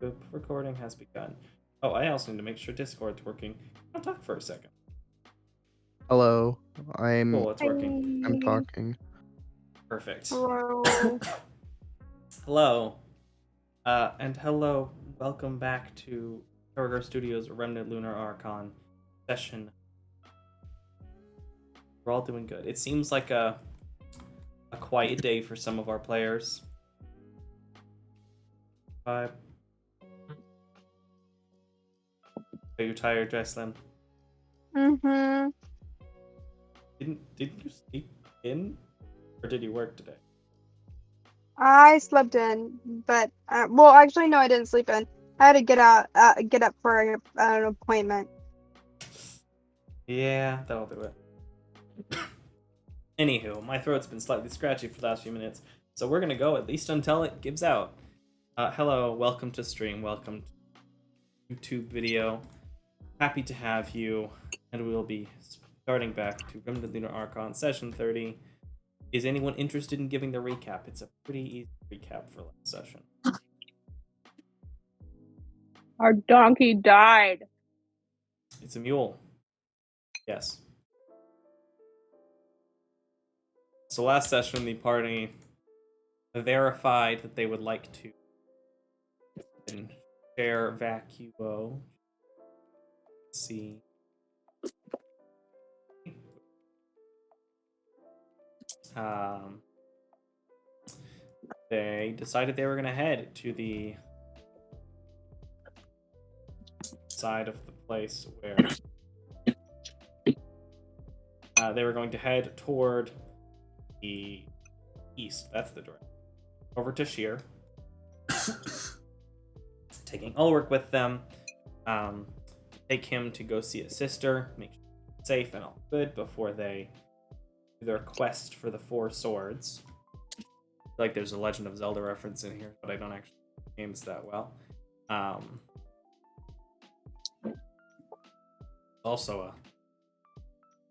The recording has begun. Oh, I also need to make sure Discord's working. I'll talk for a second. Hello, Cool, it's working. I'm talking. Perfect. Hello. Hello. And hello. Welcome back to Burger Studios Remnant Lunar Archon session. We're all doing good. It seems like a quiet day for some of our players. Are you tired, Jesslyn? Mm-hmm. Didn't you sleep in, or did you work today? I slept in, but well, actually, no, I didn't sleep in. I had to get up for an appointment. Yeah, that'll do it. Anywho, my throat's been slightly scratchy for the last few minutes, so we're gonna go at least until it gives out. Hello, welcome to stream, welcome to YouTube video. Happy to have you, and we will be starting back to Remnant Lunar Archon Session 30. Is anyone interested in giving the recap? It's a pretty easy recap for last session. Our donkey died. It's a mule. Yes. So last session, the party verified that they would like to share vacuo. Let's see. They decided they were going to head to the side of the place where they were going to head toward the east. That's the direction. Over to Sheer. Taking Ulrich with them. Take him to go see his sister. Make sure he's safe and all good before they do their quest for the 4 swords. I feel like there's a Legend of Zelda reference in here, but I don't actually know games that well. Also a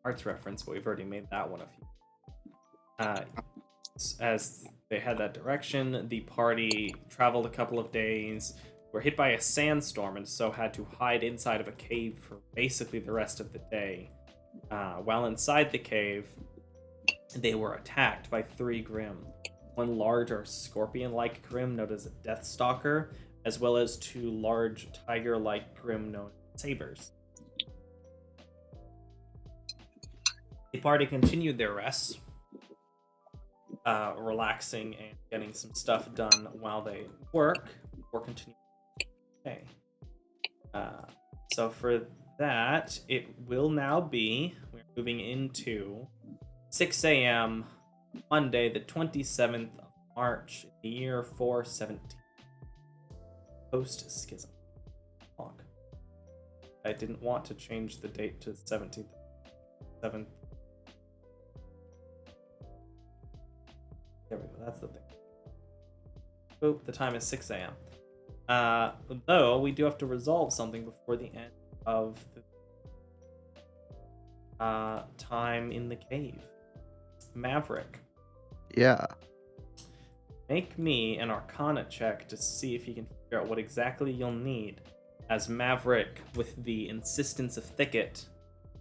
arts reference, but we've already made that one a few. As they had that direction, the party traveled a couple of days, were hit by a sandstorm, and so had to hide inside of a cave for basically the rest of the day. While inside the cave, they were attacked by 3 Grimm. One larger scorpion-like Grimm known as a Deathstalker, as well as 2 large tiger-like Grimm known as Sabyrs. The party continued their rest, relaxing and getting some stuff done while they work, or continue. Okay. So for that, it will now be, we're moving into 6 a.m. Monday, the 27th of March, in the year 417. Post-schism. I didn't want to change the date to the 17th. 7th. There we go, that's the thing. Boop, the time is 6 a.m. Though, we do have to resolve something before the end of the time in the cave. Maverick. Yeah. Make me an Arcana check to see if you can figure out what exactly you'll need, as Maverick, with the insistence of Thicket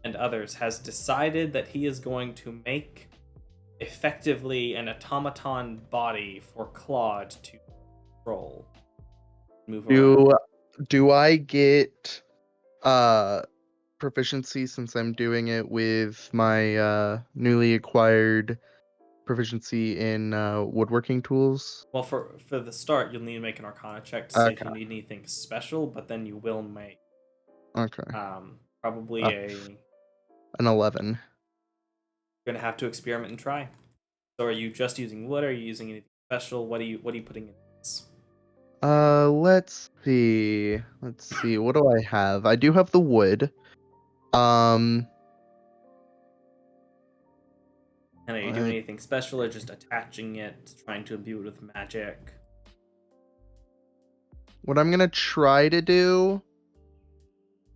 and others, has decided that he is going to make effectively an automaton body for Claude to control. Move around. Do I get proficiency since I'm doing it with my newly acquired proficiency in woodworking tools? Well, for the start, you'll need to make an Arcana check to see if you need anything special, but then you will make probably an 11. You're gonna have to experiment and try. So, are you just using wood? Or are you using anything special? What are you putting in this? Let's see. What do I have? I do have the wood. And are you doing anything special, or just attaching it, trying to imbue it with magic? What I'm gonna try to do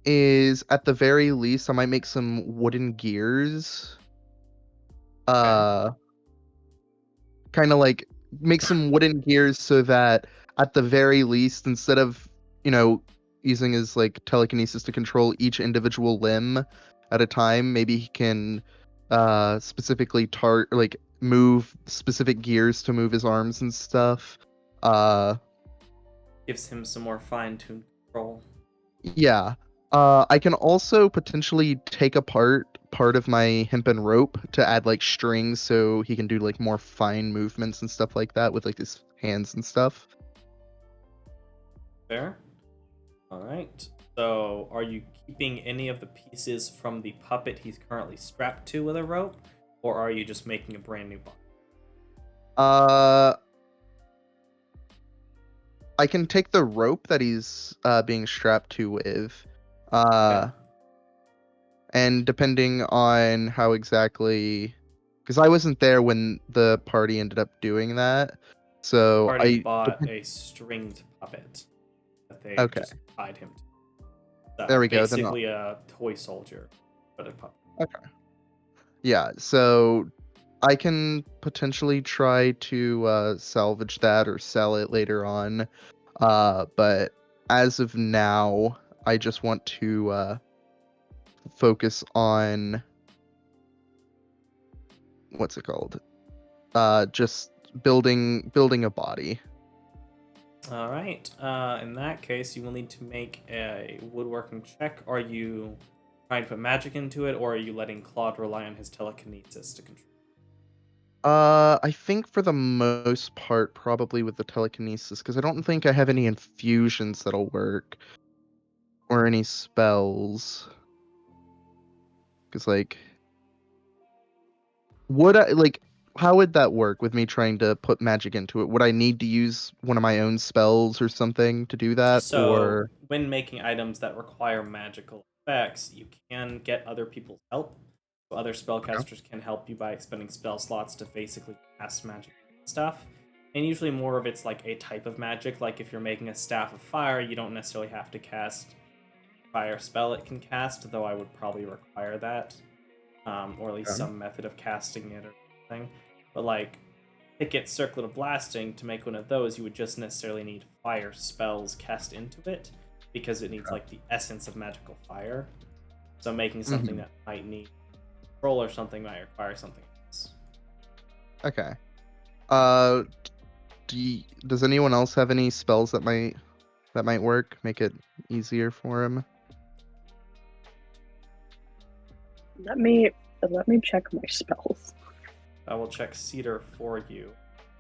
is, at the very least, I might make some wooden gears. Kind of like make some wooden gears so that, at the very least, instead of using his like telekinesis to control each individual limb at a time. Maybe he can specifically move specific gears to move his arms and stuff. Gives him some more fine-tuned control. Yeah. I can also potentially take apart part of my hempen rope to add like strings so he can do like more fine movements and stuff like that with like his hands and stuff. Fair. All right. So, are you keeping any of the pieces from the puppet he's currently strapped to with a rope, or are you just making a brand new body? I can take the rope that he's being strapped to with. Okay. And depending on how exactly, because I wasn't there when the party ended up doing that, so Party bought a stringed puppet that they Okay. just tied him to. So There we go, then basically a toy soldier, but a puppet. Okay. Yeah, so I can potentially try to salvage that or sell it later on. But as of now, I just want to focus on what's it called? Just building a body. All right. In that case, you will need to make a woodworking check. Are you trying to put magic into it, or are you letting Claude rely on his telekinesis to control? I think for the most part, probably with the telekinesis, because I don't think I have any infusions that'll work or any spells. Because like, would I like? How would that work with me trying to put magic into it? Would I need to use one of my own spells or something to do that, So, or when making items that require magical effects, you can get other people's help. So other spellcasters can help you by expending spell slots to basically cast magic stuff. And usually more of it's like a type of magic. Like if you're making a staff of fire, you don't necessarily have to cast fire spell it can cast, though I would probably require that. Or at least Okay. some method of casting it or something. But like Picket Circlet of Blasting, to make one of those, you would just necessarily need fire spells cast into it, because it needs like the essence of magical fire. So making something that might need control or something might require something else. Okay. Does anyone else have any spells that might work? Make it easier for him. Let me check my spells. I will check Cedar for you.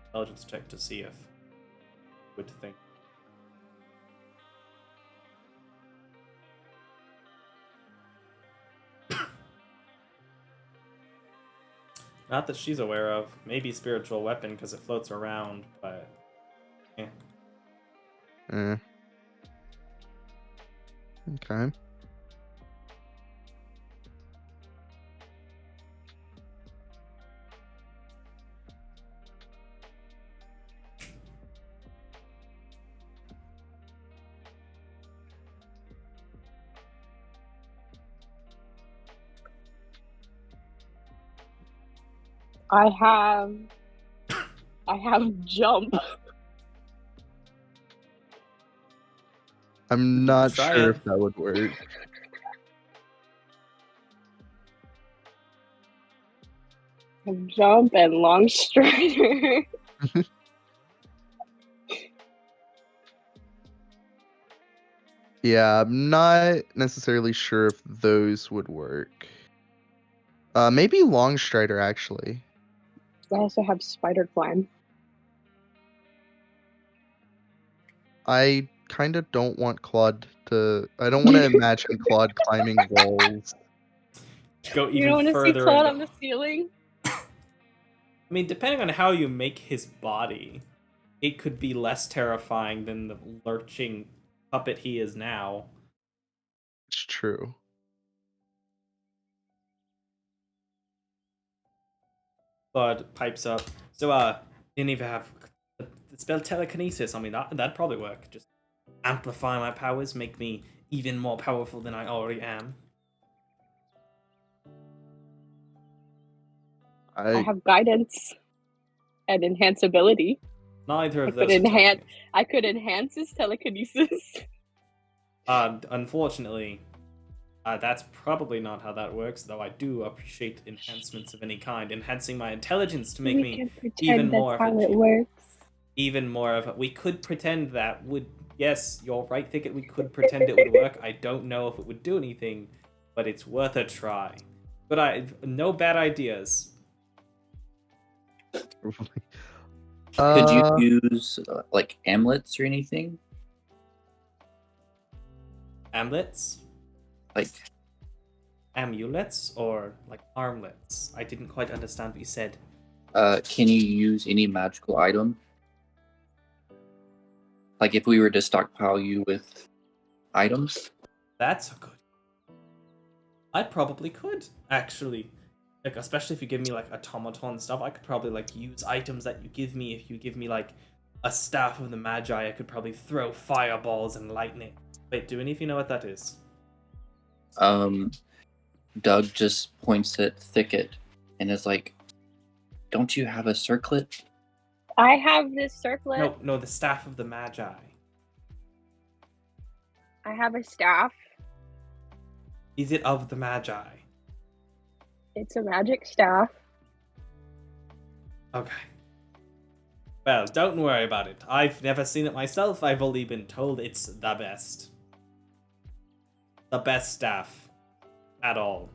Intelligence check to see if you would think. Not that she's aware of. Maybe spiritual weapon because it floats around, but Okay. I have jump. I'm not Try sure it. if that would work. Jump and long strider. Yeah, I'm not necessarily sure if those would work. Maybe Long Strider actually. I also have spider climb. I kind of don't want Claude to. I don't want to imagine Claude climbing walls. Go You even don't want to see further Claude into. on the ceiling? I mean, depending on how you make his body, it could be less terrifying than the lurching puppet he is now. It's true. Claude pipes up. So, didn't even have the spell telekinesis. I mean, that'd probably work. Just amplify my powers, make me even more powerful than I already am. I have guidance and enhance ability. Neither of I could those are enhance. telekinesis. I could enhance his telekinesis. Unfortunately, that's probably not how that works, though I do appreciate enhancements of any kind. Enhancing my intelligence to make We me can pretend even that's more of how a it works. even more of a... We could pretend that would... Yes, you're right, Thicket, we could pretend it would work. I don't know if it would do anything, but it's worth a try. But no bad ideas. Could you use like amulets or anything? Amulets? Like Amulets or like armlets? I didn't quite understand what you said. can you use any magical item? Like if we were to stockpile you with items? That's a good... I probably could, actually. Like, especially if you give me like automaton stuff, I could probably like use items that you give me. If you give me like a staff of the Magi, I could probably throw fireballs and lightning. Wait, do any of you know what that is? Doug just points at Thicket and is like, "Don't you have a circlet?" I have this circlet. No, the staff of the Magi. I have a staff. Is it of the Magi? It's a magic staff. Okay. Well, don't worry about it. I've never seen it myself. I've only been told it's the best. The best staff. At all.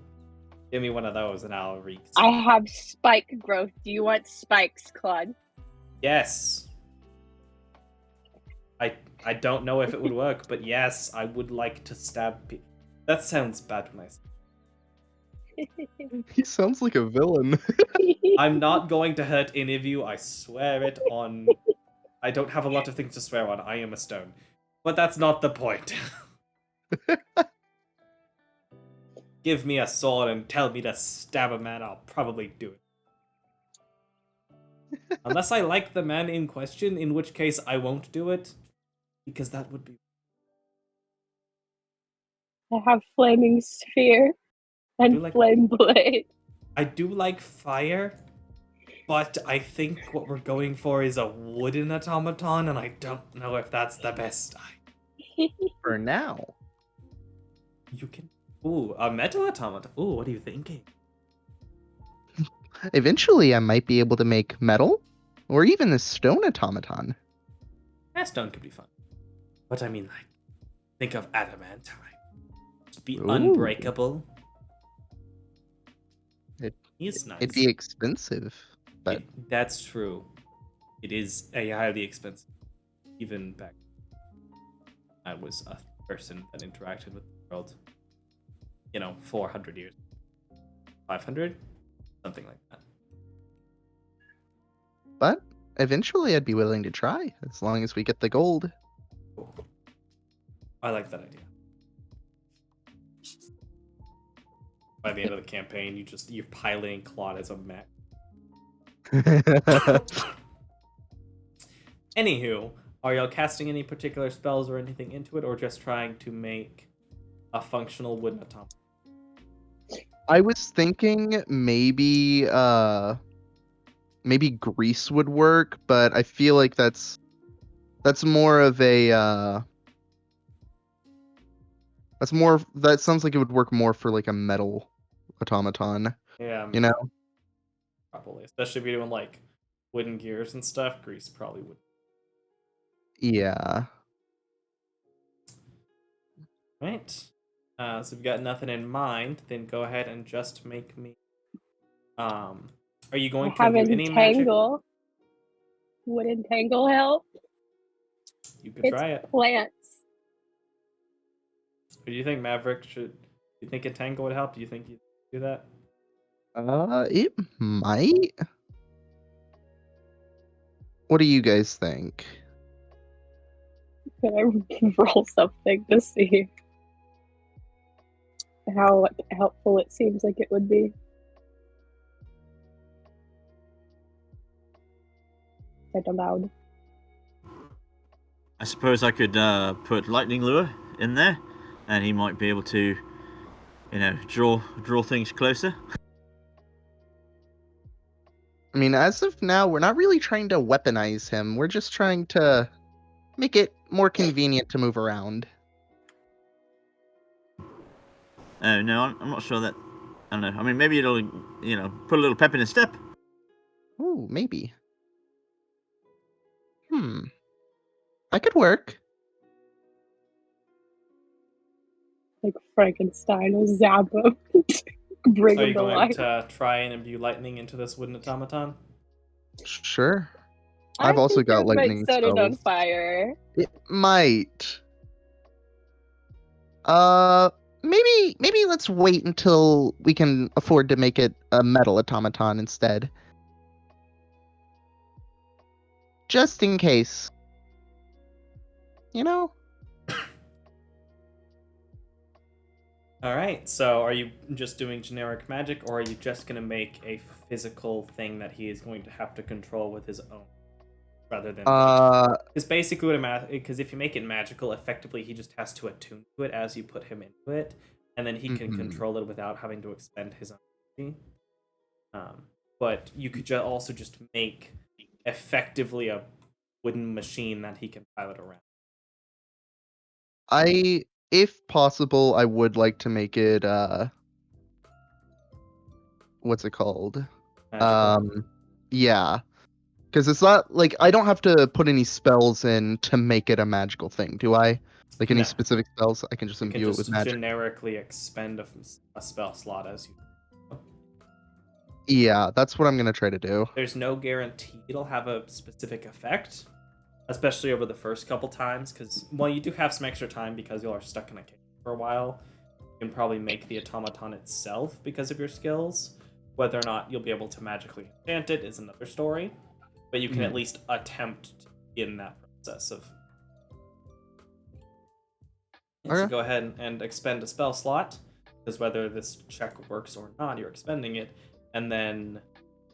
Give me one of those and I'll reek. I have spike growth. Do you want spikes, Claude? Yes. I don't know if it would work, but yes, I would like to stab people. That sounds bad when I say it. He sounds like a villain. I'm not going to hurt any of you, I swear it on... I don't have a lot of things to swear on, I am a stone. But that's not the point. Give me a sword and tell me to stab a man, I'll probably do it. Unless I like the man in question, in which case I won't do it. Because that would be... I have flaming sphere and flame blade. I do like fire, but I think what we're going for is a wooden automaton, and I don't know if that's the best. For now. You can... Ooh, a metal automaton. Ooh, what are you thinking? Eventually, I might be able to make metal, or even a stone automaton. Stone could be fun. But I mean, like, think of adamantine. It'd be Ooh. unbreakable. It's nice. It'd be expensive, but... That's true. It is a highly expensive. Even back I was a person that interacted with the world, 400 years. 500? Something like that. But eventually I'd be willing to try, as long as we get the gold. Cool. I like that idea. By the end of the campaign, you're piloting Claude as a mech. Anywho, are y'all casting any particular spells or anything into it, or just trying to make a functional wooden automaton? I was thinking maybe grease would work, but I feel like that's more of a that sounds like it would work more for like a metal automaton. Yeah, you know? Probably. Especially if you're doing like wooden gears and stuff, grease probably would. Yeah. Right. So if you've got nothing in mind, then go ahead and just make me. Are you going to do any magic? Would entangle help? You could try it. Plants. What do you think, Maverick? Do you think entangle would help? Do you think you'd do that? It might. What do you guys think? Can I roll something to see how helpful it seems like it would be? Said aloud. I suppose I could put lightning lure in there, and he might be able to, draw things closer. I mean, as of now, we're not really trying to weaponize him. We're just trying to make it more convenient to move around. Oh no, I'm not sure that. I don't know. I mean, maybe it'll, put a little pep in his step. Ooh, maybe. I could work. Like Frankenstein or Zappa. Bring Are him you to going life. to try and imbue lightning into this wooden automaton? Sure. I I've also think got that might lightning set it on spells. fire. It might. Maybe let's wait until we can afford to make it a metal automaton instead. Just in case. You know? Alright, so are you just doing generic magic, or are you just going to make a physical thing that he is going to have to control with his own? Rather than... Because basically because if you make it magical, effectively he just has to attune to it as you put him into it, and then he can control it without having to expend his own energy. But you could also just make effectively a wooden machine that he can pilot around. If possible, I would like to make it, what's it called? Magical. Yeah. Because it's not, like, I don't have to put any spells in to make it a magical thing, do I? Like, any No. specific spells? I can just You can imbue it with just magic. generically expend a spell slot as you... Yeah, that's what I'm gonna try to do. There's no guarantee it'll have a specific effect, especially over the first couple times, because, well, you do have some extra time because you are stuck in a cave for a while. You can probably make the automaton itself because of your skills. Whether or not you'll be able to magically enchant it is another story, but you can at least attempt to begin that process of... Okay. So go ahead and expend a spell slot, because whether this check works or not, you're expending it, and then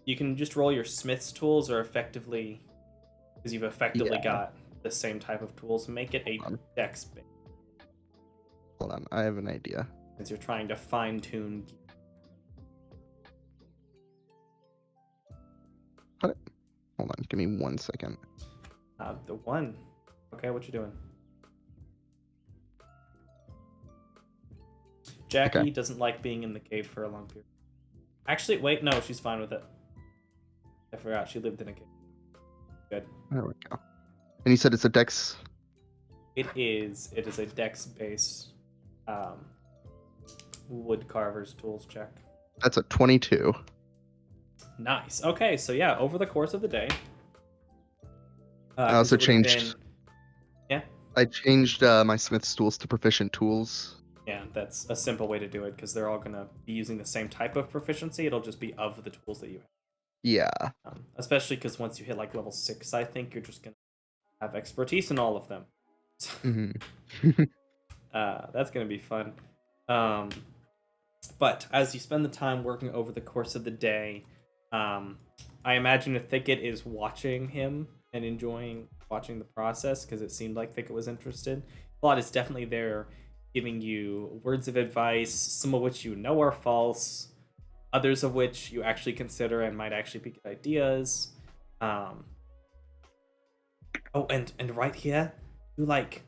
you can just roll your smith's tools, or effectively, because you've effectively got the same type of tools, make it a dex base. Hold on, I have an idea. As you're trying to fine-tune... Hold on, give me 1 second. The one. Okay, what you doing? Jackie doesn't like being in the cave for a long period. Actually, wait, no, she's fine with it. I forgot, she lived in a cave. Good. There we go. And you said it's a dex? It is a dex-based wood carver's tools check. That's a 22. Nice. Okay, so yeah, over the course of the day... I also changed... Yeah? I changed my smith's tools to proficient tools. Yeah, that's a simple way to do it, because they're all going to be using the same type of proficiency. It'll just be of the tools that you have. Yeah. Especially because once you hit like level 6, I think you're just going to have expertise in all of them. That's going to be fun. But as you spend the time working over the course of the day, I imagine Thicket is watching him and enjoying watching the process, because it seemed like Thicket was interested. Plot is definitely there, giving you words of advice, some of which you know are false, others of which you actually consider and might actually be good ideas. Oh, and right here, you like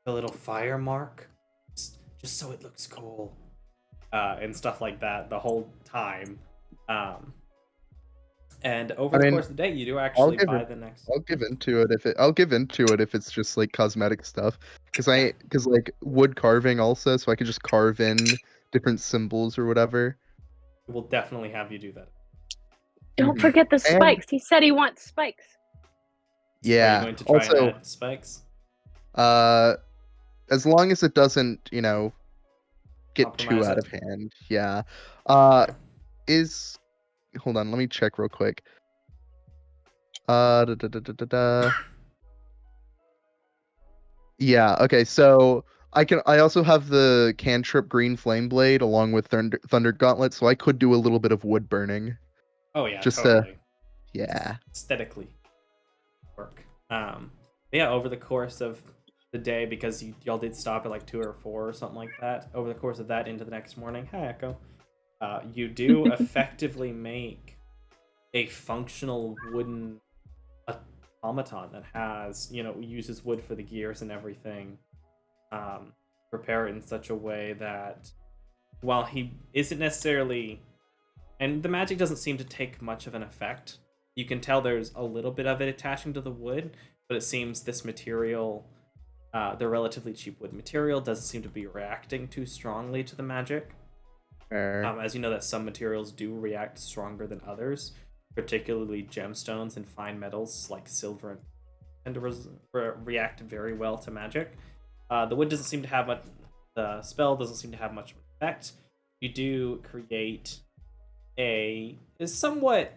the little fire mark, just so it looks cool, and stuff like that the whole time. And over the course of the day, you do actually buy the next. I'll give into it if it's just like cosmetic stuff, because like wood carving also, so I could just carve in different symbols or whatever. We'll definitely have you do that. Don't forget the spikes. He said he wants spikes. Yeah. Are you going to try and add spikes? As long as it doesn't, get too out of hand. Yeah. Hold on, let me check real quick. Yeah, okay, so I also have the cantrip Green Flame Blade along with Thunder Gauntlet, so I could do a little bit of wood burning. Oh yeah, Just totally. Yeah. Aesthetically work. Yeah, over the course of the day, because y'all did stop at like 2 or 4 or something like that, over the course of that into the next morning, hi Echo, you do effectively make a functional wooden automaton that has, uses wood for the gears and everything. Prepare it in such a way that while he isn't necessarily, and the magic doesn't seem to take much of an effect. You can tell there's a little bit of it attaching to the wood, but it seems this material, the relatively cheap wood material, doesn't seem to be reacting too strongly to the magic. As you know, that some materials do react stronger than others, particularly gemstones and fine metals like silver tend to react very well to magic. The wood doesn't seem to have much. The spell doesn't seem to have much effect. You do create is somewhat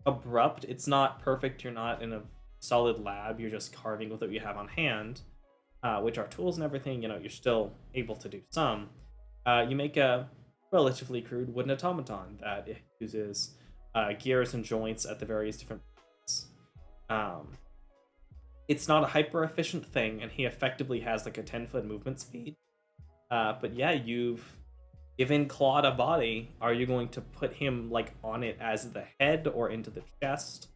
abrupt. It's not perfect. You're not in a solid lab. You're just carving with what you have on hand, which are tools and everything. You're still able to do some. You make a relatively crude wooden automaton that uses gears and joints at the various different points. It's not a hyper efficient thing, and he effectively has like a 10-foot movement speed. But yeah, you've given Claude a body. Are you going to put him like on it as the head or into the chest?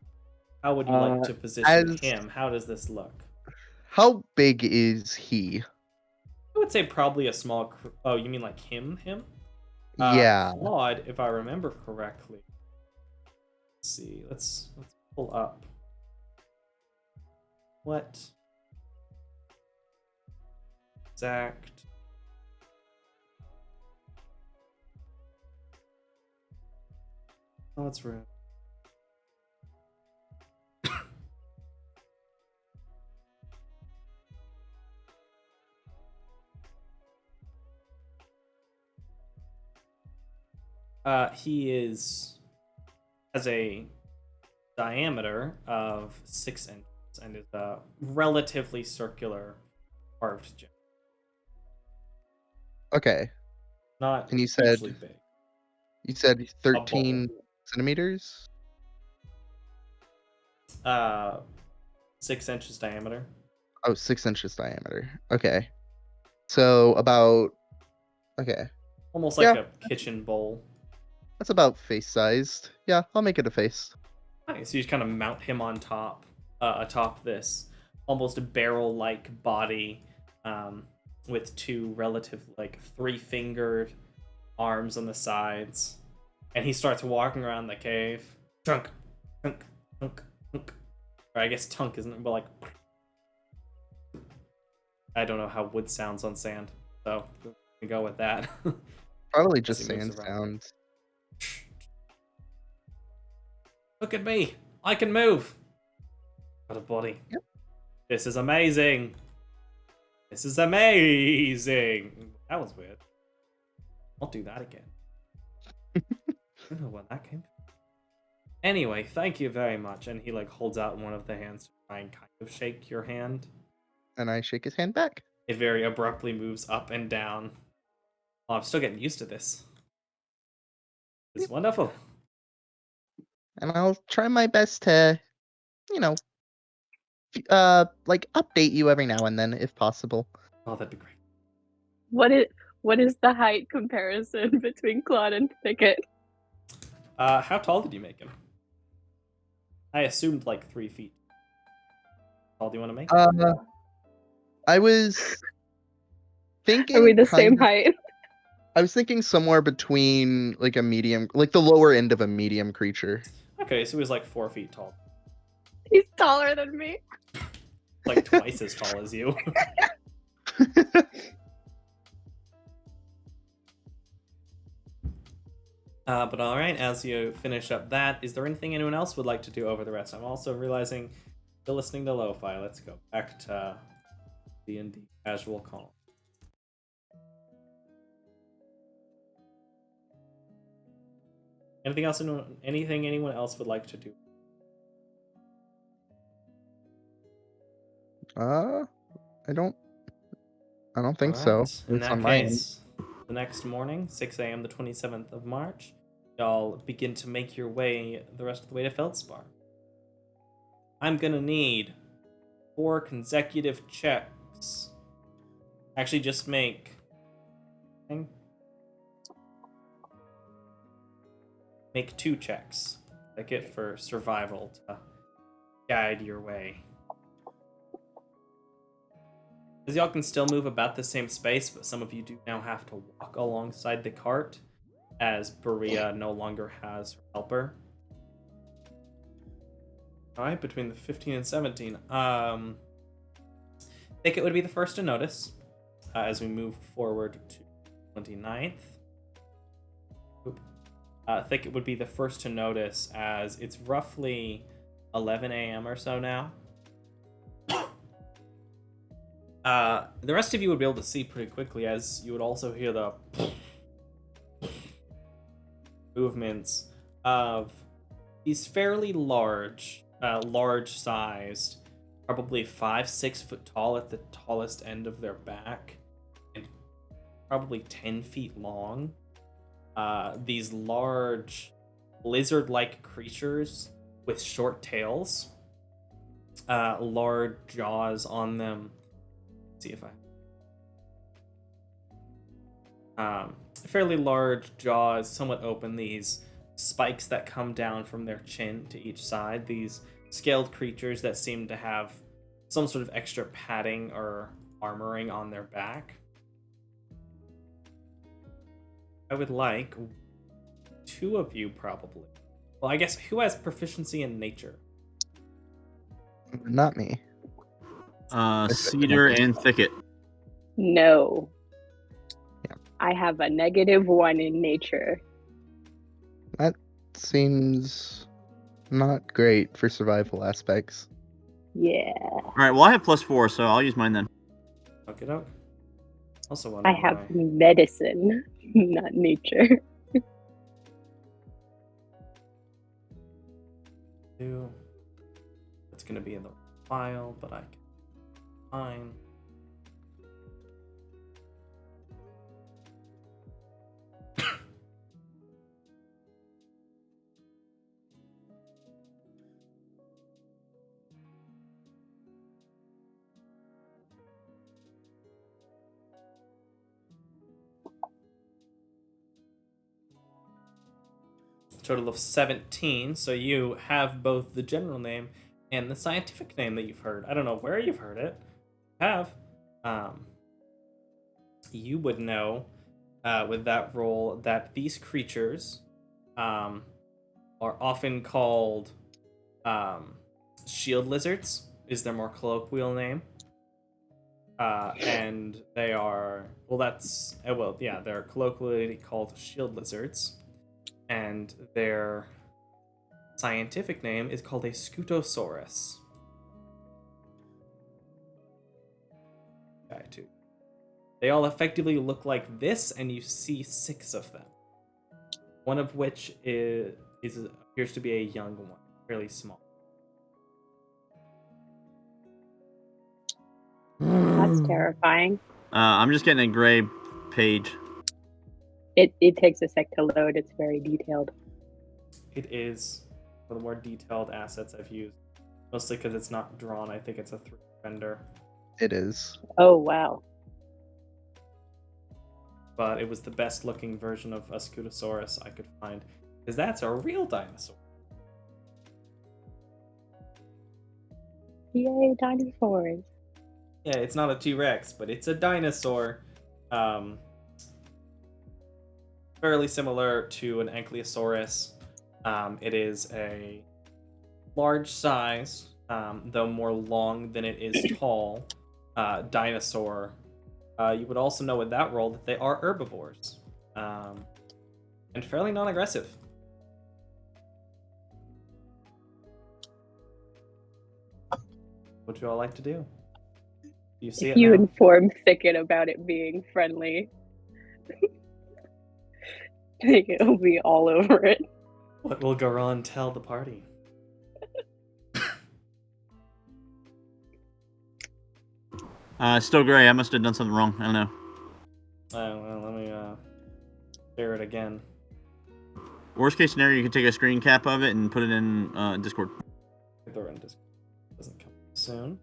How would you like to position him? How does this look? How big is he? I would say probably a small. Oh, you mean like him? Yeah. Claude, if I remember correctly. Let's see. Let's pull up. What exact? Oh, that's right. He has a diameter of 6 inches and is a relatively circular carved gem. Okay. Not And you hugely big. You said 13 centimeters? 6 inches diameter. Oh, 6 inches diameter. Okay. So about Almost like a kitchen bowl. That's about face sized. Yeah, I'll make it a face. Nice. So you just kind of mount him on top, atop this almost barrel-like body, with two relative, like 3-fingered arms on the sides, and he starts walking around the cave. Trunk, trunk, trunk, trunk. Or I guess tunk isn't it? But like, I don't know how wood sounds on sand, so we go with that. Probably just sand sounds. Look at me! I can move! Got a body. Yep. This is amazing! This is amazing! That was weird. I'll do that again. I don't know where that came from. Anyway, thank you very much. And he like holds out one of the hands to try and kind of shake your hand. And I shake his hand back. It very abruptly moves up and down. Oh, I'm still getting used to this. It's wonderful. And I'll try my best to, like update you every now and then if possible. Oh, that'd be great. What is the height comparison between Claude and Thicket? How tall did you make him? I assumed like 3 feet. How tall do you want to make him? I was thinking. Are we the same height? I was thinking somewhere between like a medium, like the lower end of a medium creature. Okay, so he was like 4 feet tall. He's taller than me. Like twice as tall as you. But alright, as you finish up that, is there anything anyone else would like to do over the rest? I'm also realizing you're listening to Lo-Fi. Let's go back to D&D Casual Call. Anything else? Anything anyone else would like to do? I don't think so. In that case, the next morning, 6 a.m. the 27th of March, y'all begin to make your way the rest of the way to Feldspar. I'm gonna need 4 consecutive checks. Actually, just make 2 checks. Like it for survival to guide your way. As y'all can still move about the same space, but some of you do now have to walk alongside the cart, as Berea no longer has her helper. Alright, between the 15 and 17. Thicket would be the first to notice as we move forward to 29th. Thicket would be the first to notice as it's roughly 11 a.m. or so now. The rest of you would be able to see pretty quickly, as you would also hear the movements of these fairly large-sized, probably 5-6 foot tall at the tallest end of their back, and probably 10 feet long. These large lizard-like creatures with short tails, large jaws on them. Let's see if fairly large jaws, somewhat open. These spikes that come down from their chin to each side. These scaled creatures that seem to have some sort of extra padding or armoring on their back. I would like 2 of you, probably. Well, I guess who has proficiency in nature? Not me. Cedar and Thicket. No. Yeah. I have a -1 in nature. That seems not great for survival aspects. Yeah. Alright, well I have +4, so I'll use mine then. Okie doke. Also, I have medicine, not nature. It's gonna be in the file, but I can find. Total of 17, so you have both the general name and the scientific name that you've heard. I don't know where you've heard it. You would know with that role that these creatures are often called shield lizards, is their more colloquial name. And they are, they're colloquially called shield lizards. And their scientific name is called a Scutosaurus. Okay, too. They all effectively look like this, and you see 6 of them. One of which appears to be a young one, fairly small. That's terrifying. I'm just getting a gray page. It takes a sec to load. It's very detailed. It is one of the more detailed assets I've used. Mostly because it's not drawn. I think it's a 3 render. It is. Oh, wow. But it was the best looking version of a Scutosaurus I could find. Because that's a real dinosaur. Yay, dinosaurs. Yeah, it's not a T-Rex, but it's a dinosaur. Fairly similar to an Ankylosaurus. It is a large size, though more long than it is tall, dinosaur. You would also know with that role that they are herbivores, and fairly non-aggressive. What would you all like to do? Do you see If it you now? inform Thicket about it being friendly, it'll be all over it. What will Garan tell the party? Still gray. I must have done something wrong. I don't know. Well, let me share it again. Worst case scenario, you can take a screen cap of it and put it in Discord. Throw it in Discord. Doesn't come soon.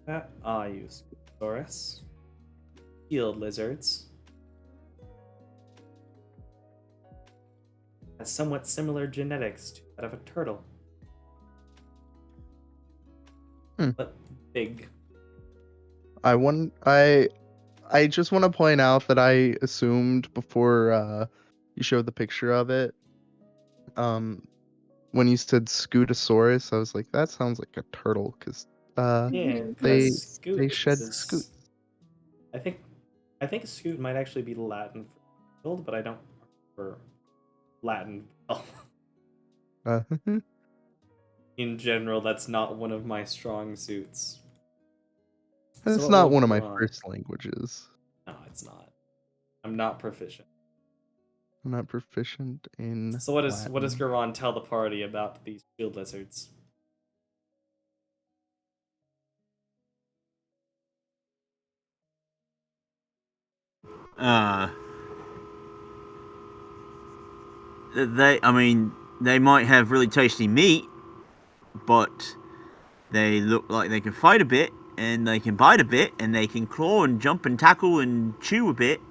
That I use Scutosaurus. shield lizards has somewhat similar genetics to that of a turtle. But big. I just want to point out that I assumed before you showed the picture of it, when you said Scootosaurus, I was like, that sounds like a turtle, because Yeah, they because scoot shed is- scoot. I think scoot might actually be Latin for shield, but I don't remember Latin. Uh, In general, that's not one of my strong suits. That's So not what one of will my go on? first languages. No, it's not. I'm not proficient. I'm not proficient in So what does Latin. Garon tell the party about these shield lizards? They might have really tasty meat, but they look like they can fight a bit, and they can bite a bit, and they can claw and jump and tackle and chew a bit.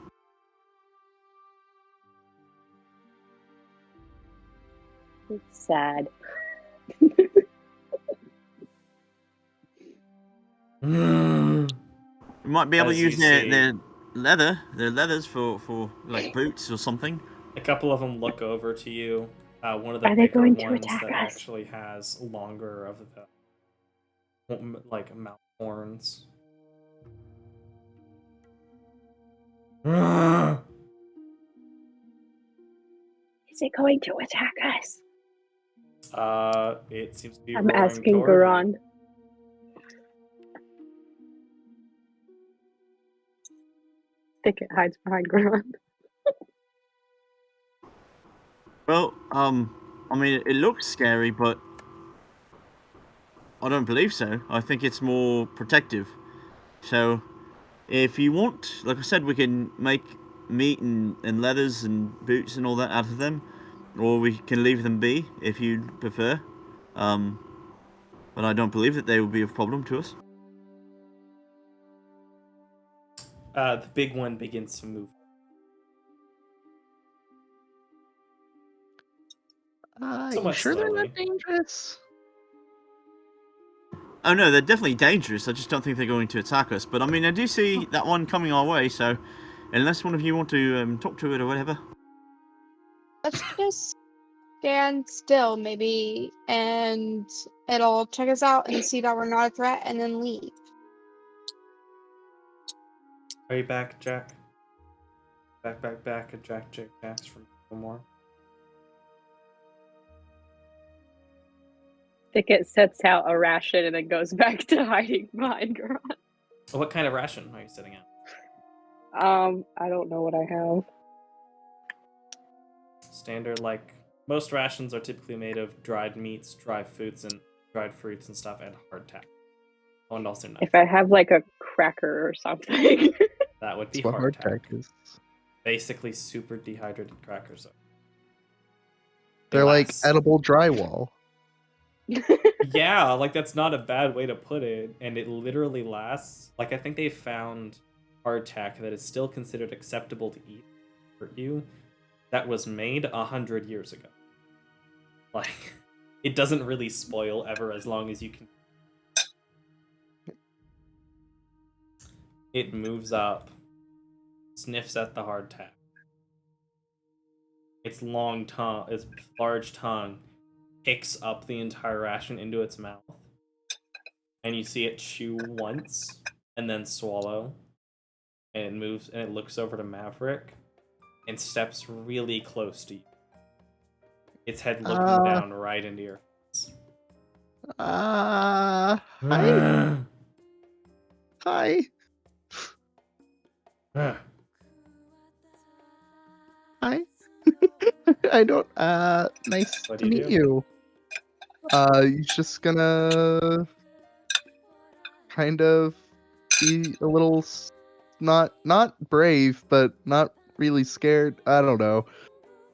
It's sad. You might be able to As use you see- their leathers for like boots or something. A couple of them look over to you. One of the Are they bigger going to ones attack that us? actually has longer of the mouth horns. Is it going to attack us? It seems to be I'm roaring asking toward you. Garon. Thicket hides behind Garon. Well, it looks scary, but I don't believe so. I think it's more protective. So, if you want, like I said, we can make meat and leathers and boots and all that out of them, or we can leave them be if you prefer. But I don't believe that they will be a problem to us. The big one begins to move. You Somewhat sure they're slowly. not dangerous? Oh no, they're definitely dangerous. I just don't think they're going to attack us. But I mean, I do see that one coming our way. So, unless one of you want to talk to it or whatever. Let's just stand still, maybe, and it'll check us out and see that we're not a threat, and then leave. Are you back, Jack? Back, and Jack asks for more. Thicket sets out a ration and then goes back to hiding behind Garon. What kind of ration are you setting out? I don't know what I have. Standard, like most rations are typically made of dried meats, dried fruits, and stuff, and hardtack. Oh, and also nuts. If I have like a cracker or something. That would be That's what hardtack. hardtack is. Basically, super dehydrated crackers. They're like Lasts. edible drywall. Yeah, like that's not a bad way to put it, and it literally lasts. Like I think they found hardtack that is still considered acceptable to eat for you. That was made 100 years ago. Like, it doesn't really spoil ever as long as you can. It moves up, sniffs at the hardtack. Its large tongue, picks up the entire ration into its mouth, and you see it chew once and then swallow, and it moves and it looks over to Maverick and steps really close to you. Its head looking down right into your face. Hi. Hi. Hi. I don't. Nice What to do you meet do? you. You're just gonna kind of be a little not brave, but not really scared. I don't know.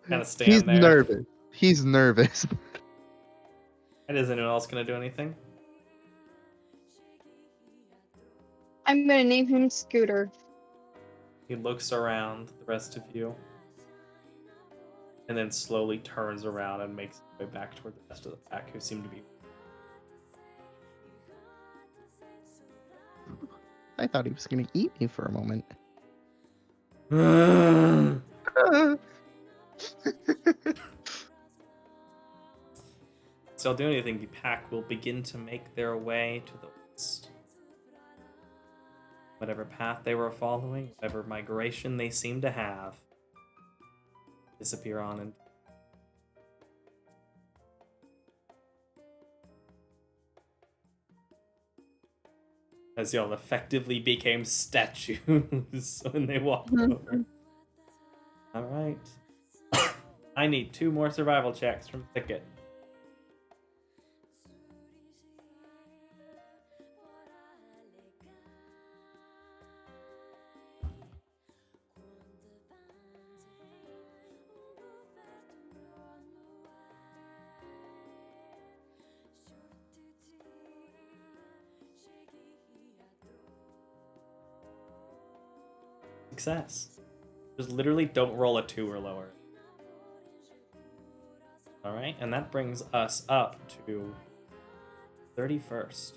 Kind of stand He's there. nervous. He's nervous. And is anyone else gonna do anything? I'm gonna name him Scooter. He looks around the rest of you, and then slowly turns around and makes his way back toward the rest of the pack, who seem to be. I thought he was gonna eat me for a moment. So I'll do anything. The pack will begin to make their way to the west. Whatever path they were following, whatever migration they seem to have, disappear on and. As y'all effectively became statues when they walked over. Alright. I need 2 more survival checks from Thicket. Success. Just literally don't roll a 2 or lower. Alright, and that brings us up to 31st.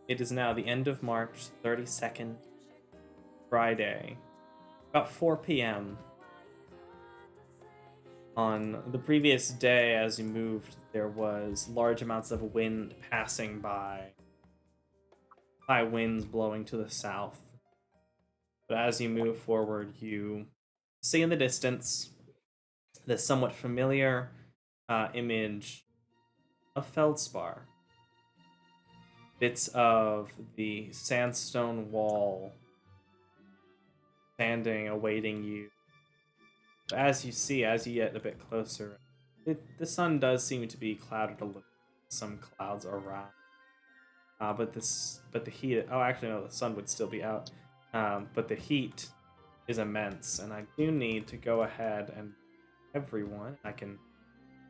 It is now the end of March, 32nd, Friday, about 4 p.m. On the previous day, as you moved, there was large amounts of wind passing by. High winds blowing to the south. But as you move forward, you see in the distance the somewhat familiar image of Feldspar. Bits of the sandstone wall standing, awaiting you. As you get a bit closer, the sun does seem to be clouded a little. Some clouds are around. But the heat. Oh, actually, no. The sun would still be out. But the heat is immense, and I do need to go ahead and everyone. I can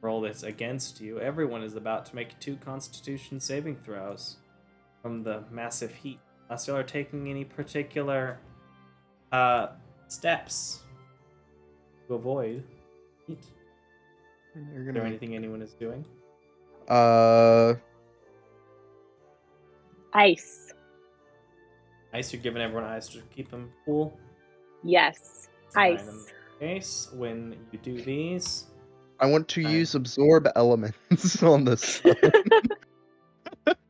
roll this against you. Everyone is about to make 2 Constitution saving throws from the massive heat. Unless y'all are taking any particular steps to avoid heat. Is there anything anyone is doing? Ice. Ice, you're giving everyone ice to keep them cool? Yes. Alright, Ice. in that case, when you do these... I want to use absorb elements on this.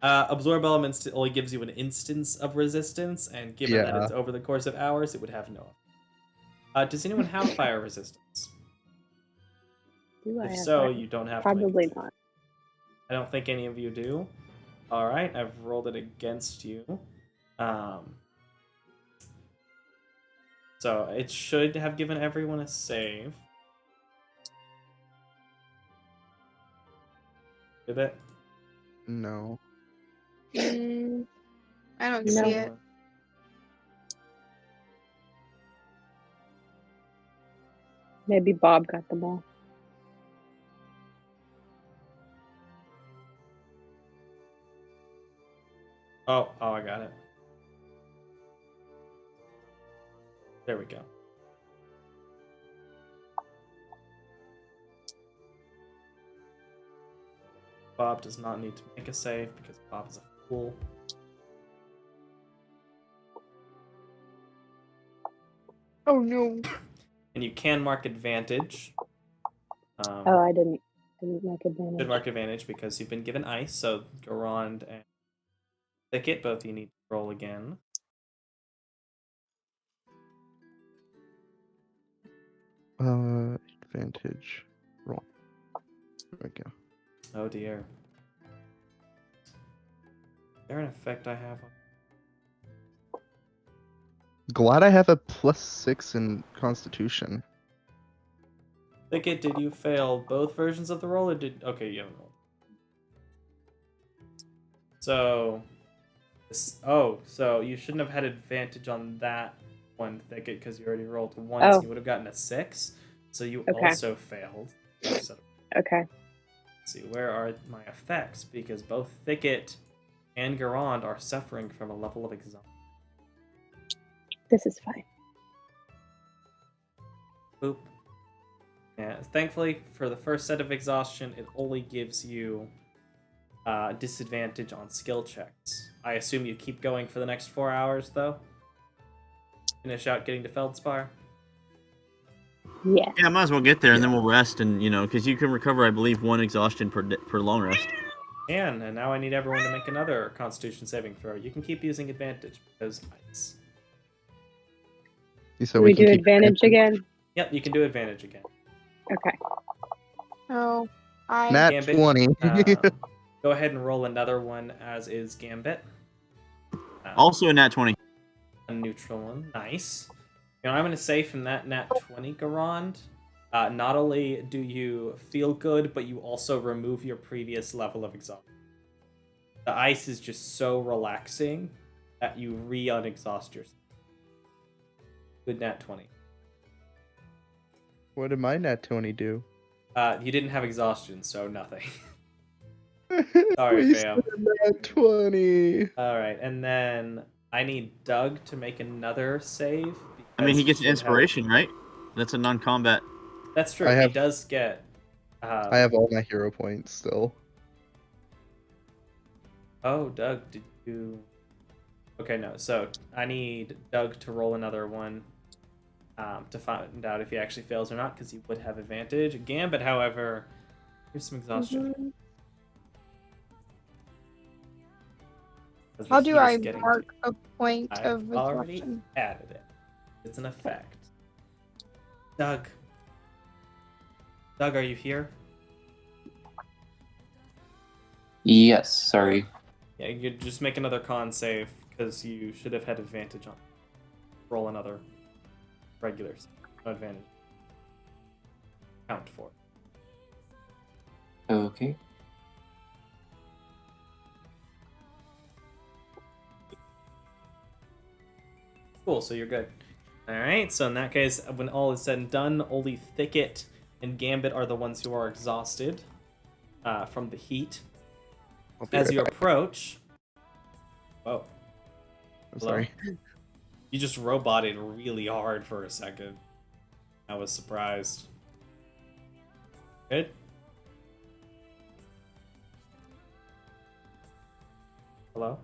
Absorb elements only gives you an instance of resistance, and given that it's over the course of hours, it would have no. Does anyone have fire resistance? Do I If have so, fire? you don't have Probably to. not. I don't think any of you do. Alright, I've rolled it against you. So it should have given everyone a save. Did it? No. I don't No. see it. Maybe Bob got them all. Oh, I got it. There we go. Bob does not need to make a save because Bob is a fool. Oh no. And you can mark advantage. Oh, I didn't mark advantage. Should mark advantage because you've been given ice, so Garand and Thicket, both of you need to roll again. Advantage. Roll. There we go. Oh dear. Is there an effect I have on? Glad I have a +6 in Constitution. Thicket, did you fail both versions of the roll, or did... Okay, you haven't rolled. So... so you shouldn't have had advantage on that one, Thicket, because you already rolled once. You would have gotten a 6, so you also failed. So, Okay. let's see, where are my effects? Because both Thicket and Garand are suffering from a level of exhaustion. This is fine. Boop. Yeah, thankfully, for the first set of exhaustion, it only gives you disadvantage on skill checks. I assume you keep going for the next 4 hours, though? Finish out getting to Feldspar? Yeah. Yeah, I might as well get there, and then we'll rest, and because you can recover, I believe, 1 exhaustion per long rest. And now I need everyone to make another Constitution saving throw. You can keep using advantage because ice. So we can do keep advantage again? Yep, you can do advantage again. Okay. Oh, I. Nat Gambit, 20. Go ahead and roll another one, as is Gambit. Also a nat 20. A neutral one. Nice. I'm going to say from that nat 20, Garand, not only do you feel good, but you also remove your previous level of exhaustion. The ice is just so relaxing that you re-unexhaust yourself. Good nat 20. What did my nat 20 do? You didn't have exhaustion, so nothing. Sorry, Wasted fam. Nat 20. Alright, and then I need Doug to make another save. I mean, he gets should have- inspiration, right? That's a non-combat. That's true. I He have- does get. I have all my hero points still. Oh, Doug, did you? Okay, no. So I need Doug to roll another one to find out if he actually fails or not, because he would have advantage. Gambit, however, here's some exhaustion. Mhm. 'Cause the How do heat I is getting to mark a point I've of already exhaustion? added it. It's an effect. Doug, are you here? Yes, sorry. Yeah, you just make another con save because you should have had advantage on. Roll another regular save. No advantage. Count for it. Okay. Cool, so you're good. Alright, so in that case, when all is said and done, only Thicket and Gambit are the ones who are exhausted from the heat. I'll be As right you back. approach... Whoa. I'm Hello? sorry. You just roboted really hard for a second. I was surprised. Good? Hello?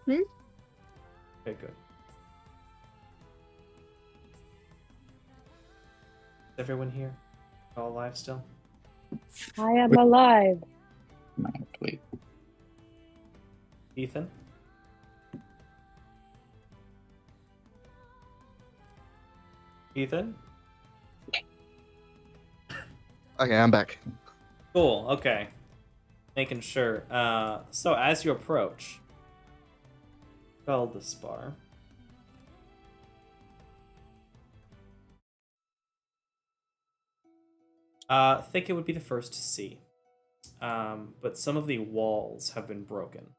Hmm? Okay, good. Is everyone here? All alive still? I am alive. Might have to wait. Ethan? Ethan? Okay, I'm back. Cool, okay. Making sure. So as you approach, Feldspar. Thicket would be the first to see. But some of the walls have been broken.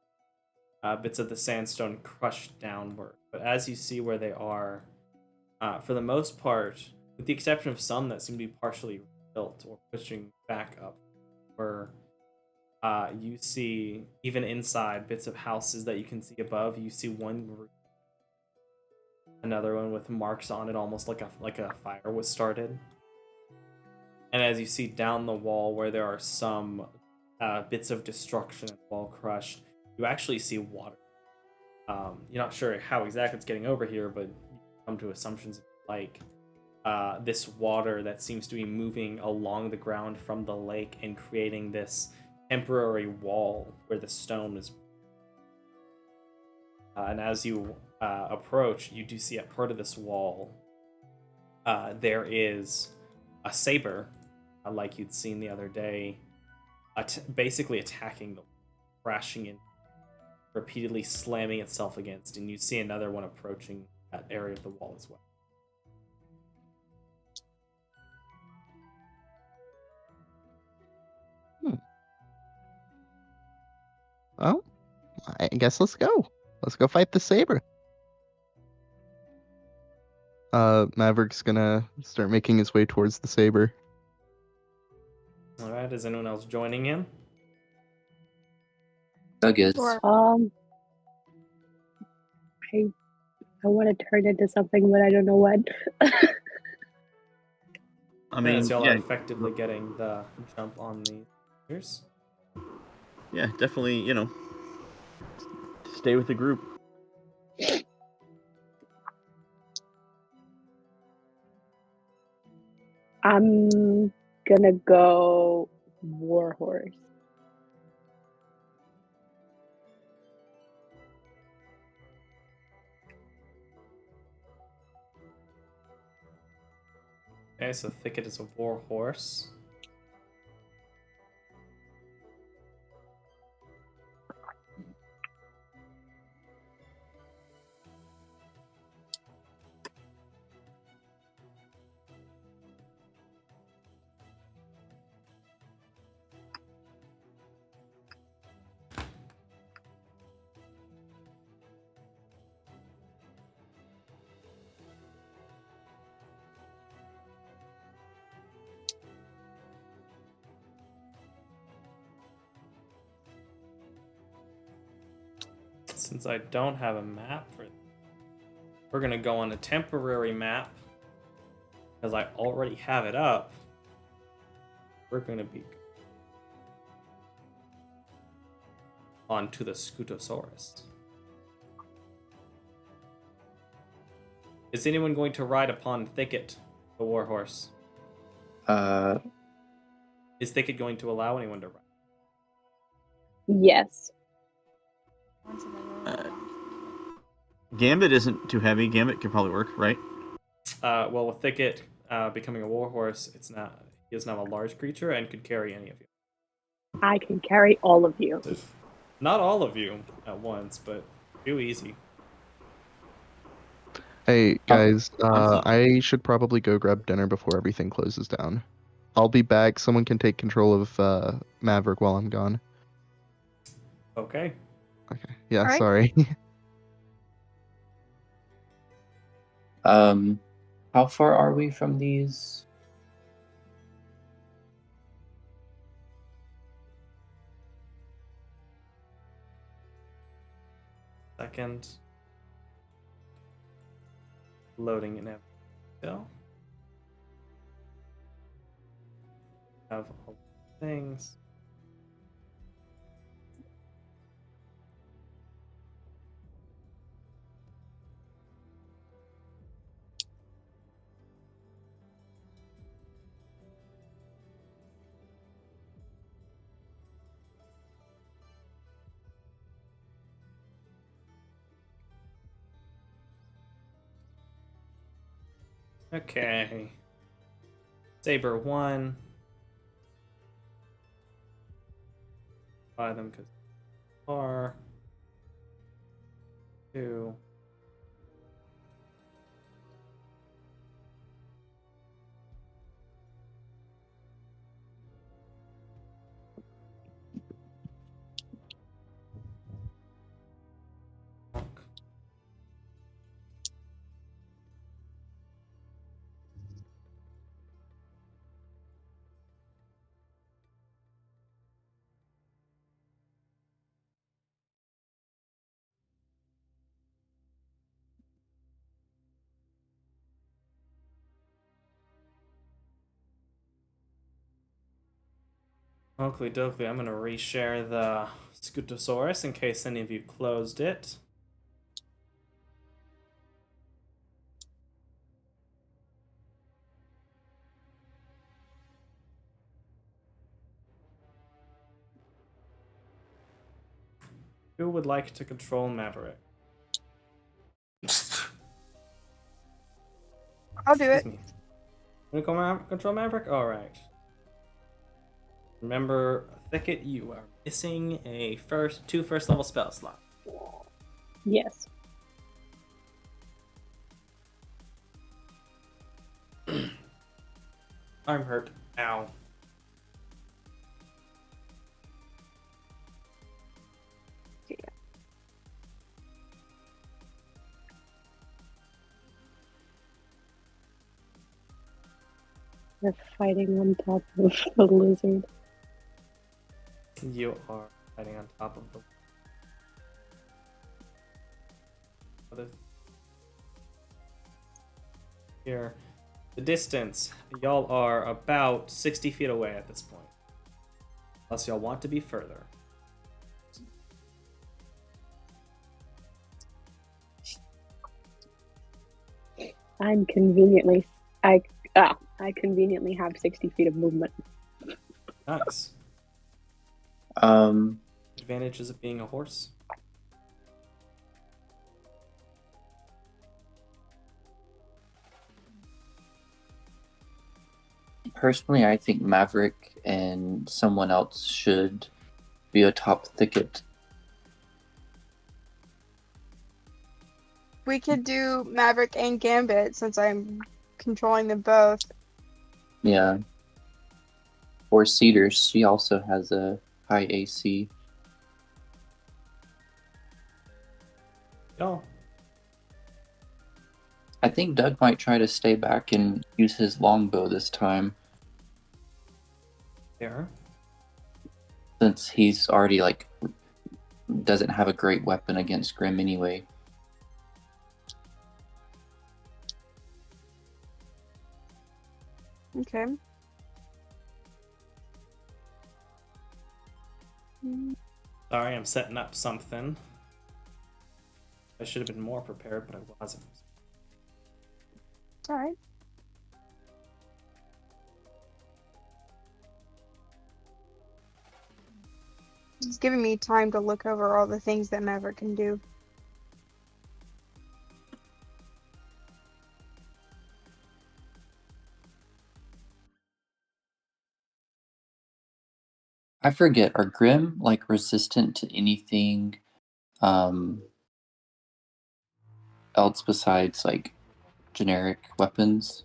Bits of the sandstone crushed downward. But as you see where they are, for the most part, with the exception of some that seem to be partially built or pushing back up, where you see, even inside, bits of houses that you can see above. You see one roof, another one with marks on it, almost like a fire was started. And as you see down the wall where there are some bits of destruction and wall crushed, you actually see water. You're not sure how exactly it's getting over here, but you come to assumptions like this water that seems to be moving along the ground from the lake and creating this temporary wall where the stone is. And as you approach, you do see at part of this wall, there is a saber, like you'd seen the other day, basically attacking the crashing in, repeatedly slamming itself against, and you see another one approaching that area of the wall as well. Well, I guess let's go. Let's go fight the saber. Maverick's gonna start making his way towards the saber. All right, is anyone else joining him? Doug is. Sure. I want to turn into something, but I don't know what. I mean, As y'all yeah, are effectively getting the jump on the Sabyrs. yeah, definitely. Stay with the group. I'm gonna go Warhorse. Okay, so Thicket is a war horse. Since I don't have a map for this, we're gonna go on a temporary map because I already have it up. We're gonna be onto the Scutosaurus. Is anyone going to ride upon Thicket, the warhorse? Is Thicket going to allow anyone to ride? Yes. Gambit isn't too heavy. Gambit could probably work, right? Well, with Thicket becoming a warhorse, it's not. He is now a large creature and could carry any of you. I can carry all of you. Not all of you at once, but too easy. Hey guys, I'm I should probably go grab dinner before everything closes down. I'll be back. Someone can take control of Maverick while I'm gone. Okay. Okay. Yeah, Alright. sorry. How far are we from these? Second. Loading in still. Have all the things. Okay. Saber 1. Buy them because far. 2. Oakley dokley, I'm gonna reshare the Scutosaurus in case any of you closed it. Who would like to control Maverick? I'll do it. Excuse me. Wanna control Maverick? Alright. Remember, Thicket, you are missing a two first level spell slots. Yes. I'm hurt. Ow. We're fighting on top of the lizard. You are fighting on top of the Here. The distance. Y'all are about 60 feet away at this point. Unless y'all want to be further. I conveniently have 60 feet of movement. Nice. Um, Advantages of being a horse. Personally, I think Maverick and someone else should be atop thicket. We could do Maverick and Gambit since I'm controlling them both. Yeah. Or Cedars. She also has a high AC. Y'all. I think Doug might try to stay back and use his longbow this time, There. since he's already doesn't have a great weapon against Grim anyway. Okay. Sorry, I'm setting up something. I should have been more prepared, but I wasn't. It's alright. It's giving me time to look over all the things that Maverick can do. I forget, are Grim resistant to anything else besides generic weapons?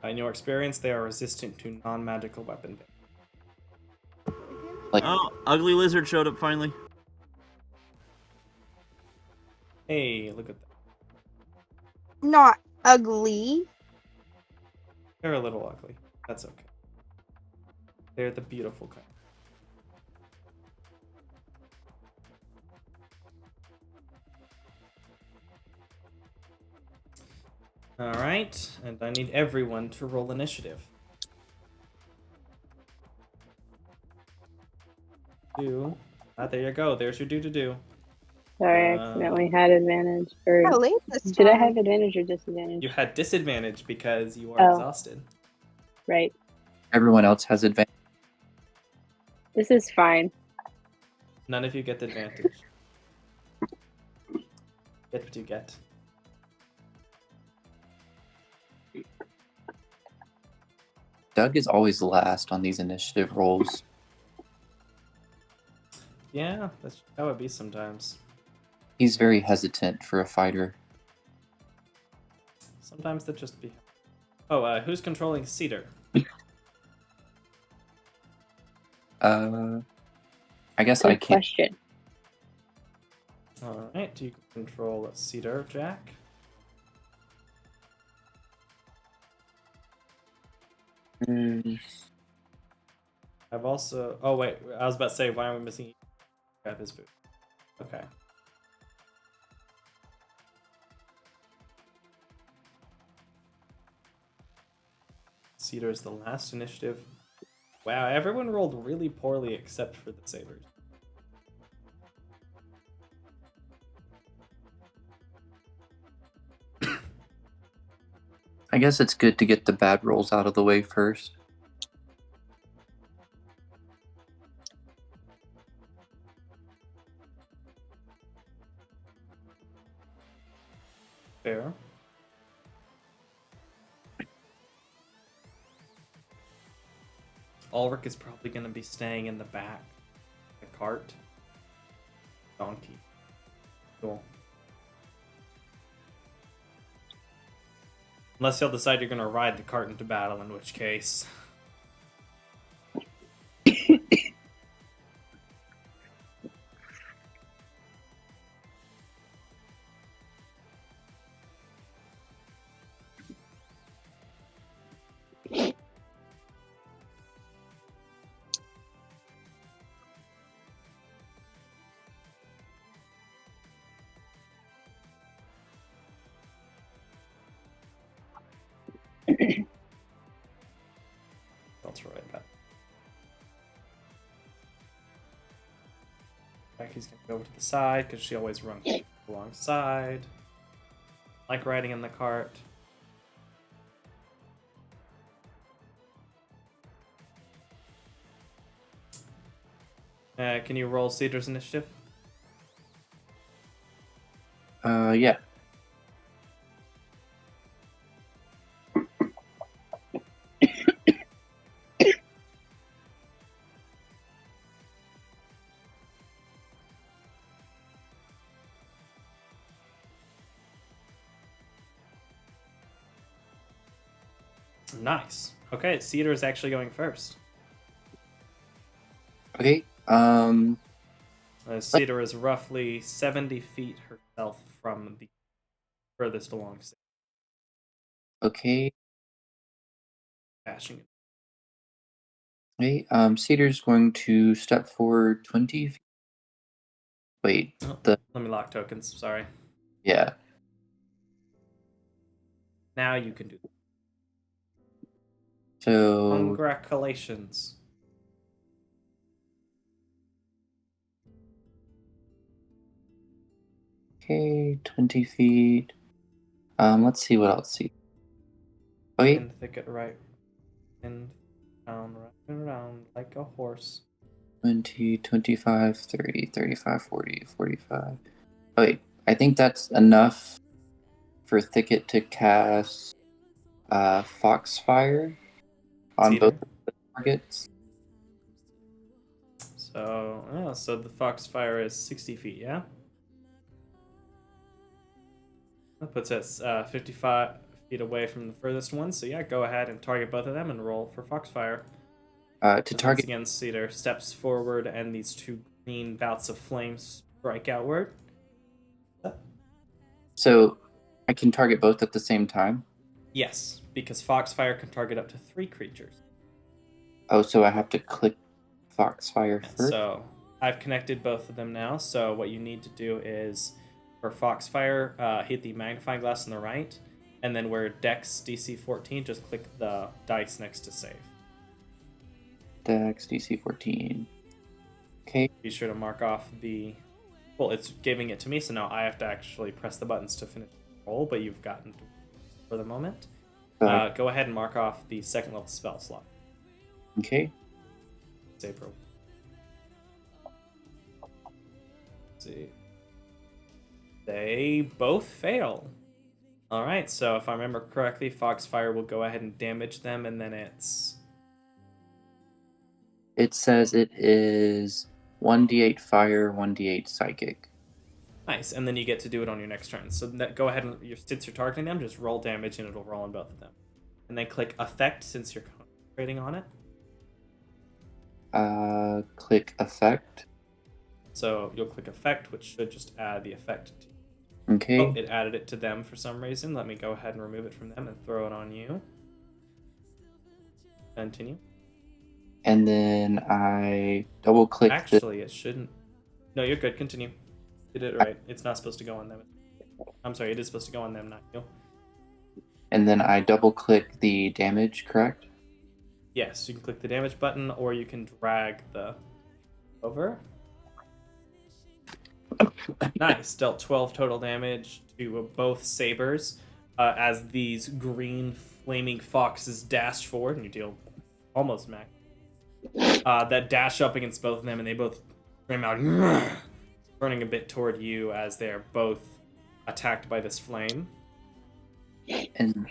In your experience, they are resistant to non-magical weapon. Oh, Ugly Lizard showed up finally. Hey, look at that. Not ugly. They're a little ugly. That's okay. They're the beautiful kind. Alright, and I need everyone to roll initiative. There you go. There's your do. Sorry, I accidentally had advantage. Or How late this did I time? have advantage or disadvantage? You had disadvantage because you are Oh. exhausted. Right. Everyone else has advantage. This is fine. None of you get the advantage. Get what you get. Doug is always last on these initiative rolls. Yeah, that's how it be sometimes. He's very hesitant for a fighter. Sometimes that just be. Oh, who's controlling Cedar? I guess Good I can't. question. Alright, do you control Cedar, Jack? I've also. Oh, wait, I was about to say, why am I missing? Grab his food. Okay. Cedar is the last initiative. Wow, everyone rolled really poorly except for the Sabyrs. I guess it's good to get the bad rolls out of the way first. Fair. Ulrich is probably going to be staying in the back. The cart. Donkey. Cool. Unless you'll decide you're going to ride the cart into battle, in which case... That's right about. Becky's gonna go over to the side because she always runs alongside. Like riding in the cart. Can you roll Cedar's initiative? Yeah. Nice. Okay, Cedar is actually going first. Okay. Cedar is roughly 70 feet herself from the furthest along. Okay. Dashing it. Okay. Cedar's going to step forward 20 feet. Wait. Oh, The let me lock tokens. Sorry. yeah. Now you can do it. So Congratulations. okay, 20 feet. Let's see what else. See. Okay. In the thicket, right. And down, right and around like a horse. 20, 25, 30, 35, 40, 45. Okay, I think that's enough for Thicket to cast Foxfire on Cedar. both targets. So the Foxfire is 60 feet, yeah? That puts us 55 feet away from the furthest one. So yeah, go ahead and target both of them and roll for Foxfire. To Once target. again, Cedar steps forward and these two green bouts of flames strike outward. So I can target both at the same time? Yes, because Foxfire can target up to 3 creatures. Oh, so I have to click Foxfire first? So I've connected both of them now. So what you need to do is for Foxfire, hit the magnifying glass on the right, and then where Dex DC 14, just click the dice next to save. Dex DC 14. Okay. Be sure to mark off the. Well, it's giving it to me, so now I have to actually press the buttons to finish the roll, but you've gotten to for the moment. Go ahead and mark off the second level spell slot. Okay. Save roll. See. They both fail. Alright, so if I remember correctly, Foxfire will go ahead and damage them, and then it's. It says it is 1d8 fire, 1d8 psychic. Nice, and then you get to do it on your next turn. So go ahead and since you're targeting them, just roll damage and it'll roll on both of them. And then click Effect since you're concentrating on it. Click Effect. So you'll click Effect, which should just add the effect. Okay. Oh, it added it to them for some reason. Let me go ahead and remove it from them and throw it on you. Continue. And then I double click. Actually, it shouldn't. No, you're good. Continue. You did it right. It's not supposed to go on them. I'm sorry, it is supposed to go on them, not you. And then I double click the damage, correct? Yes, you can click the damage button, or you can drag the over. Nice. Dealt 12 total damage to both Sabyrs as these green flaming foxes dash forward, and you deal almost max. That dash up against both of them, and they both scream out, turning a bit toward you as they're both attacked by this flame. And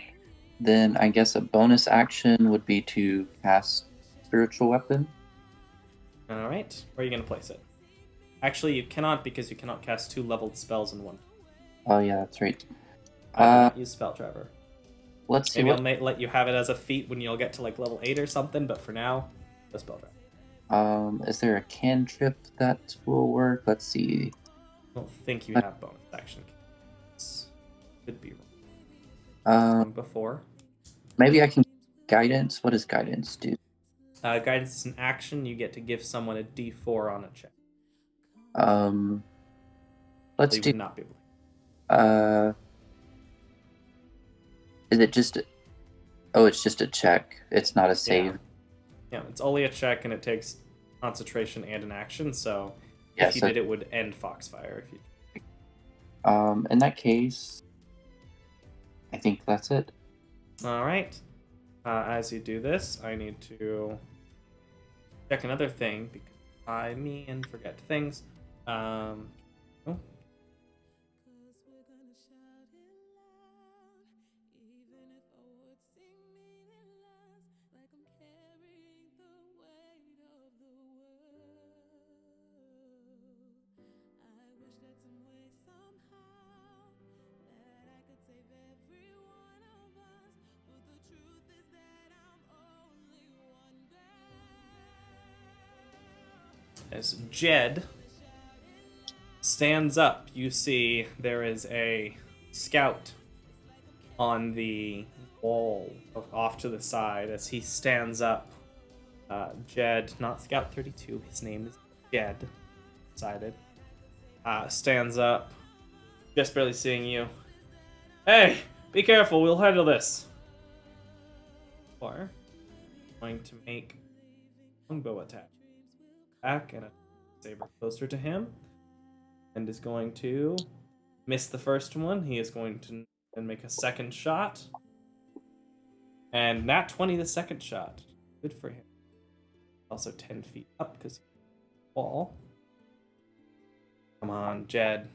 then I guess a bonus action would be to cast Spiritual Weapon. Alright, where are you going to place it? Actually, you cannot because you cannot cast 2 leveled spells in one. Oh yeah, that's right. I cannot use Spell Trapper. Let's see. Maybe I'll let you have it as a feat when you'll get to like level 8 or something, but for now, no Spell Trapper. Is there a cantrip that will work? Let's see. I don't think you have bonus action. Could be wrong. Before. Maybe I can guidance. What does guidance do? Guidance is an action. You get to give someone a D4 on a check. Let's so you do. would not be able to. Is it just Oh, it's just a check. It's not a save. Yeah, it's only a check, and it takes concentration and an action. So Yeah, if you so did, it would end Foxfire. If you in that case, I think that's it. all right. As you do this, I need to check another thing because I forget things. Oh. As Jed stands up, you see there is a scout on the wall off to the side. As he stands up, Jed, not Scout 32, his name is Jed, decided, stands up, just barely seeing you. Hey, be careful, we'll handle this. Or, going to make longbow attack. Back and a saber closer to him, and is going to miss the first one. He is going to then make a second shot, and nat 20 the second shot. Good for him. Also 10 feet up because he's on the wall. Come on, Jed.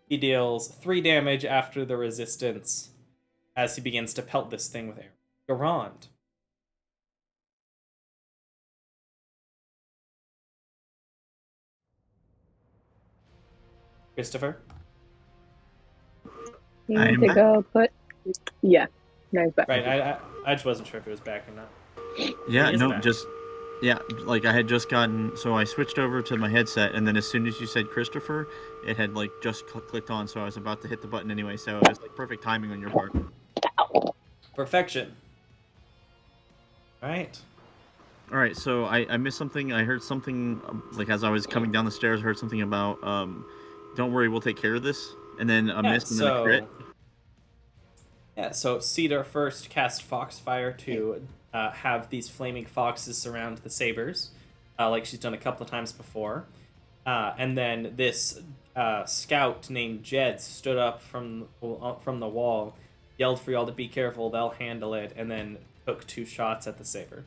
He deals 3 damage after the resistance as he begins to pelt this thing with arrows. Garand. Christopher? You I need am to back. go put. Yeah. No, he's back. Right, I just wasn't sure if it was back or not. Yeah, He is no, back. like I had just gotten, so I switched over to my headset, and then as soon as you said Christopher, it had like just clicked on, so I was about to hit the button anyway, so it was like perfect timing on your part. Perfection. Alright. All right, so I missed something. I heard something, like as I was coming down the stairs, I heard something about, don't worry, we'll take care of this, and then a miss, and then a crit. Yeah, so Cedar first cast Foxfire to have these flaming foxes surround the Sabyrs, like she's done a couple of times before. And then this scout named Jed stood up from the wall, yelled for y'all to be careful, they'll handle it, and then took 2 shots at the Saber.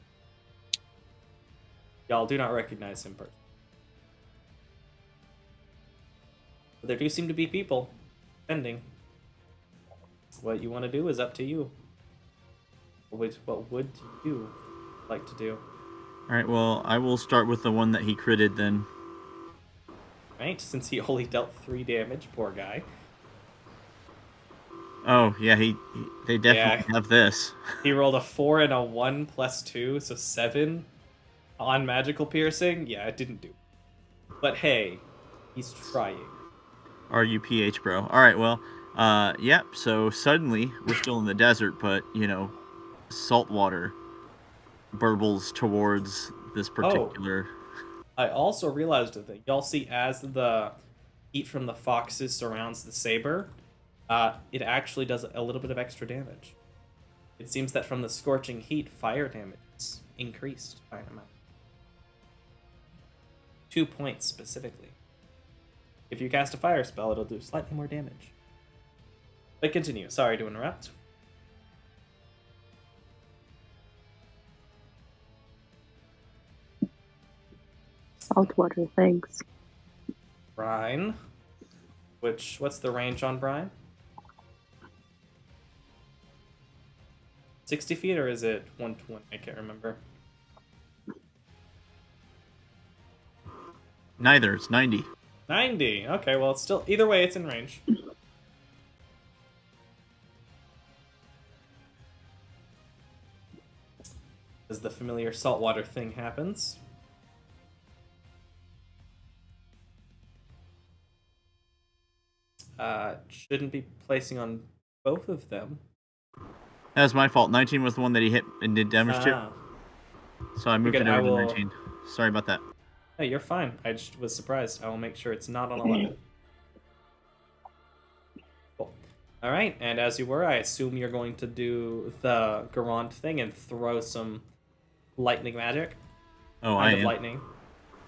Y'all do not recognize him personally. But there do seem to be people defending. What you want to do is up to you. What would you like to do? All right, well, I will start with the one that he critted then. Right, since he only dealt 3 damage, poor guy. Oh yeah, they definitely have this. He rolled a 4 and a 1 plus 2, so 7 on magical piercing. Yeah, it didn't do. But hey, he's trying. RUPH, bro. All right, well, yep. So suddenly we're still in the desert, but salt water burbles towards this particular. I also realized that y'all see as the heat from the foxes surrounds the saber, it actually does a little bit of extra damage. It seems that from the scorching heat, fire damage is increased by an amount. 2 points specifically. If you cast a fire spell, it'll do slightly more damage. But continue. Sorry to interrupt. Saltwater, thanks. Brine. What's the range on Brine? 60 feet, or is it 120? I can't remember. Neither. It's 90. 90. Okay, well, it's still either way. It's in range. As the familiar saltwater thing happens. Shouldn't be placing on both of them. That was my fault. 19 was the one that he hit and did damage to. So I moved it over to 19. Sorry about that. Hey, you're fine. I just was surprised. I will make sure it's not on 11. Cool. All right, and as you were, I assume you're going to do the Garand thing and throw some lightning magic. Oh, Kind I of am. lightning.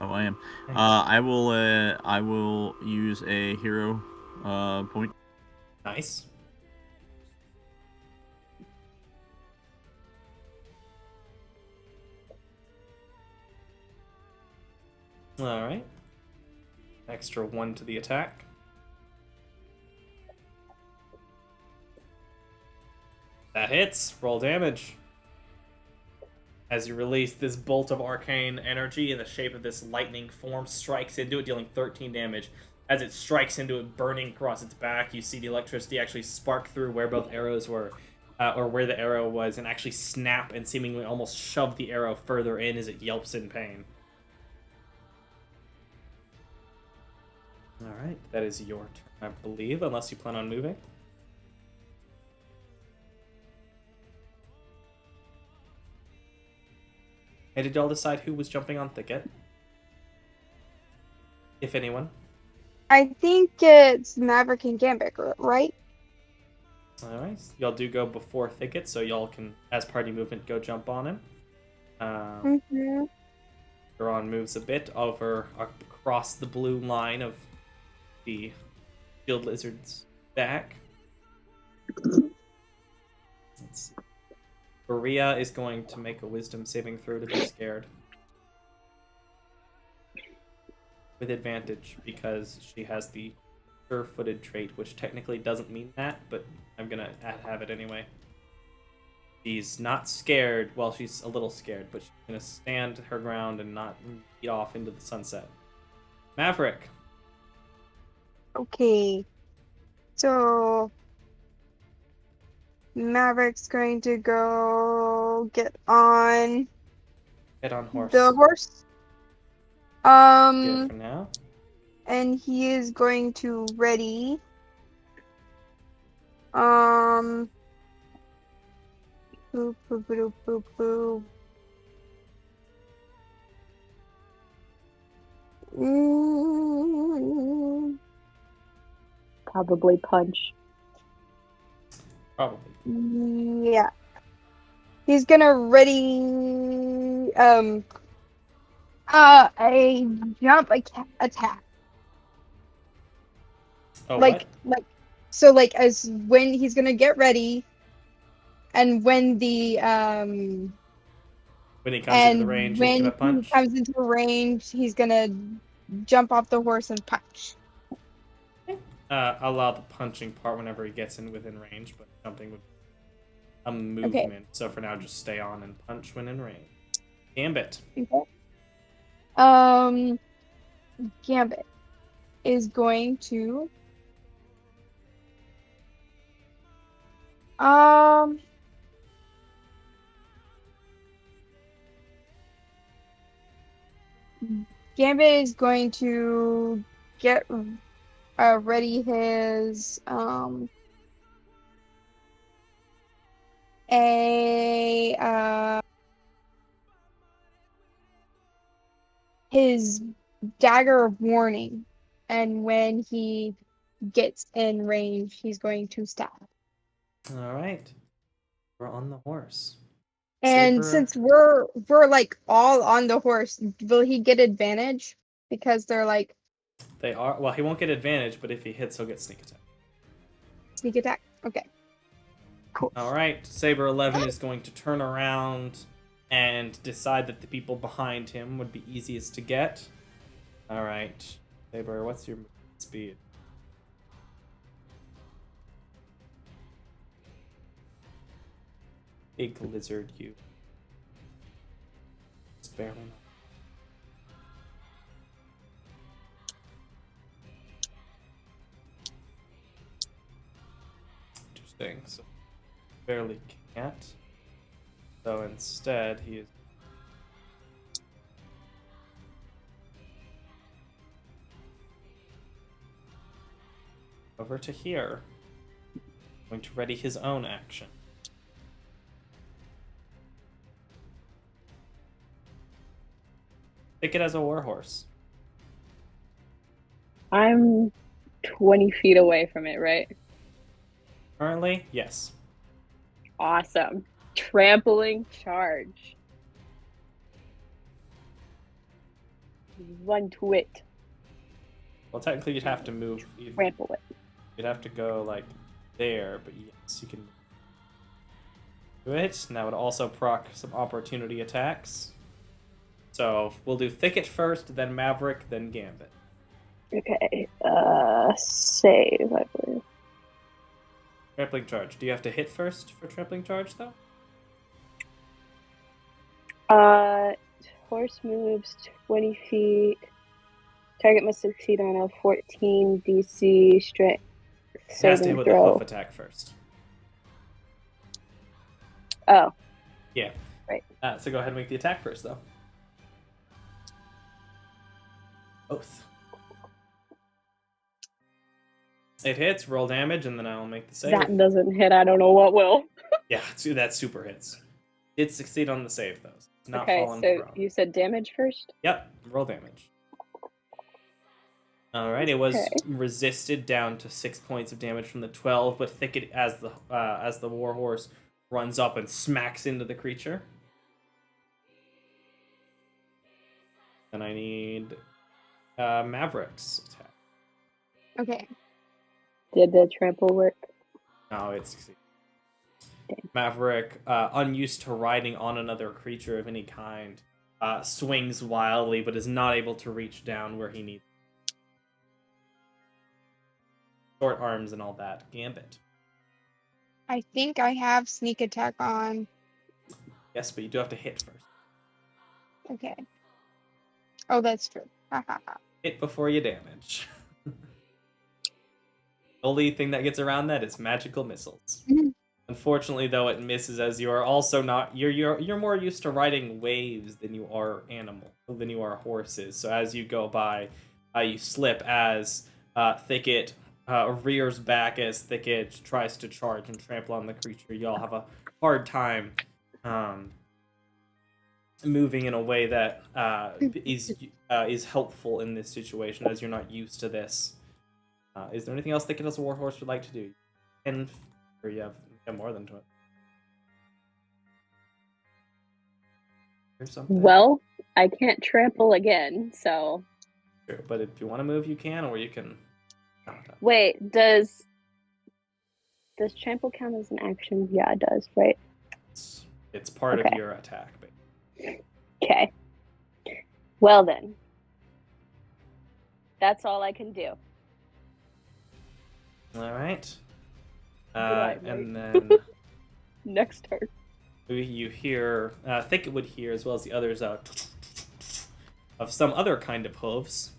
Oh, I am. Nice. I will use a hero point. Nice. All right. Extra 1 to the attack. That hits. Roll damage. As you release this bolt of arcane energy in the shape of this lightning form, strikes into it, dealing 13 damage. As it strikes into it, burning across its back, you see the electricity actually spark through where both arrows were, or where the arrow was, and actually snap and seemingly almost shove the arrow further in as it yelps in pain. Alright, that is your turn, I believe, unless you plan on moving. And did y'all decide who was jumping on Thicket? If anyone. I think it's Maverick and Gambit, right? Alright, y'all do go before Thicket, so y'all can, as party movement, go jump on him. Mm-hmm. Garon moves a bit over across the blue line of the shield lizard's back. Let's see. Maria is going to make a wisdom saving throw to be scared. With advantage, because she has the sure-footed trait, which technically doesn't mean that, but I'm gonna have it anyway. She's not scared, well, she's a little scared, but she's gonna stand her ground and not eat off into the sunset. Maverick. Okay. So Maverick's going to go get on Head on horse. the horse. Good for now. And he is going to ready. Boop, boop, boop, boop, boop. Probably punch. Probably. Yeah. He's gonna ready a jump attack. Oh, like what? so like as when he's gonna get ready and when the When he comes into the range, he's gonna punch. When he comes into range, he's gonna jump off the horse and punch. Allow the punching part whenever he gets in within range, but jumping would be a movement. Okay. So for now, just stay on and punch when in range. Gambit. Okay. Gambit is going to Gambit is going to get ready his his dagger of warning, and when he gets in range, he's going to stab. All right. We're on the horse. And Saber- since we're like all on the horse, will he get advantage? Because they're like They are. Well, he won't get advantage, but if he hits, he'll get sneak attack. sneak attack. Okay. Cool. All right. Saber 11 is going to turn around and decide that the people behind him would be easiest to get. All right. Saber, what's your speed? Big lizard, you. Just barely. Interesting. So barely can't. So instead, he is. Over to here. Going to ready his own action. Take it as a warhorse. I'm 20 feet away from it, right? Currently, yes. Awesome. Trampling charge. Run to it. Well, technically, you'd have to move. Trample it. You'd have to go like there, but yes, you can do it. And that would also proc some opportunity attacks. So we'll do Thicket first, then Maverick, then Gambit. Okay. Save, I believe. Trampling charge. Do you have to hit first for trampling charge, though? Horse moves 20 feet. Target must succeed on a 14 DC strength It has to hit saving with a throw. hoof attack first. Oh, Yeah. right. So go ahead and make the attack first, though. Both. It hits, roll damage, and then I'll make the save. That doesn't hit. I don't know what will. Yeah, that super hits. Did succeed on the save, though. It's not Okay, fallen so prone. you said damage first? Yep, roll damage. Alright, it was Okay. resisted down to 6 points of damage from the 12, but Thicket, as the warhorse runs up and smacks into the creature. And I need Maverick's attack. Okay. Did the trample work? No, it succeeded. Dang. Maverick, unused to riding on another creature of any kind, swings wildly, but is not able to reach down where he needs. Short arms and all that. Gambit. I think I have sneak attack on. Yes, but you do have to hit first. Okay. Oh, that's true. Ha ha ha. Hit before you damage. The only thing that gets around that is magical missiles. Mhm. Unfortunately, though, it misses as you are also not. You're more used to riding waves than you are horses. So as you go by, you slip as Thicket rears back as Thicket tries to charge and trample on the creature. Y'all have a hard time moving in a way that is helpful in this situation, as you're not used to this. Is there anything else Thicket as a warhorse would like to do? And or you have more than 20. Or something. Well, I can't trample again, so... Sure, but if you want to move, you can, or you can. Wait, does trample count as an action? Yeah, it does, right? It's part of Okay. your attack. Okay. Well then. That's all I can do. All right. Goodbye, And Mike. then Next turn. you hear, Thicket would hear, as well as the others, of some other kind of hooves,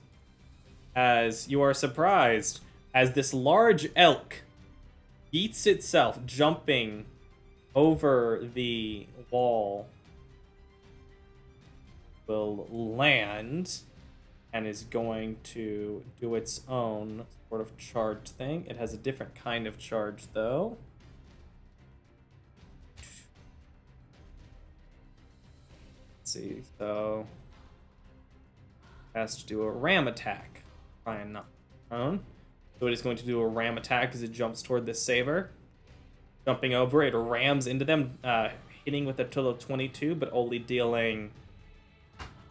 as you are surprised as this large elk beats itself, jumping over the wall, will land and is going to do its own sort of charge thing. It has a different kind of charge, though. Let's see, so it has to do a ram attack. Try and not prone. So it is going to do a ram attack as it jumps toward this saber. Jumping over, it rams into them, hitting with a total of 22, but only dealing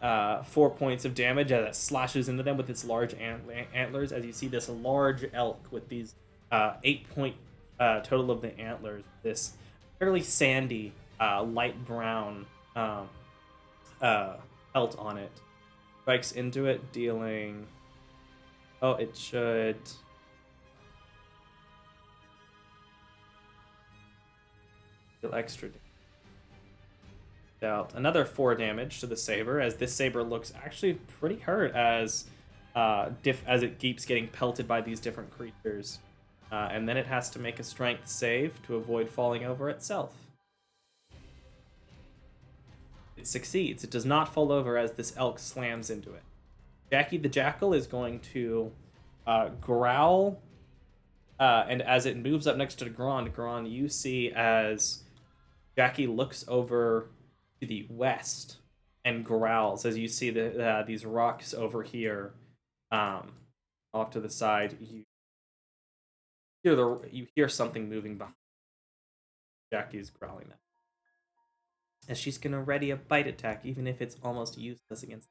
4 points of damage as it slashes into them with its large antlers. As you see this large elk with these 8-point total of the antlers, this fairly sandy, light brown pelt on it, strikes into it, dealing. Oh, it should. Deal extra damage. Dealt another 4 damage to the saber, as this saber looks actually pretty hurt as it keeps getting pelted by these different creatures. And then it has to make a strength save to avoid falling over itself. It succeeds. It does not fall over as this elk slams into it. Jackie the Jackal is going to growl, and as it moves up next to Gron, you see as Jackie looks over to the west and growls as you see these rocks over here off to the side. You You hear something moving behind. Jackie's growling that. And she's gonna ready a bite attack, even if it's almost useless against.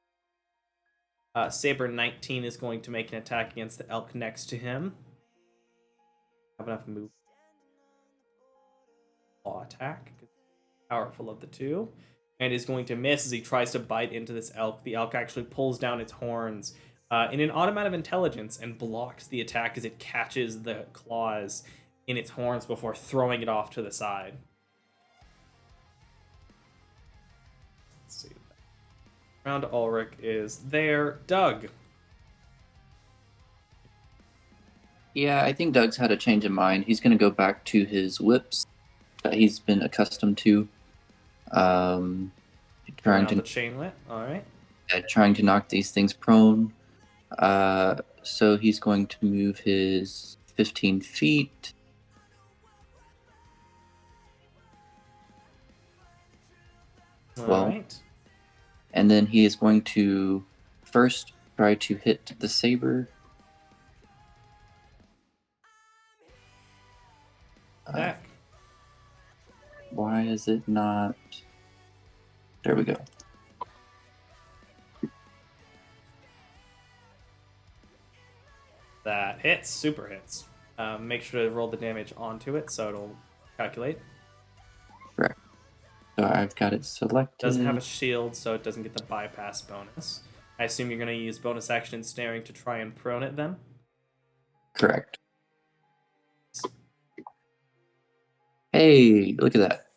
Saber 19 is going to make an attack against the elk next to him. Have enough move. Claw attack, powerful of the two, and is going to miss as he tries to bite into this elk. The elk actually pulls down its horns in an automatic intelligence and blocks the attack as it catches the claws in its horns before throwing it off to the side. Let's see. Round Ulrich is there. Doug. Yeah, I think Doug's had a change of mind. He's going to go back to his whips that he's been accustomed to. Trying to the chain whip. All right. trying to knock these things prone. So he's going to move his 15 feet. All right. And then he is going to first try to hit the saber. Back. Why is it not? There we go. That hits. Super hits. Make sure to roll the damage onto it so it'll calculate. Correct. So I've got it selected. Doesn't have a shield, so it doesn't get the bypass bonus. I assume you're going to use bonus action snaring to try and prone it then? Correct. Hey, look at that.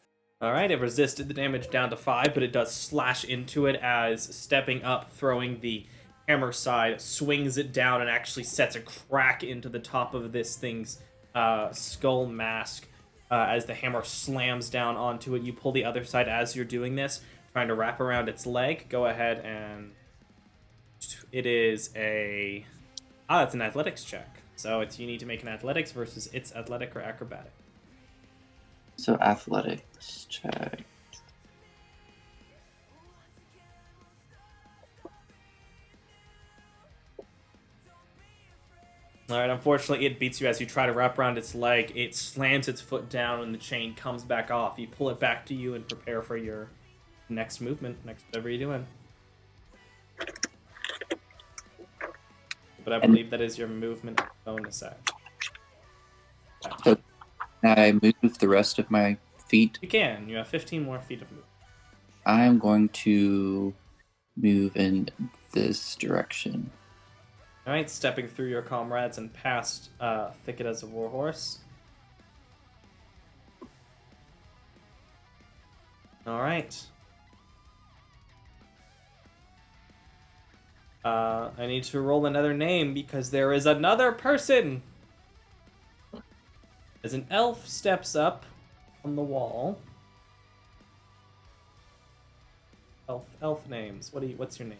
Alright, it resisted the damage down to 5, but it does slash into it as stepping up, throwing the hammer side, swings it down and actually sets a crack into the top of this thing's skull mask as the hammer slams down onto it. You pull the other side as you're doing this, trying to wrap around its leg. Go ahead and... It is a... it's an athletics check. So you need to make an athletics versus its athletic or acrobatic. So athletics check. Alright, unfortunately it beats you as you try to wrap around its leg. It slams its foot down and the chain comes back off. You pull it back to you and prepare for your next movement, whatever you're doing. But I believe that is your movement bonus act. So can I move the rest of my feet? You can. You have 15 more feet of movement. I'm going to move in this direction. Alright, stepping through your comrades and past Thicket as a Warhorse. Alright. I need to roll another name because there is another person! As an elf steps up on the wall. Elf names. What's your name?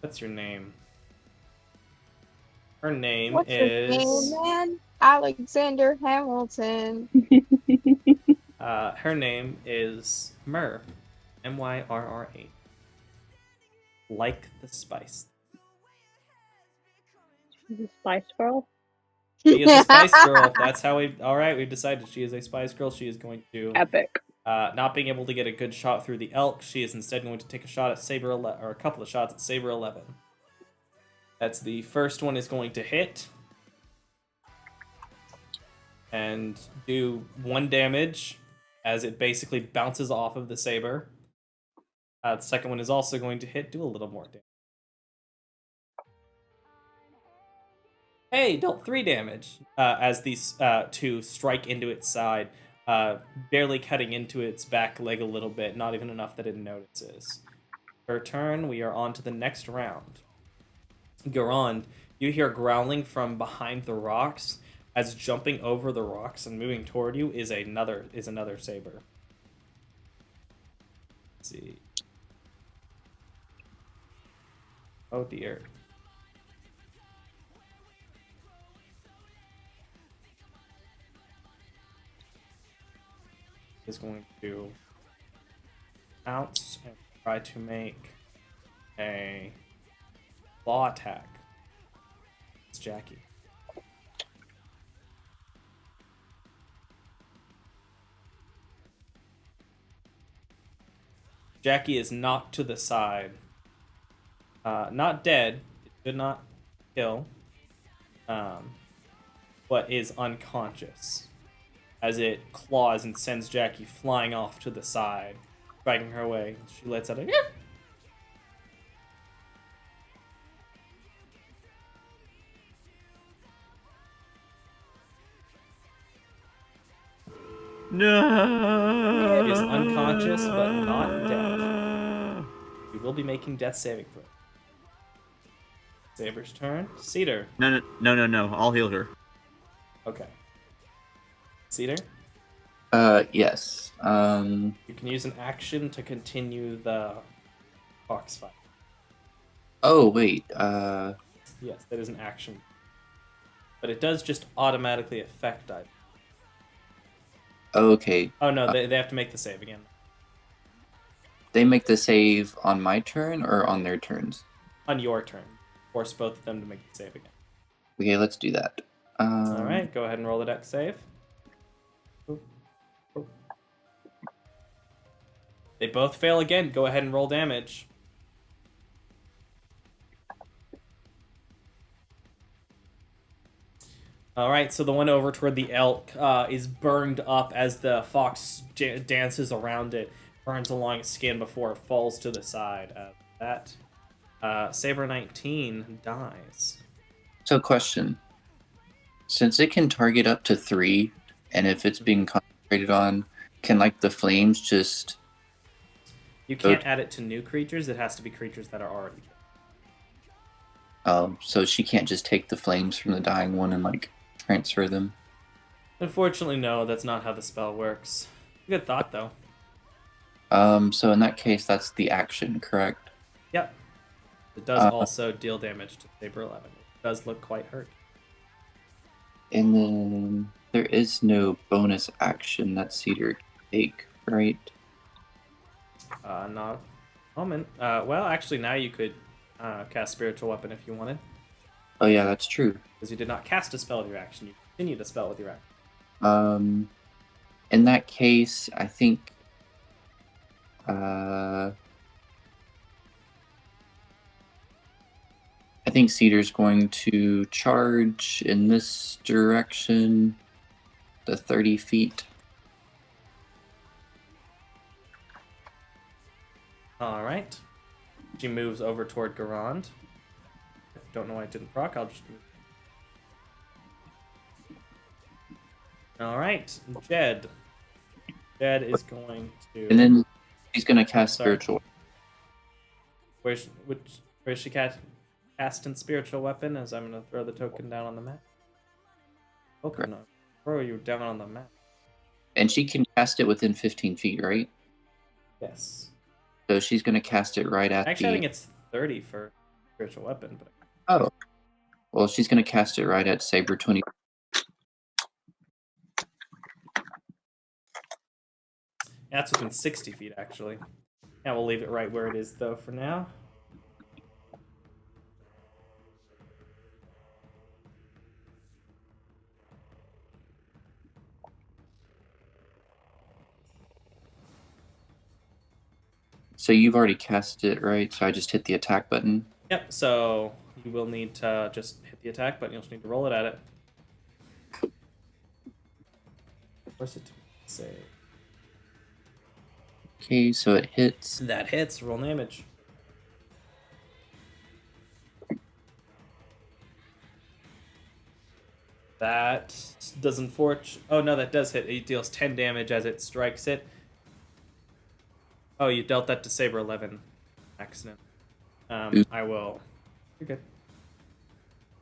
What's your name? Her name What's is... your name, man? Alexander Hamilton. Her name is Myrrh. Myrrra. Like the spice. She's a Spice Girl. She is a spice girl. That's how we... Alright, we've decided she is a spice girl. She is going to... Epic. Not being able to get a good shot through the elk, she is instead going to take a shot at Saber 11, or a couple of shots at Saber 11. That's the first one is going to hit. And do 1 damage as it basically bounces off of the saber. The second one is also going to hit, do a little more damage. Hey, dealt 3 damage as these two strike into its side, barely cutting into its back leg a little bit, not even enough that it notices. Her turn, we are on to the next round. Garand, you hear growling from behind the rocks as jumping over the rocks and moving toward you is another saber. Let's see. Oh dear. Is going to pounce and try to make a claw attack. It's Jackie. Jackie is knocked to the side. Not dead. It did not kill. But is unconscious as it claws and sends Jackie flying off to the side, dragging her away. She lets out a No. She is unconscious but not dead. We will be making death saving throw. Saber's turn. Cedar. No. I'll heal her. Okay. Cedar. Yes. You can use an action to continue the fox fight. Oh wait. Yes, that is an action. But it does just automatically affect items. Okay. Oh no, they have to make the save again. They make the save on my turn or on their turns? On your turn. Force both of them to make the save again. Okay, let's do that. Alright, go ahead and roll the dex save. They both fail again. Go ahead and roll damage. Alright, so the one over toward the elk is burned up as the fox dances around it, burns along its skin before it falls to the side. Saber 19 dies. So question. Since it can target up to 3, and if it's being concentrated on, can like the flames just... You can't add it to new creatures. It has to be creatures that are already dead. So she can't just take the flames from the dying one and like transfer them? Unfortunately, no. That's not how the spell works. Good thought, though. So in that case, that's the action, correct? Yep. It does also deal damage to Saber 11. It does look quite hurt. And then there is no bonus action that Cedar can take, right? Not a moment. Well, actually, now you could cast Spiritual Weapon if you wanted. Oh yeah, that's true. Because you did not cast a spell with your action. You continue to spell with your action. In that case, I think... I think Cedar's going to charge in this direction, the 30 feet. Alright. She moves over toward Garand. Don't know why it didn't proc. I'll just move. Alright. Jed. Jed is going to... And then he's going to cast Sorry. Spiritual. Where's she casting Spiritual Weapon? As I'm going to throw the token down on the map. Token, throw you down on the map. And she can cast it within 15 feet, right? Yes. So she's going to cast it right at Actually, I think it's 30 for Spiritual Weapon. But... Oh. Well, she's going to cast it right at Saber 20. That's within 60 feet, actually. Yeah, we'll leave it right where it is, though, for now. So you've already cast it, right? So I just hit the attack button. Yep, so you will need to just hit the attack button. You'll just need to roll it at it. Force it to save. Okay, so it hits. That hits. Roll damage. That doesn't forge. Oh no, that does hit. It deals 10 damage as it strikes it. Oh, you dealt that to Saber 11. Accident. I will. You're good.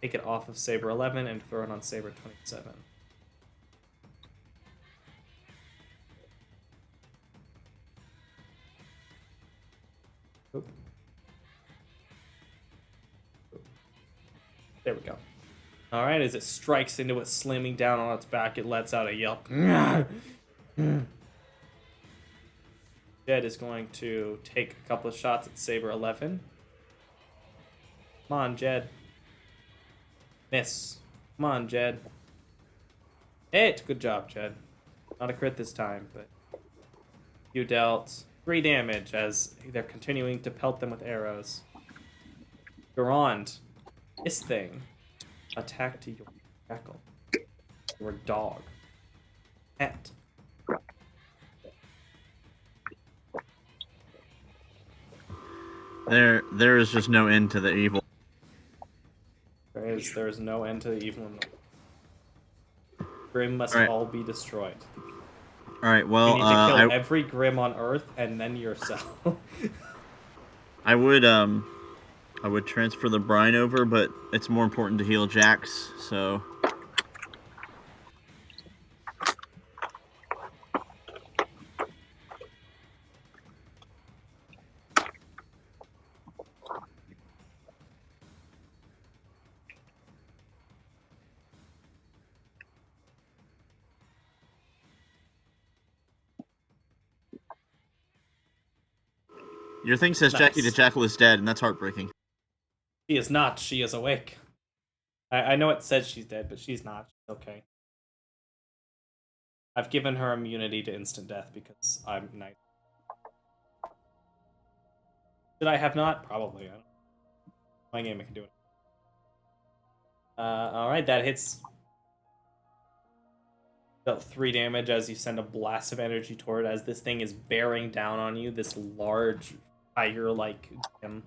Take it off of Saber 11 and throw it on Saber 27. Oop. There we go. Alright, as it strikes into it, slamming down on its back, it lets out a yelp. Jed is going to take a couple of shots at Saber 11. Come on, Jed. Miss. Come on, Jed. Hit! Good job, Jed. Not a crit this time, but you dealt 3 damage as they're continuing to pelt them with arrows. Durand, this thing attacked your jackal, your dog, pet. There is just no end to the evil. There is no end to the evil in the world. Grim must Alright. all be destroyed. All right. You Well, need to kill every Grim on Earth and then yourself. I would transfer the brine over, but it's more important to heal Jax. So. Your thing says Nice. Jackie the Jackal is dead, and that's heartbreaking. She is not. She is awake. I know it says she's dead, but she's not. She's okay. I've given her immunity to instant death because I'm nice. Should I have not? Probably. I don't know. My game, I can do it. Alright, that hits. Dealt 3 damage as you send a blast of energy toward it as this thing is bearing down on you. This large tiger-like gem.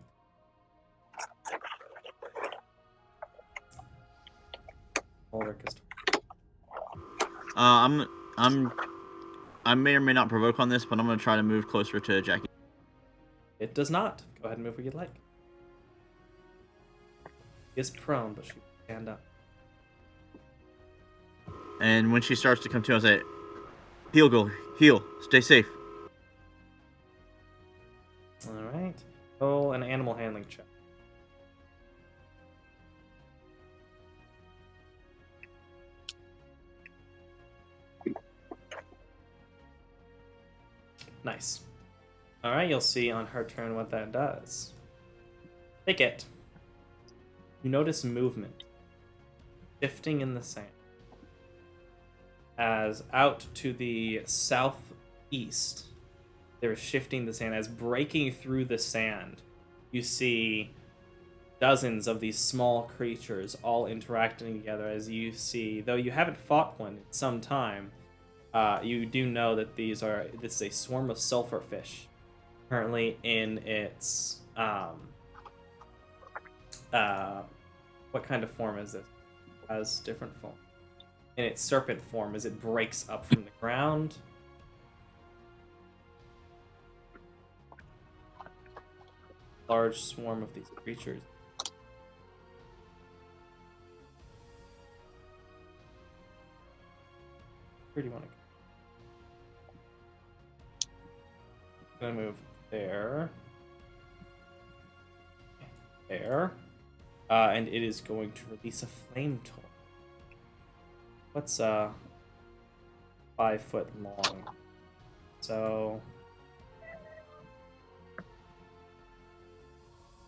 Ulrich is. I may or may not provoke on this, but I'm gonna try to move closer to Jackie. It does not. Go ahead and move where you'd like. She is prone, but she can stand up. And when she starts to come to, I say, "Heal, girl. Heal. Stay safe." Alright. Roll an animal handling check. Nice. Alright, you'll see on her turn what that does. Take it. You notice movement. Shifting in the sand. As out to the southeast, they're shifting the sand. As breaking through the sand, you see dozens of these small creatures all interacting together. As you see, though you haven't fought one in some time, you do know that this is a swarm of sulfurfish currently in its what kind of form is this? It has different form. In its serpent form as it breaks up from the ground. Large swarm of these creatures. Where do you want to go? I'm gonna move there. There. And it is going to release a flame torch. What's 5 foot long? So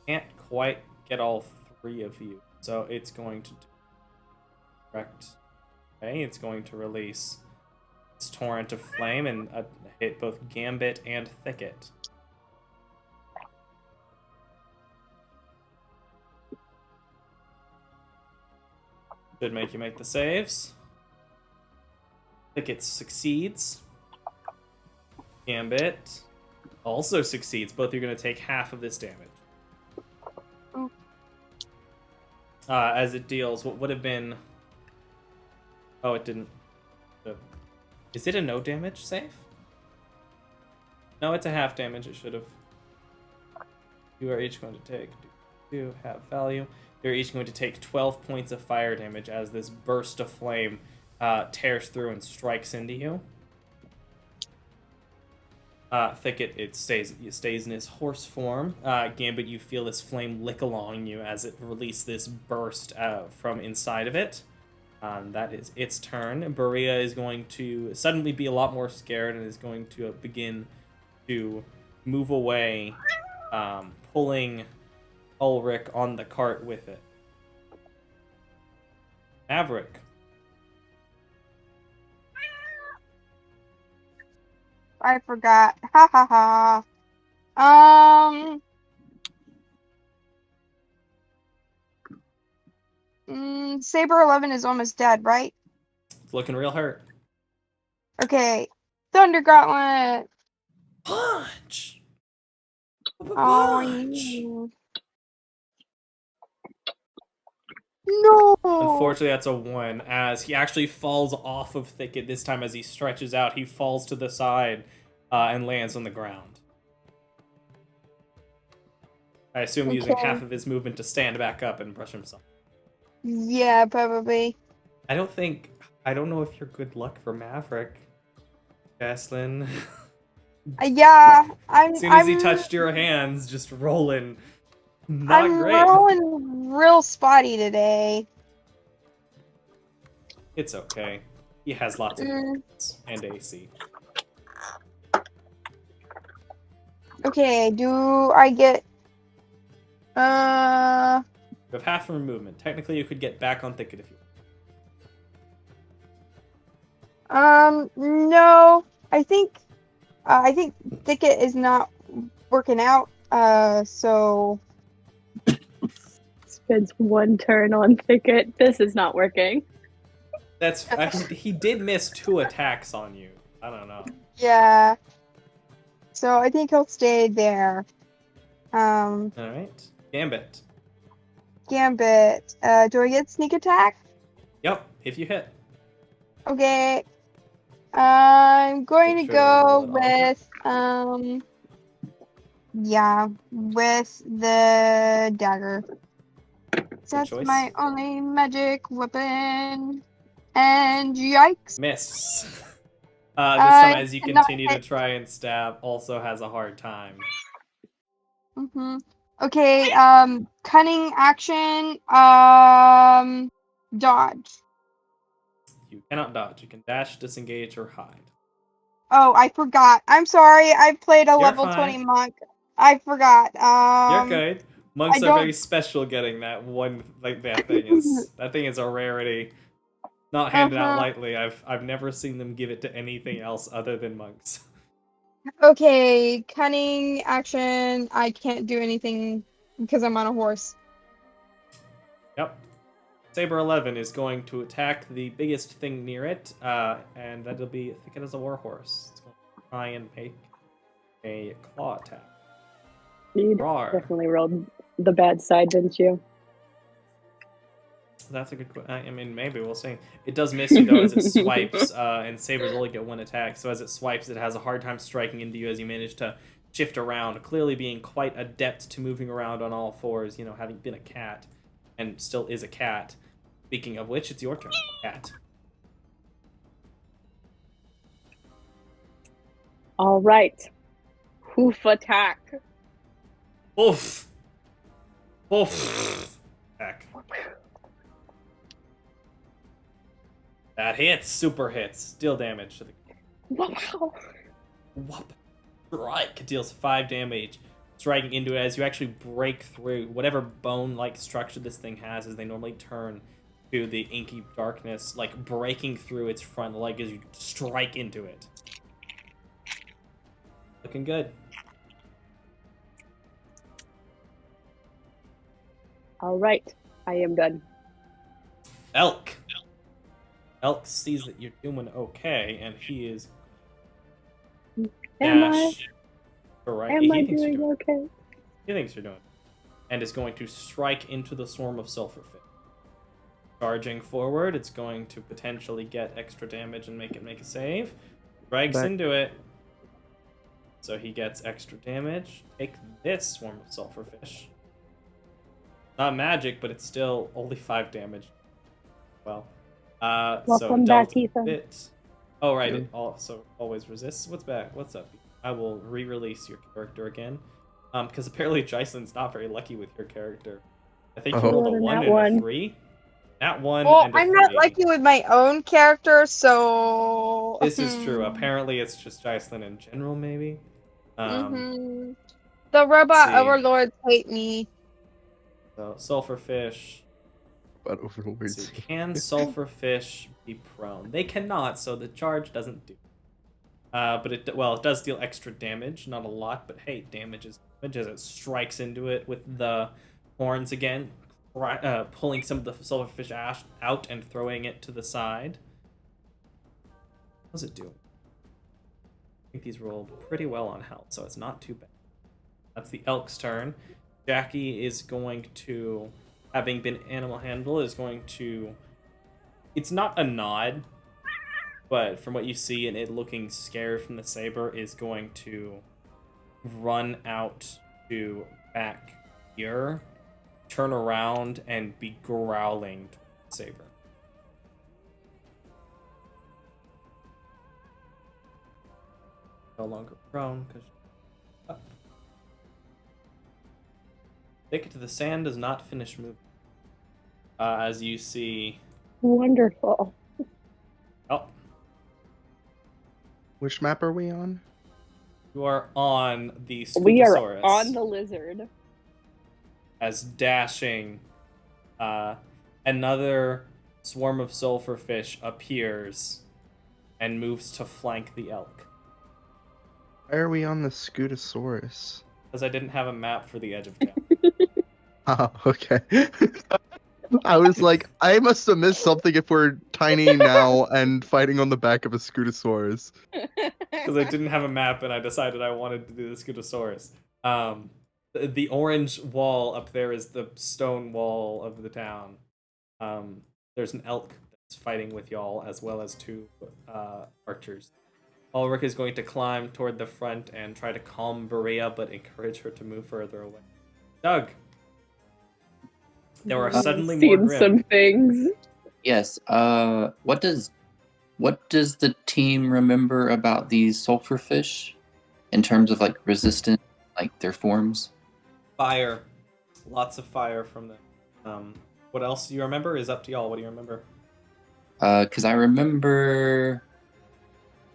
can't quite get all 3 of you. So it's going to direct. Okay, it's going to release its torrent of flame and hit both Gambit and Thicket. Should make you make the saves. Thicket succeeds. Gambit also succeeds. Both are going to take half of this damage. Oh. As it deals what would have been... Oh, it didn't. Is it a no damage save? No, it's a half damage. It should have. You are each going to take 2 half value. They're each going to take 12 points of fire damage as this burst of flame tears through and strikes into you. Thicket, it stays in his horse form. Gambit, you feel this flame lick along you as it releases this burst from inside of it. That is its turn. Berea is going to suddenly be a lot more scared and is going to begin to move away, pulling Ulrich on the cart with it. Maverick. I forgot. Ha ha ha. Saber 11 is almost dead, right? It's looking real hurt. Okay. Thunder Gauntlet. Punch! Oh, Punch! no. Unfortunately, that's a 1, as he actually falls off of Thicket this time as he stretches out. He falls to the side and lands on the ground. I assume using Okay. half of his movement to stand back up and brush himself. Yeah, probably. I don't know if you're good luck for Maverick, Jaslyn. Yeah, I'm. As soon as he I'm- touched your hands, just rolling. Not I'm great. rolling real spotty today. It's okay. He has lots of defense and AC. Okay, do I get You have half of movement. Technically, you could get back on Thicket if you no. I think Thicket is not working out. So Spends one turn on Thicket. This is not working. he did miss 2 attacks on you. I don't know. yeah. So I think he'll stay there. All right. Gambit. Gambit. Do I get sneak attack? Yep. If you hit. Okay. I'm going Make to sure to roll go it all. with yeah, with the dagger. That's choice. my only magic weapon. And yikes. Miss. This time, as you cannot continue to hit. try and stab, also has a hard time. Okay, cunning action, dodge. You cannot dodge. You can dash, disengage, or hide. Oh, I forgot. I'm sorry. I played a level fine. 20 monk. I forgot. You're good. Monks I are don't- very special getting that one. Like that thing is a rarity. Not handed out lightly. I've never seen them give it to anything else other than monks. Okay, cunning action. I can't do anything because I'm on a horse. Yep. Saber 11 is going to attack the biggest thing near it, and that'll be Thicket as a warhorse. It's going to try and make a claw attack. You Roar. definitely rolled the bad side, didn't you? That's a good question. I mean, maybe we'll see. It does miss you though as it swipes, and Sabers only get 1 attack. So as it swipes, it has a hard time striking into you as you manage to shift around, clearly being quite adept to moving around on all 4s. You know, having been a cat, and still is a cat. Speaking of which, it's your turn, cat. All right. Hoof attack. Oof. Oof. Attack. That hits. Super hits. Deal damage to the. Wow. Whoop. Strike. It deals 5 damage. Striking into it as you actually break through whatever bone-like structure this thing has, as they normally turn to the inky darkness, like breaking through its front leg as you strike into it. Looking good. All right. I am done. Elk. Elk sees that you're doing okay, and he is. Am Dash. Right. Am I doing okay? He thinks you're doing. And is going to strike into the swarm of sulfurfish. Charging forward, it's going to potentially get extra damage and make a save. Drags into it. So he gets extra damage. Take this swarm of sulfurfish. Not magic, but it's still only 5 damage. Well. Welcome back, Ethan. Bit. Oh, right. It also always resists. What's back? What's up? I will re-release your character again. Because apparently Jaislyn's not very lucky with your character. I think you rolled a 1 and a 3. That 1 Well, and a I'm not 3. lucky with my own character, so. This is true. Apparently it's just Jaislyn in general, maybe. The robot overlords hate me. So, sulfurfish. But overlords. So can sulfurfish be prone? They cannot, so the charge doesn't do. But it does deal extra damage, not a lot, but hey, damage is damage as it strikes into it with the horns again, pulling some of the silverfish ash out and throwing it to the side. How's it doing? I think these rolled pretty well on health, so it's not too bad. That's the elk's turn. Jackie is going to, having been animal handle, is going to... It's not a nod, but from what you see and it looking scared from the saber, is going to run out to back here, turn around, and be growling toward the saber. No longer prone because up. Take it to the sand does not finish moving. As you see. Wonderful. Oh, Which map are we on? you are on the We are Scutosaurus. on the lizard. As dashing, another swarm of sulfurfish appears and moves to flank the elk. Why are we on the Scutosaurus? Because I didn't have a map for the edge of town. Oh, okay. I was like, I must have missed something if we're tiny now and fighting on the back of a Scutosaurus. Because I didn't have a map and I decided I wanted to do the Scutosaurus. The orange wall up there is the stone wall of the town. There's an elk that's fighting with y'all, as well as two archers. Ulrich is going to climb toward the front and try to calm Berea, but encourage her to move further away. Doug! There are suddenly more seen grim. some things. Yes. What does the team remember about these sulfurfish in terms of like resistance, like their forms? Fire. Lots of fire from them. What else you remember is up to y'all. What do you remember? Because I remember,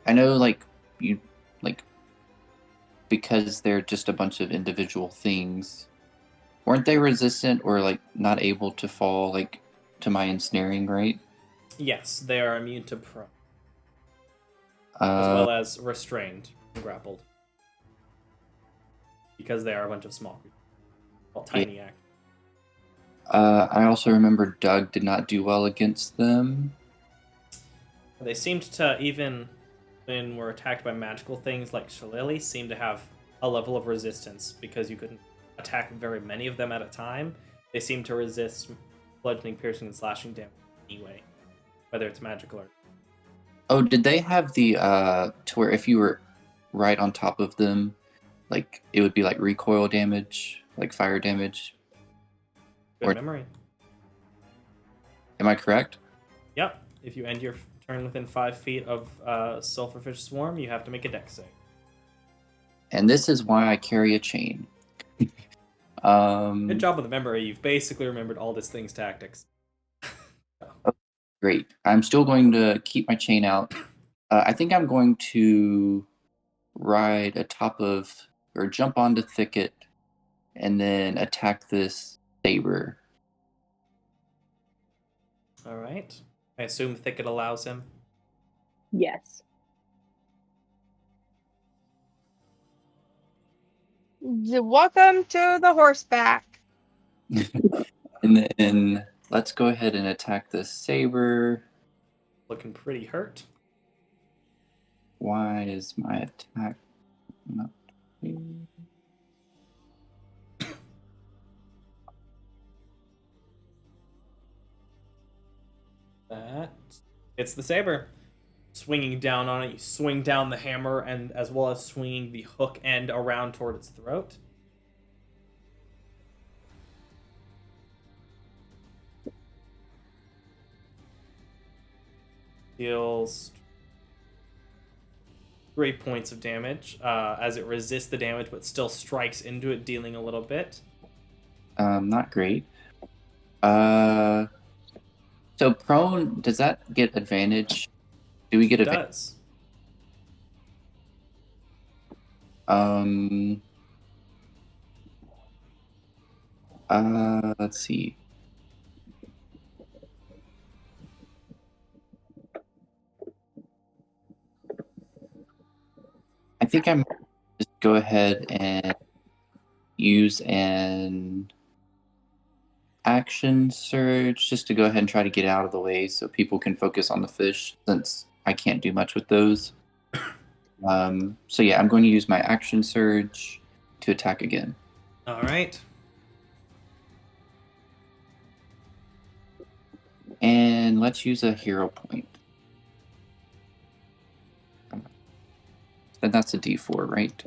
I know like you like because they're just a bunch of individual things. Weren't they resistant or like not able to fall like to my ensnaring, right? Yes, they are immune to prone, as well as restrained and grappled. Because they are a bunch of small creatures. Well, tiny act. I also remember Doug did not do well against them. They seemed to, even when we're attacked by magical things like Shillelagh, seem to have a level of resistance because you couldn't attack very many of them at a time. They seem to resist bludgeoning, piercing, and slashing damage anyway, whether it's magical or... Oh, did they have the to where if you were right on top of them, like it would be like recoil damage, like fire damage? Good Or- memory. Am I correct? Yep. If you end your turn within 5 feet of Sulfurfish Swarm, you have to make a dex save. And this is why I carry a chain. Good job with the memory. You've basically remembered all this thing's tactics. Great. I'm still going to keep my chain out. I think I'm going to ride atop of, or jump onto Thicket, and then attack this Saber. All right. I assume Thicket allows him. Yes. Welcome to the horseback. And then let's go ahead and attack this Saber. Looking pretty hurt. Why is my attack not... That it's the saber. Swinging down on it, you swing down the hammer, and as well as swinging the hook end around toward its throat. Deals 3 points of damage as it resists the damage, but still strikes into it, dealing a little bit. Not great. So prone, does that get advantage? Do we get It advantage? does. Let's see. I think I'm just go ahead and use an action surge just to go ahead and try to get out of the way so people can focus on the fish, since I can't do much with those. So yeah, I'm going to use my action surge to attack again. All right. And let's use a hero point. Then that's a D4, right?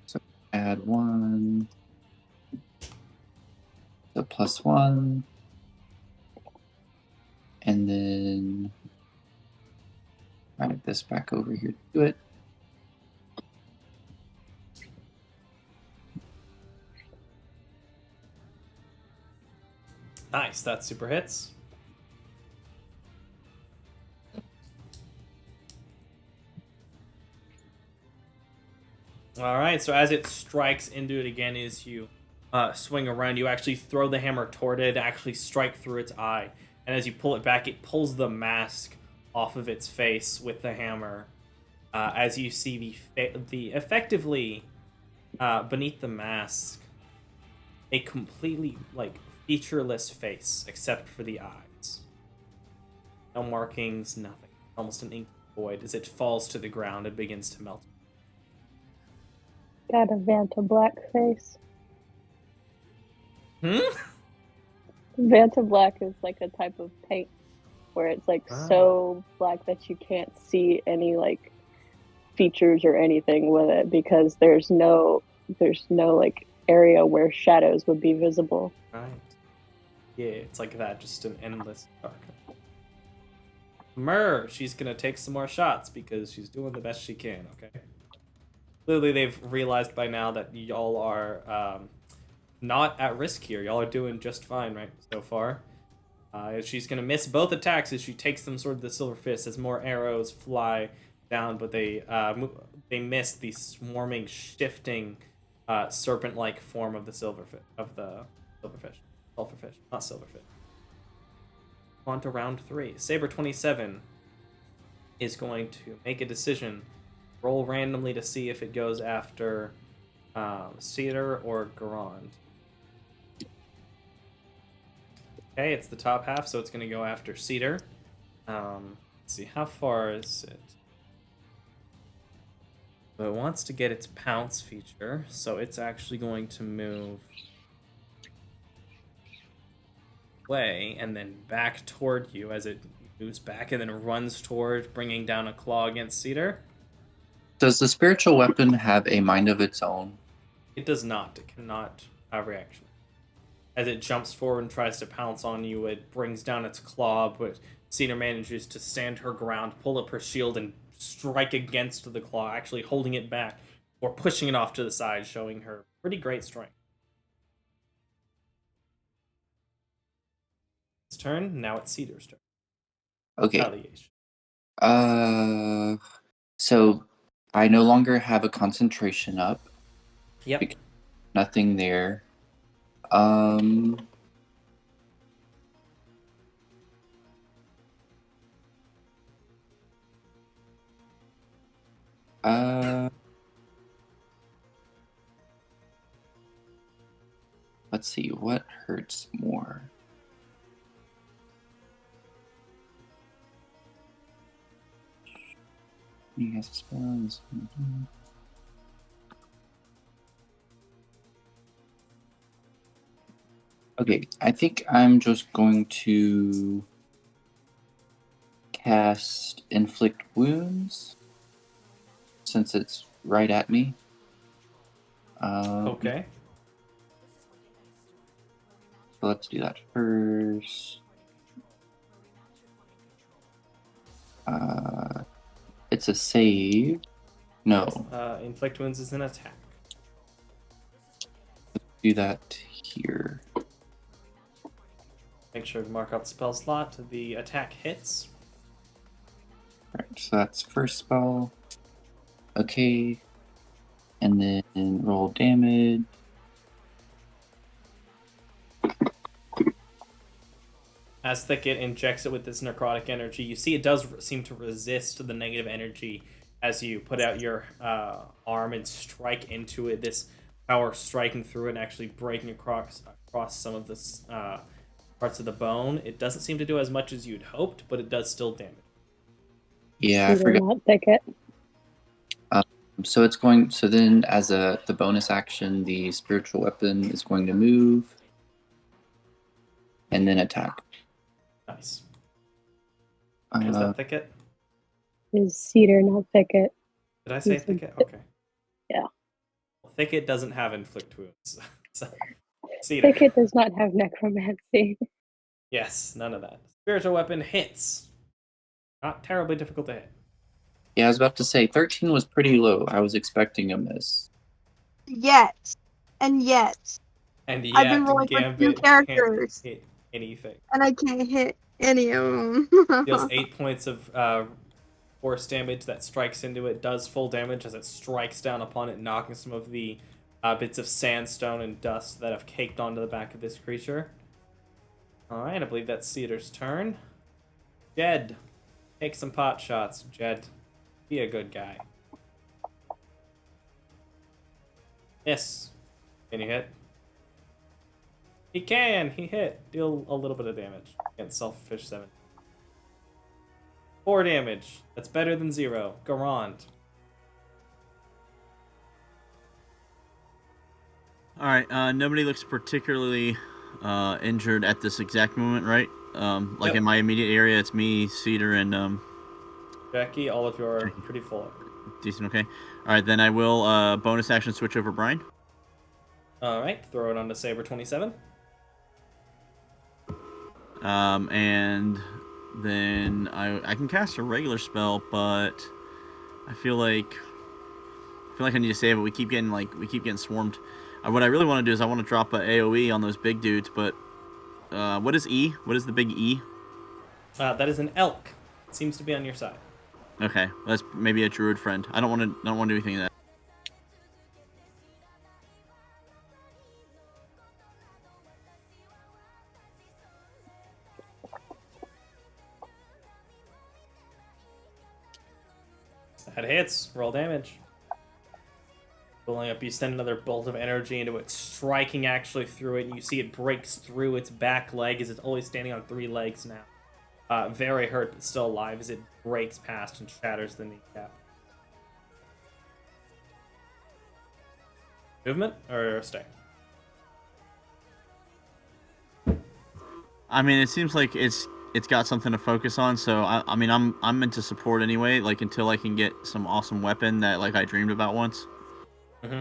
So add 1. So +1. And then drag this back over here to do it. Nice. That super hits. All right. So as it strikes into it again, as you swing around, you actually throw the hammer toward it, actually strike through its eye, and as you pull it back, it pulls the mask off of its face with the hammer. As you see the effectively beneath the mask, a completely featureless face except for the eyes. No markings, nothing. Almost an ink void as it falls to the ground and begins to melt. Got a Vanta Black face. Vanta Black is like a type of paint where it's so black that you can't see any features or anything with it, because there's no area where shadows would be visible. Right. Yeah, it's like that, just an endless darkness. She's gonna take some more shots because she's doing the best she can, okay? Clearly they've realized by now that y'all are not at risk here. Y'all are doing just fine right so far. She's gonna miss both attacks as she takes them sort of the silver fist as more arrows fly down, but they miss the swarming, shifting, serpent-like form of the silverfish. Sulfurfish, not silverfish. On to round 3. Saber 27 is going to make a decision. Roll randomly to see if it goes after Cedar or Garand. Okay, it's the top half, so it's going to go after Cedar. Let's see, how far is it? So it wants to get its pounce feature, so it's actually going to move away and then back toward you as it moves back and then runs toward bringing down a claw against Cedar. Does the spiritual weapon have a mind of its own? It does not. It cannot have reaction. As it jumps forward and tries to pounce on you, it brings down its claw, but Cedar manages to stand her ground, pull up her shield, and strike against the claw, actually holding it back or pushing it off to the side, showing her pretty great strength. It's turn. Now it's Cedar's turn. Okay. Retaliation. So I no longer have a concentration up. Yep. Nothing there. Let's see, what hurts more? You guys spells. Okay, I think I'm just going to cast Inflict Wounds since it's right at me. Okay. So let's do that first. It's a save. No. Inflict Wounds is an attack. Let's do that here. Make sure to mark off the spell slot. The attack hits. Alright, so that's first spell. Okay. And then roll damage. As Thicket injects it with this necrotic energy, you see it does seem to resist the negative energy as you put out your arm and strike into it. This power striking through it and actually breaking across some of the parts of the bone. It doesn't seem to do as much as you'd hoped, but it does still damage. Yeah, I Cedar, forgot. not Thicket. So it's going. So then, as the bonus action, the spiritual weapon is going to move and then attack. Nice. Was that Thicket? Is Cedar, not Thicket. Did I say He said Thicket? Okay. Yeah. Well, Thicket doesn't have inflict wounds. So, Cedar. Thicket does not have necromancy. Yes, none of that. Spiritual weapon hits. Not terribly difficult to hit. Yeah, I was about to say 13 was pretty low. I was expecting a miss. Yet. And yet. And yet, I've been rolling for 2 Gambit characters. can't hit anything. And I can't hit any of them. Deals 8 points of force damage that strikes into it. Does full damage as it strikes down upon it, knocking some of the bits of sandstone and dust that have caked onto the back of this creature. Alright, I believe that's Cedar's turn. Jed. Take some pot shots, Jed. Be a good guy. Yes. Can you hit? He can! He hit! Deal a little bit of damage against Selfish 7. 4 damage. That's better than 0. Garand. Alright, nobody looks particularly injured at this exact moment, right? Like Yep. in my immediate area, it's me, Cedar, and Jackie, all of you are pretty full. decent, okay. Alright, then I will bonus action switch over Brian. Alright, throw it on to Saber 27. And then I can cast a regular spell, but I feel like I need to save it. We keep getting swarmed. What I really want to do is I want to drop a AoE on those big dudes, but what is E? What is the big E? That is an elk. It seems to be on your side. Okay, that's maybe a druid friend. I don't want to do anything of that. That hits. Roll damage. Pulling up, you send another bolt of energy into it, striking actually through it, and you see it breaks through its back leg as it's always standing on 3 legs now. Very hurt, but still alive as it breaks past and shatters the kneecap. Movement or stay? I mean, it seems like it's got something to focus on. So I mean, I'm meant to support anyway. Like until I can get some awesome weapon that like I dreamed about once. Mm-hmm.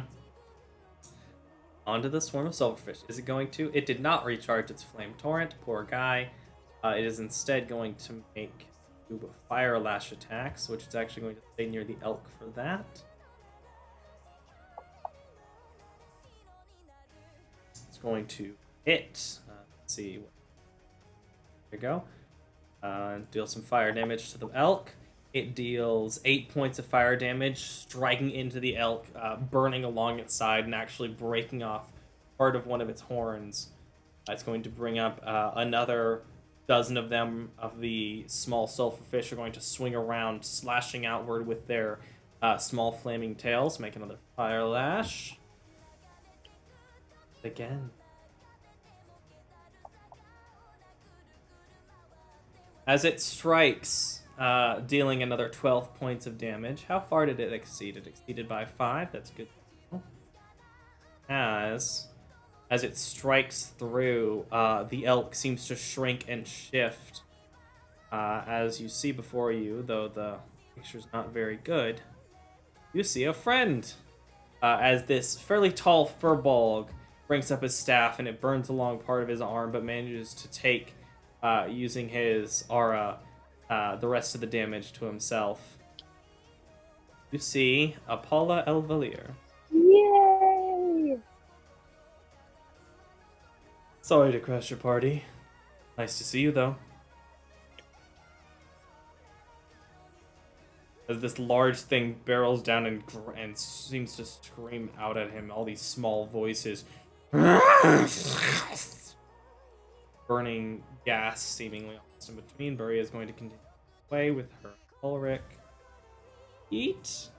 Onto the swarm of silverfish. Is it going to? It did not recharge its flame torrent. Poor guy. It is instead going to make 2 fire lash attacks, which is actually going to stay near the elk for that. It's going to hit. Let's see. There you go. Deal some fire damage to the elk. It deals 8 points of fire damage, striking into the elk, burning along its side, and actually breaking off part of one of its horns. It's going to bring up another dozen of them, of the small silverfish, are going to swing around, slashing outward with their small flaming tails. Make another fire lash. Again. As it strikes, dealing another 12 points of damage. How far did it exceed? It exceeded by 5. That's good. As it strikes through, the elk seems to shrink and shift. As you see before you, though the picture's not very good, you see a friend. As this fairly tall furbolg brings up his staff and it burns along part of his arm, but manages to take, using his aura, the rest of the damage to himself. You see Apollo Elvalier. Yay! Sorry to crash your party. Nice to see you, though. As this large thing barrels down and seems to scream out at him, all these small voices. burning gas seemingly almost in between. Bury is going to continue away with her Ulrich. Eat.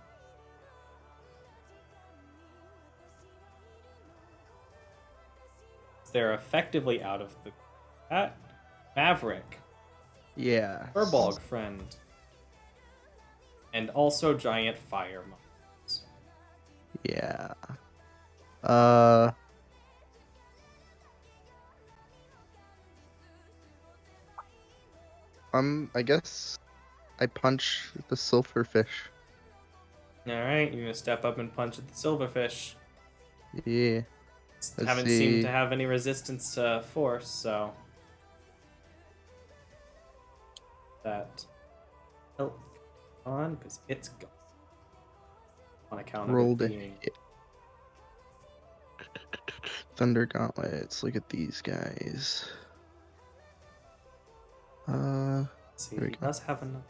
They're effectively out of the Maverick. Yeah. Furbolg friend. And also giant fire monsters. Yeah. I guess I punch the silverfish. Alright, you're gonna step up and punch at the silverfish. Yeah. Let's Haven't see. seemed to have any resistance to force, so that help on because it's gone on account of Rolled it a being hit. Thunder gauntlets. Look at these guys. see, There we he go. does have another.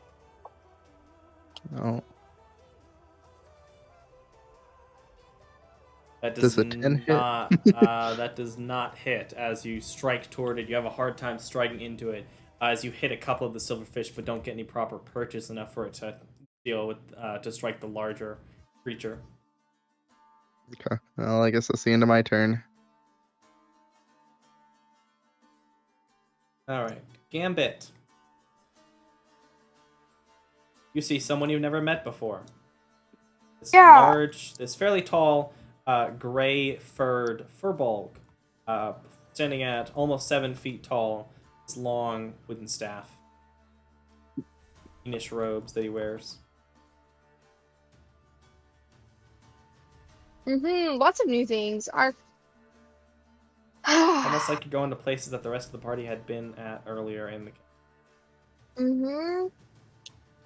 No. That Does does a 10 hit? not that does not hit. As you strike toward it, you have a hard time striking into it. As you hit a couple of the silverfish, but don't get any proper purchase enough for it to deal with to strike the larger creature. Okay. Well, I guess that's the end of my turn. All right, Gambit. You see someone you've never met before. This Yeah. large, this fairly tall, gray furred furbolg, standing at almost 7 feet tall. His long wooden staff, greenish robes that he wears. Lots of new things. Almost like you're going to places that the rest of the party had been at earlier in the.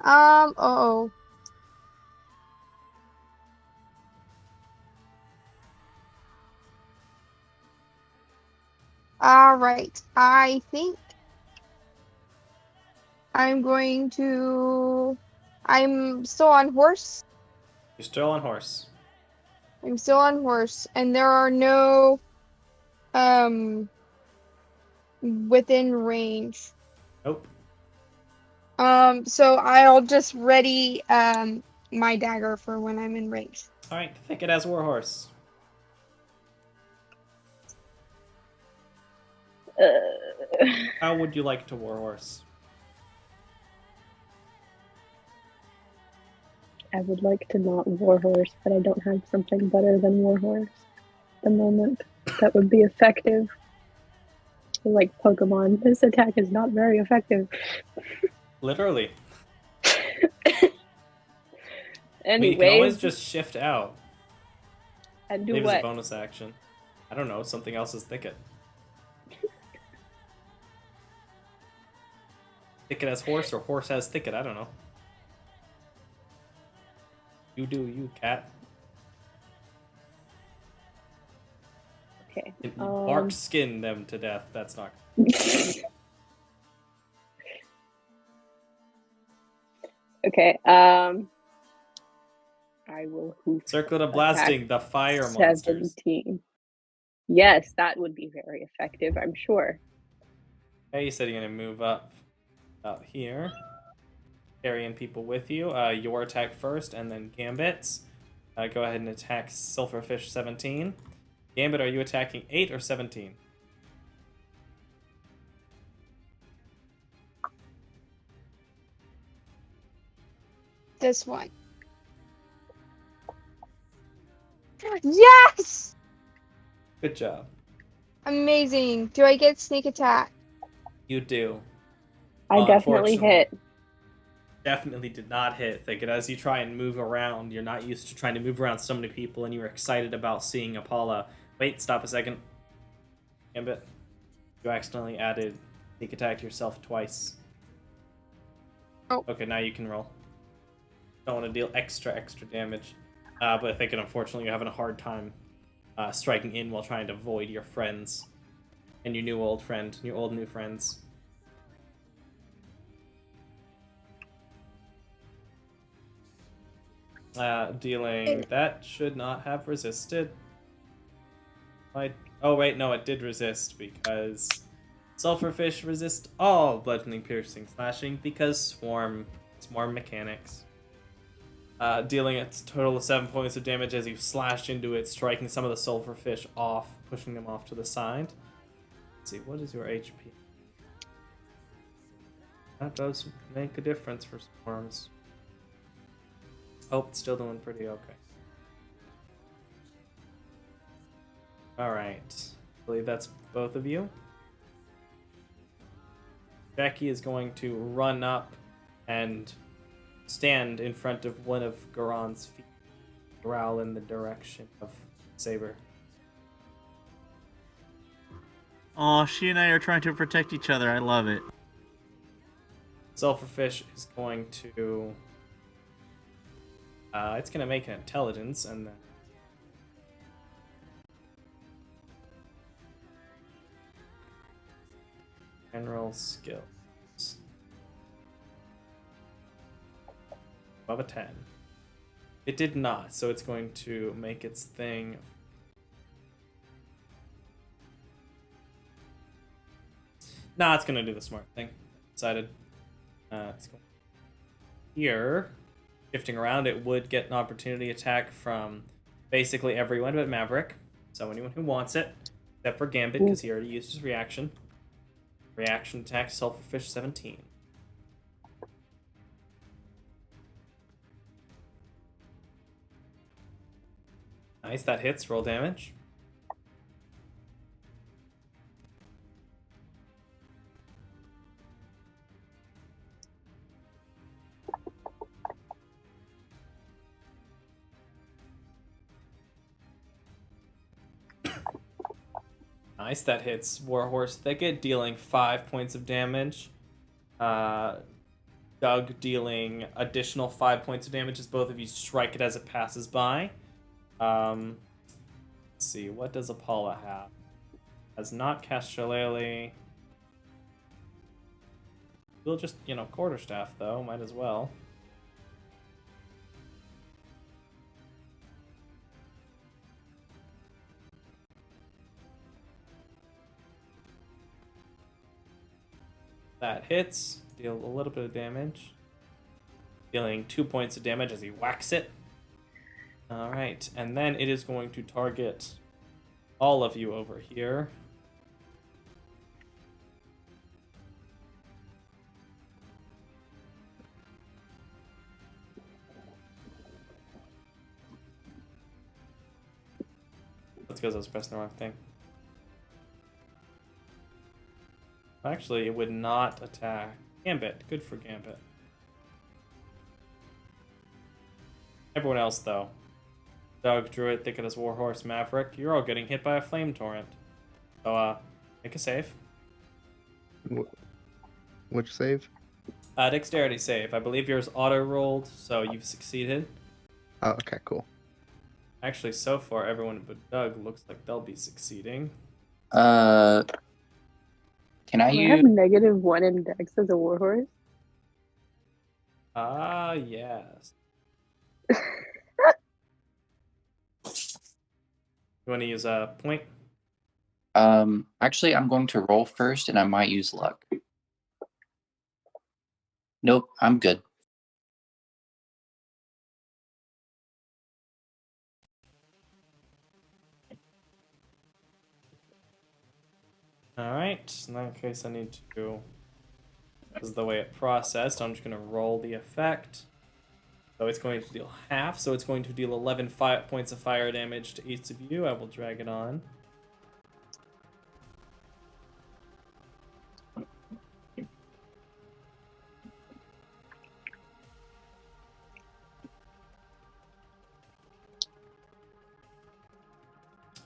Uh-oh. Alright, I think I'm still on horse. You're still on horse. I'm still on horse, and there are no, within range. Nope. So I'll just ready, my dagger for when I'm in range. Alright, think it as Warhorse. How would you like to Warhorse? I would like to not Warhorse, but I don't have something better than Warhorse at the moment that would be effective. Like Pokemon, this attack is not very effective. Literally. Anyways, You can always just shift out. and do Maybe it's a what? bonus action. I don't know, something else is Thicket. Thicket has horse or horse has Thicket, I don't know. You do you, cat. Okay. If you bark skin them to death, that's not. Okay. I will hoof. Circle to blasting the fire monsters. 17. Yes, that would be very effective, I'm sure. Okay, you said you're gonna move up out here. Carrying people with you. Your attack first, and then Gambit's. Go ahead and attack Silverfish 17. Gambit, are you attacking 8 or 17? This one. Yes! Good job. Amazing. Do I get sneak attack? You do. I definitely Unfortunately, hit. Definitely did not hit. Thicket. As you try and move around, you're not used to trying to move around so many people, and you were excited about seeing Apollo. Wait, stop a second. Gambit, you accidentally added sneak attack to yourself twice. Oh. Okay, now you can roll. Don't want to deal extra damage. But Thicket, unfortunately, you're having a hard time striking in while trying to avoid your friends. And your new old friend, your old new friends. Dealing, that should not have resisted. Oh wait, no, it did resist because Sulfurfish resist all bludgeoning, piercing, slashing because swarm mechanics. Dealing a total of 7 points of damage as you slash into it, striking some of the sulfurfish off, pushing them off to the side. Let's see, what is your HP? That does make a difference for swarms. Oh, it's still doing pretty okay. Alright. I believe that's both of you. Jackie is going to run up and stand in front of one of Garon's feet, growl in the direction of Saber. Oh, she and I are trying to protect each other. I love it. Sulfurfish is going to... it's going to make an intelligence, and then... General skills. Above a 10. It did not, so it's going to make its thing. Nah, it's going to do the smart thing. Decided. It's going here. Shifting around, it would get an opportunity attack from basically everyone but Maverick. So anyone who wants it, except for Gambit, because he already used his reaction. Reaction attack, Sulfurfish 17. Nice, that hits. Roll damage. Nice, that hits Warhorse Thicket, dealing 5 points of damage. Doug dealing additional 5 points of damage as both of you strike it as it passes by. Let's see, what does Apollo have? Has not cast Shillelagh. We'll just, quarterstaff though, might as well. That hits, deal a little bit of damage. Dealing 2 points of damage as he whacks it. Alright, and then it is going to target all of you over here. That's because I was pressing the wrong thing. Actually, it would not attack Gambit. Good for Gambit. Everyone else, though. Doug, Druid, Thicketous, Warhorse, Maverick, you're all getting hit by a Flame Torrent. So, make a save. Which save? Dexterity save. I believe yours auto-rolled, so you've succeeded. Oh, okay, cool. Actually, so far, everyone but Doug looks like they'll be succeeding. Can I Do I use? have -1 in Dex as a warhorse? Yes. You want to use a point? Actually, I'm going to roll first, and I might use luck. Nope, I'm good. Alright, in that case I need to... This is the way it processed. I'm just going to roll the effect. So it's going to deal half, so it's going to deal 11 points of fire damage to each of you. I will drag it on.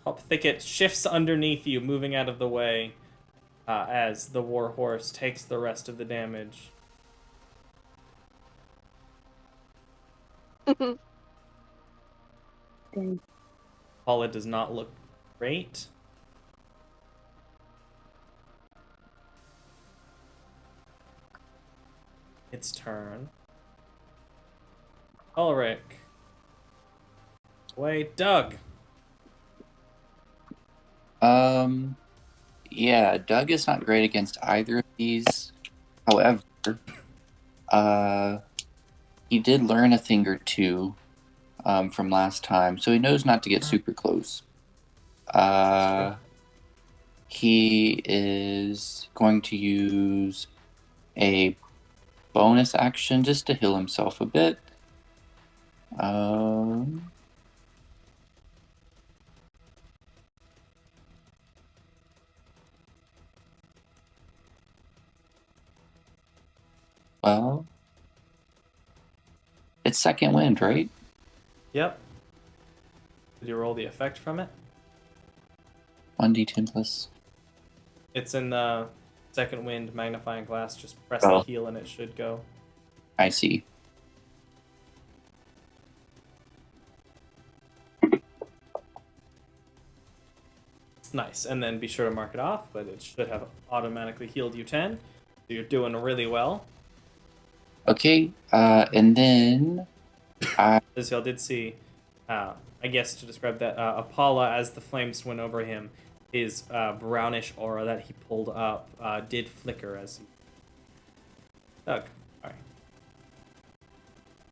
Hop Thicket shifts underneath you, moving out of the way as the Warhorse takes the rest of the damage. Dang. Paula does not look great. Its turn. Ulrich. Wait, Doug. Yeah, Doug is not great against either of these. However, he did learn a thing or two from last time, so he knows not to get super close. He is going to use a bonus action just to heal himself a bit. Well, it's second wind, right? Yep. Did you roll the effect from it? 1d10 plus. It's in the second wind magnifying glass. Just press Oh. the heal and it should go. I see. Nice. And then be sure to mark it off, but it should have automatically healed you 10. So you're doing really well. Okay, and then As y'all did see, I guess to describe that, Apollo, as the flames went over him, his brownish aura that he pulled up did flicker as he... Doug,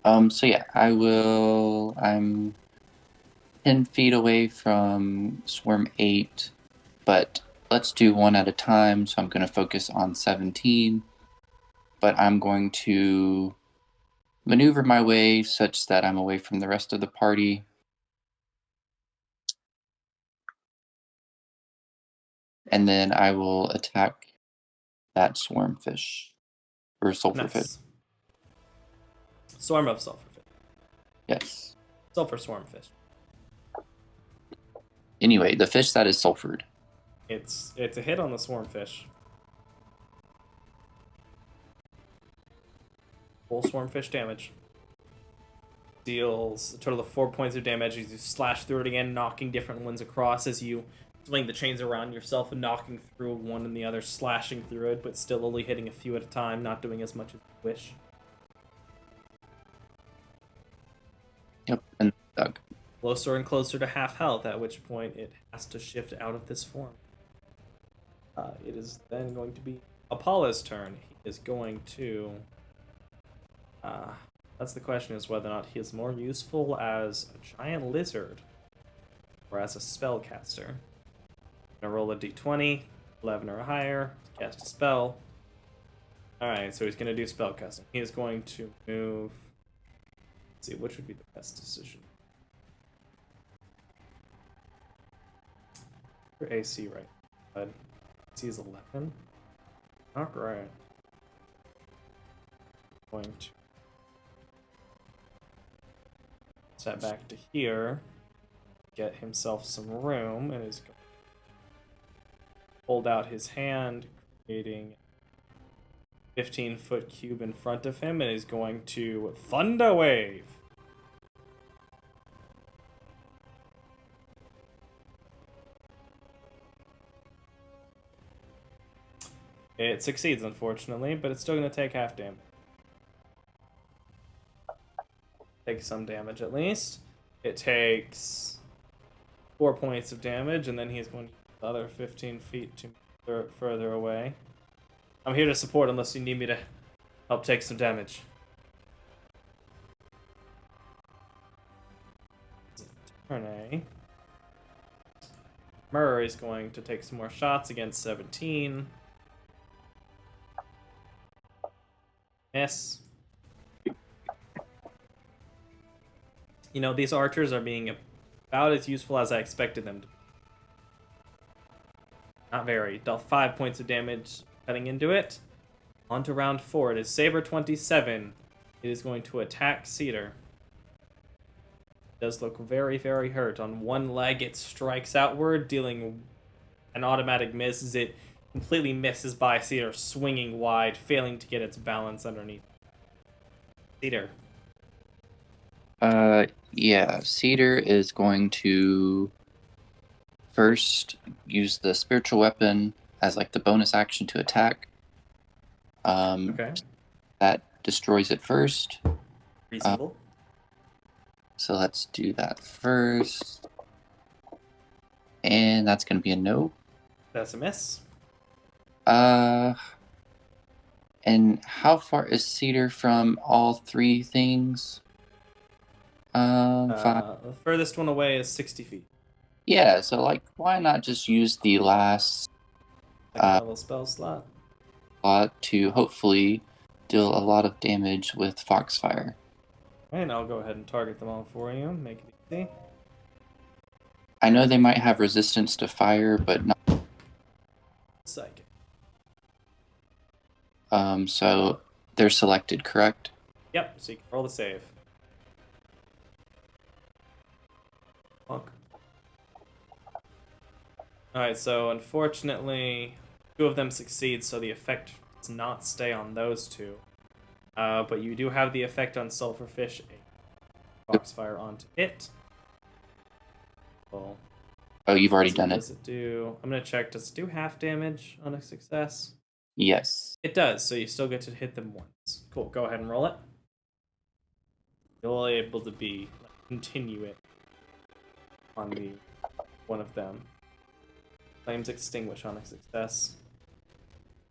alright. So yeah, I'm 10 feet away from Swarm 8, but let's do one at a time, so I'm going to focus on 17, but I'm going to maneuver my way such that I'm away from the rest of the party. And then I will attack that swarmfish. Or sulfurfish. Nice. Swarm of sulfurfish. Yes. Sulfur swarmfish. Anyway, the fish that is sulfured. It's a hit on the swarmfish. Full swarmfish damage. Deals a total of 4 points of damage as you slash through it again, knocking different ones across as you swing the chains around yourself and knocking through one and the other, slashing through it, but still only hitting a few at a time, not doing as much as you wish. Yep, and Doug. Closer and closer to half health, at which point it has to shift out of this form. It is then going to be Apollo's turn. He is going to... that's the question, is whether or not he is more useful as a giant lizard or as a spellcaster. I'm gonna roll a d20, 11 or higher, to cast a spell. Alright, so he's gonna do spellcasting. He is going to move... Let's see, which would be the best decision? Your AC, right? But AC is 11. Not great. Going to set back to here, get himself some room, and is going to hold out his hand, creating a 15-foot cube in front of him, and is going to Thunder Wave. It succeeds, unfortunately, but it's still going to take half damage. Takes some damage at least. It takes 4 points of damage, and then he's going to the other 15 feet to move further away. I'm here to support unless you need me to help take some damage. Turn A. Murray's going to take some more shots against 17. Miss. You know, these archers are being about as useful as I expected them to be. Not very. Dealt 5 points of damage cutting into it. On to round 4. It is Saber 27. It is going to attack Cedar. It does look very, very hurt. On one leg, it strikes outward, dealing an automatic miss as it completely misses by Cedar, swinging wide, failing to get its balance underneath. Cedar. Yeah, Cedar is going to first use the spiritual weapon as like the bonus action to attack. Okay. That destroys it first. Reasonable. So let's do that first. And that's going to be a no. That's a miss. And how far is Cedar from all three things? 5. The furthest one away is 60 feet. Yeah, so like, why not just use the last Second level spell slot. slot to hopefully deal a lot of damage with Foxfire? And I'll go ahead and target them all for you. Make it easy. I know they might have resistance to fire, but not. Psychic. So they're selected, correct? Yep, so you can roll the save. Fuck. Alright, so unfortunately, 2 of them succeed, so the effect does not stay on those 2. But you do have the effect on Sulfurfish, a Foxfire onto it. Well, Oh, you've already so done what it. does it do? I'm going to check. Does it do half damage on a success? Yes. It does, so you still get to hit them once. Cool, go ahead and roll it. You'll be able to continue it on the one of them. Flames extinguish on a success.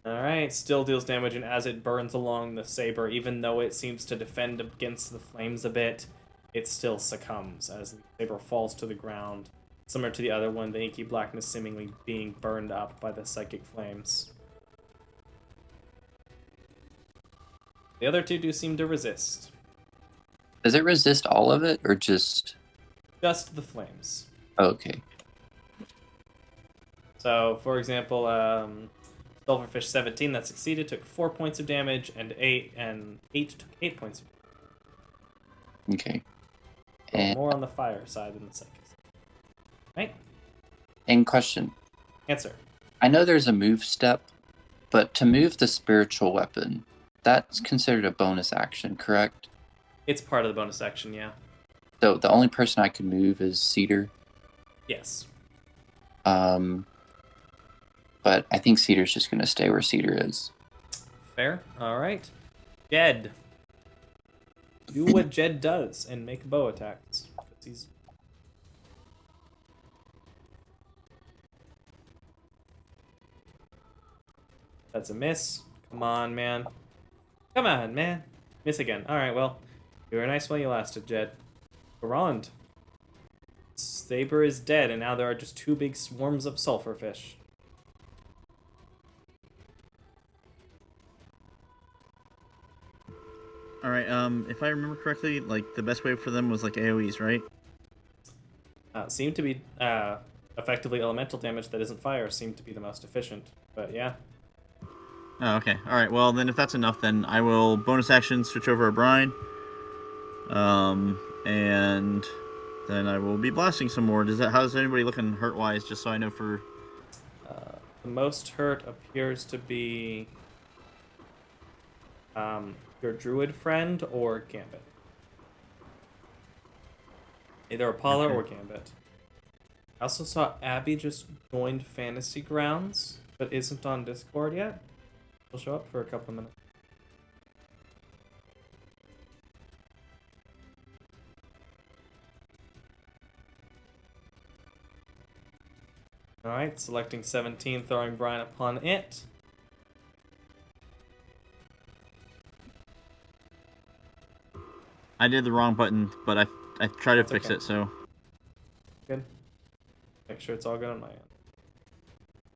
Alright, still deals damage, and as it burns along the saber, even though it seems to defend against the flames a bit, it still succumbs as the saber falls to the ground. Similar to the other one, the inky blackness seemingly being burned up by the psychic flames. The other 2 do seem to resist. Does it resist all of it, or just... Just the flames. Okay. So, for example, Silverfish 17 that succeeded took 4 points of damage, and 8 took 8 points of damage. Okay. So And, more on the fire side than the psychic. Right? and question. Answer. I know there's a move step, but to move the spiritual weapon, that's considered a bonus action, correct? It's part of the bonus action, yeah. So the only person I could move is Cedar. Yes. But I think Cedar's just gonna stay where Cedar is. Fair. Alright. Jed. Do what Jed does and make bow attacks. 'Cause he's... That's a miss. Come on, man. Come on, man. Miss again. Alright, well, you were nice while you lasted, Jed. Garand. Saber is dead, and now there are just 2 big swarms of sulfurfish. Alright, if I remember correctly, like, the best way for them was, like, AoEs, right? Seem to be, effectively elemental damage that isn't fire seemed to be the most efficient, but yeah. Oh, okay. Alright, well, then if that's enough, then I will bonus action switch over O'Brien. And then I will be blasting some more. How's anybody looking hurt-wise, just so I know for... The most hurt appears to be, your druid friend or Gambit. Either Apollo or Gambit. I also saw Abby just joined Fantasy Grounds, but isn't on Discord yet. She'll show up for a couple of minutes. Alright, selecting 17, throwing Brian upon it. I did the wrong button, but I tried to It's fix okay. it, so... Good. Make sure it's all good on my end.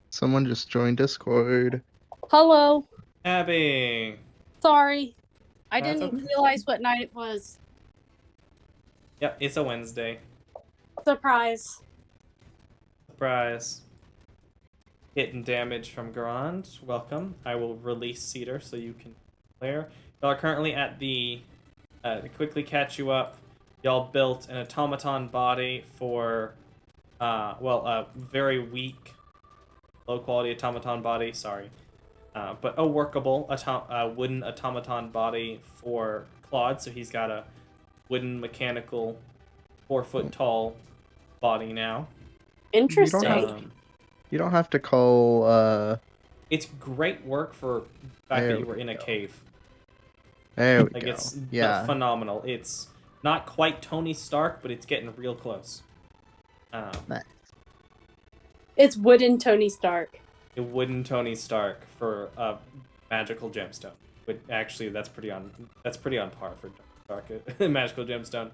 Someone just joined Discord. Hello. Abby! Sorry. I That's didn't okay. realize what night it was. Yep, it's a Wednesday. Surprise. Surprise. Hit and damage from Garand. Welcome. I will release Cedar so you can declare. Y'all are currently at the... to quickly catch you up, y'all built an automaton body for... a very weak, low-quality automaton body, sorry. But a workable wooden automaton body for Claude, so he's got a wooden mechanical 4-foot-tall body now. Interesting. You don't have to call. It's great work for the fact There that you were we in a go. cave. There we Like, go. it's Yeah. phenomenal. It's not quite Tony Stark, but it's getting real close. Nice. It's wooden Tony Stark. a wooden Tony Stark for a magical gemstone. But actually, that's pretty on par for Tony Stark, a magical gemstone.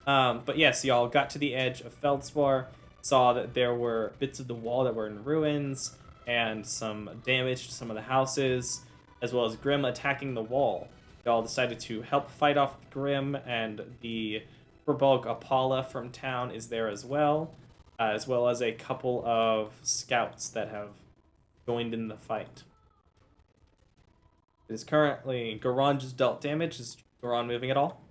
But yes, y'all got to the edge of Feldspar, saw that there were bits of the wall that were in ruins and some damage to some of the houses, as well as Grim attacking the wall. Y'all decided to help fight off Grim, and the Furbog Apala from town is there as well as a couple of scouts that have joined in the fight. It is currently Garon just dealt damage. Is Garon moving at all?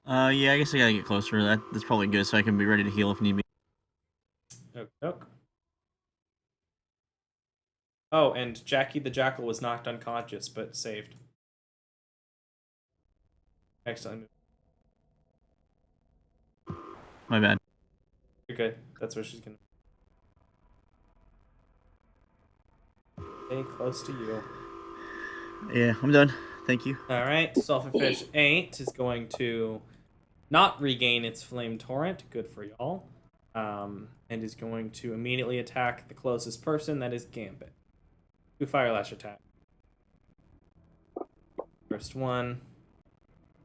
Yeah, I guess I gotta get closer. That's probably good, so I can be ready to heal if need be. Okay. Oh, and Jackie the Jackal was knocked unconscious, but saved. Excellent. My bad. You're good. That's where she's gonna stay close to you. Yeah, I'm done. Thank you. Alright, Sulphurfish 8 is going to not regain its Flame Torrent. Good for y'all. And is going to immediately attack the closest person, that is Gambit. 2 Fire Lash attack. First one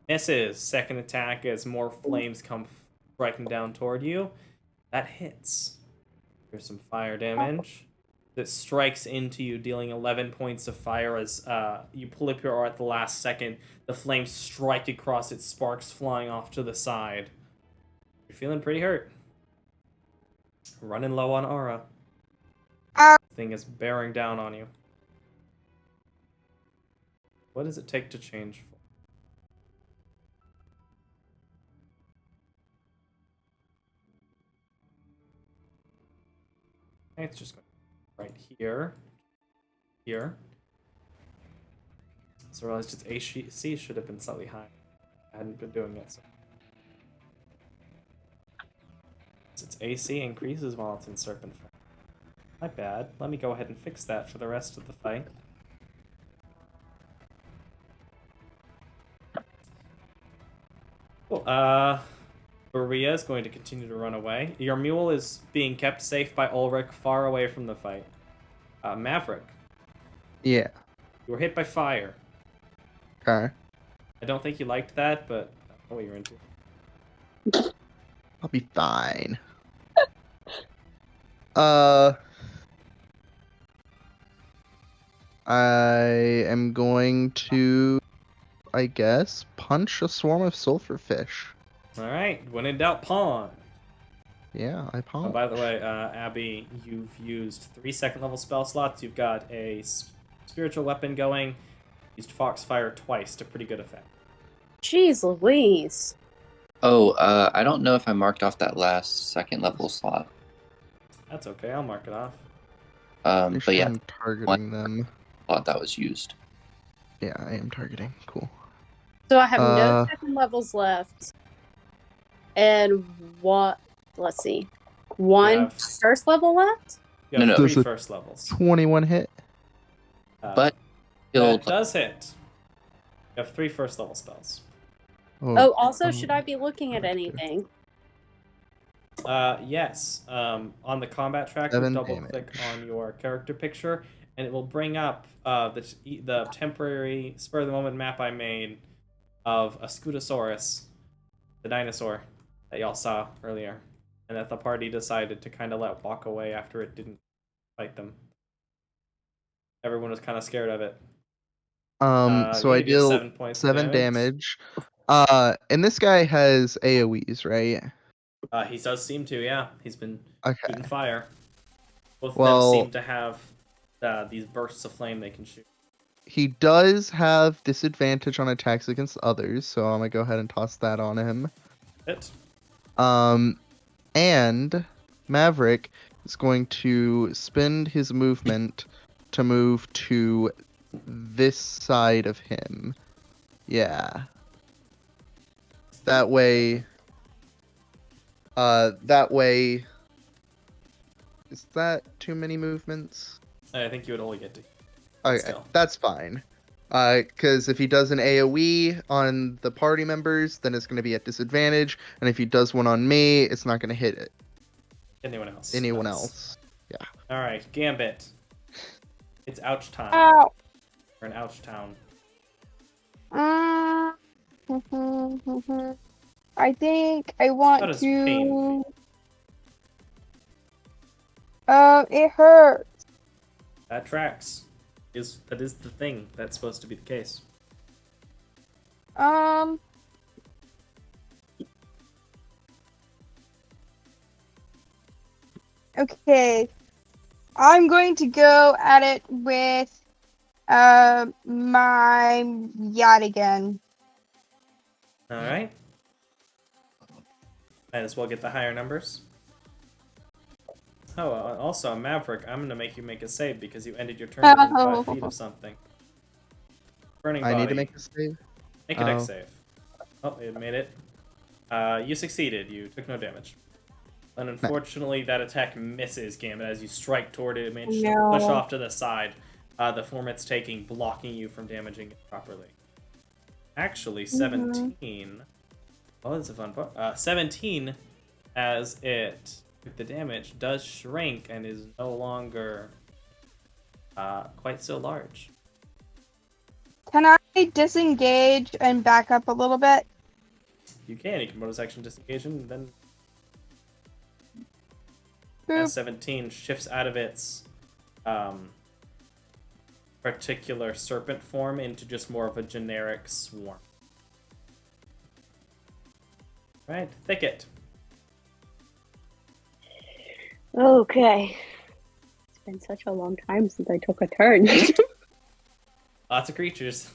misses. Second attack as more flames come striking down toward you. That hits. There's some fire damage that strikes into you, dealing 11 points of fire as you pull up your arrow at the last second. The flames strike across it, sparks flying off to the side. You're feeling pretty hurt. Running low on aura. Thing is bearing down on you. What does it take to change for? Okay, it's just going right here. Here. So I realized its AC should have been slightly high. I hadn't been doing it, so. Its AC increases while it's in Serpent form. My bad. Let me go ahead and fix that for the rest of the fight. Cool. Maria is going to continue to run away. Your mule is being kept safe by Ulrich, far away from the fight. Maverick. Yeah. You were hit by fire. Okay. I don't think you liked that, but I don't know what you're into. I'll be fine. I am going to, I guess, punch a swarm of sulfurfish. Alright, when in doubt, pawn. Yeah, I punch. Oh, by the way, Abby, you've used 3 second-level spell slots. You've got a spiritual weapon going. Used Foxfire twice to pretty good effect. Jeez Louise. Oh, I don't know if I marked off that last second level slot. That's okay, I'll mark it off. But yeah, I'm targeting them. slot that was used. Yeah, I am targeting. Cool. So I have no second levels left. And what? Let's see. One have- first level left? You have No, no. 3 Does it- first levels. 21 hit. But that killed does hit. You have 3 first level spells. Oh, also, should I be looking at anything? Yes. On the combat track, you 7 double-click damage. on your character picture, and it will bring up the temporary spur-of-the-moment map I made of a Scutosaurus, the dinosaur that y'all saw earlier, and that the party decided to kind of let walk away after it didn't fight them. Everyone was kind of scared of it. So I you deal deal 7 points 7 damage. And this guy has AoEs, right? He does seem to, yeah. He's been Okay. shooting fire. Both of Well- them seem to have these bursts of flame they can shoot. He does have disadvantage on attacks against others, so I'm gonna go ahead and toss that on him. Hit. And Maverick is going to spend his movement to move to this side of him. Yeah. That way. Is that too many movements? I think you would only get to. Okay, Still. that's fine. Because if he does an AoE on the party members, then it's going to be at disadvantage, and if he does one on me, it's not going to hit it. Anyone else? Anyone Nice. else? Yeah. All right, Gambit. It's ouch time. Ow. Or an ouch town. I think I How want does pain to. feel? It hurts. That tracks. That is the thing that's supposed to be the case. Okay. I'm going to go at it with my yacht again. All right. Might as well get the higher numbers. Oh, also, Maverick, I'm gonna make you make a save because you ended your turn within 5 feet of something. Burning body. I need to make a save. Make a dex save. Oh, it made it. You succeeded. You took no damage. And unfortunately, that attack misses, Gambit. As you strike toward it, it manages to push off to the side. The form it's taking, blocking you from damaging it properly. Actually, 17. Well, it's a fun part. 17, as it took the damage, does shrink and is no longer quite so large. Can I disengage and back up a little bit? You can bonus action disengage and then Boop. as 17 shifts out of its particular serpent form into just more of a generic swarm. Right, Thicket. Okay. It's been such a long time since I took a turn. Lots of creatures.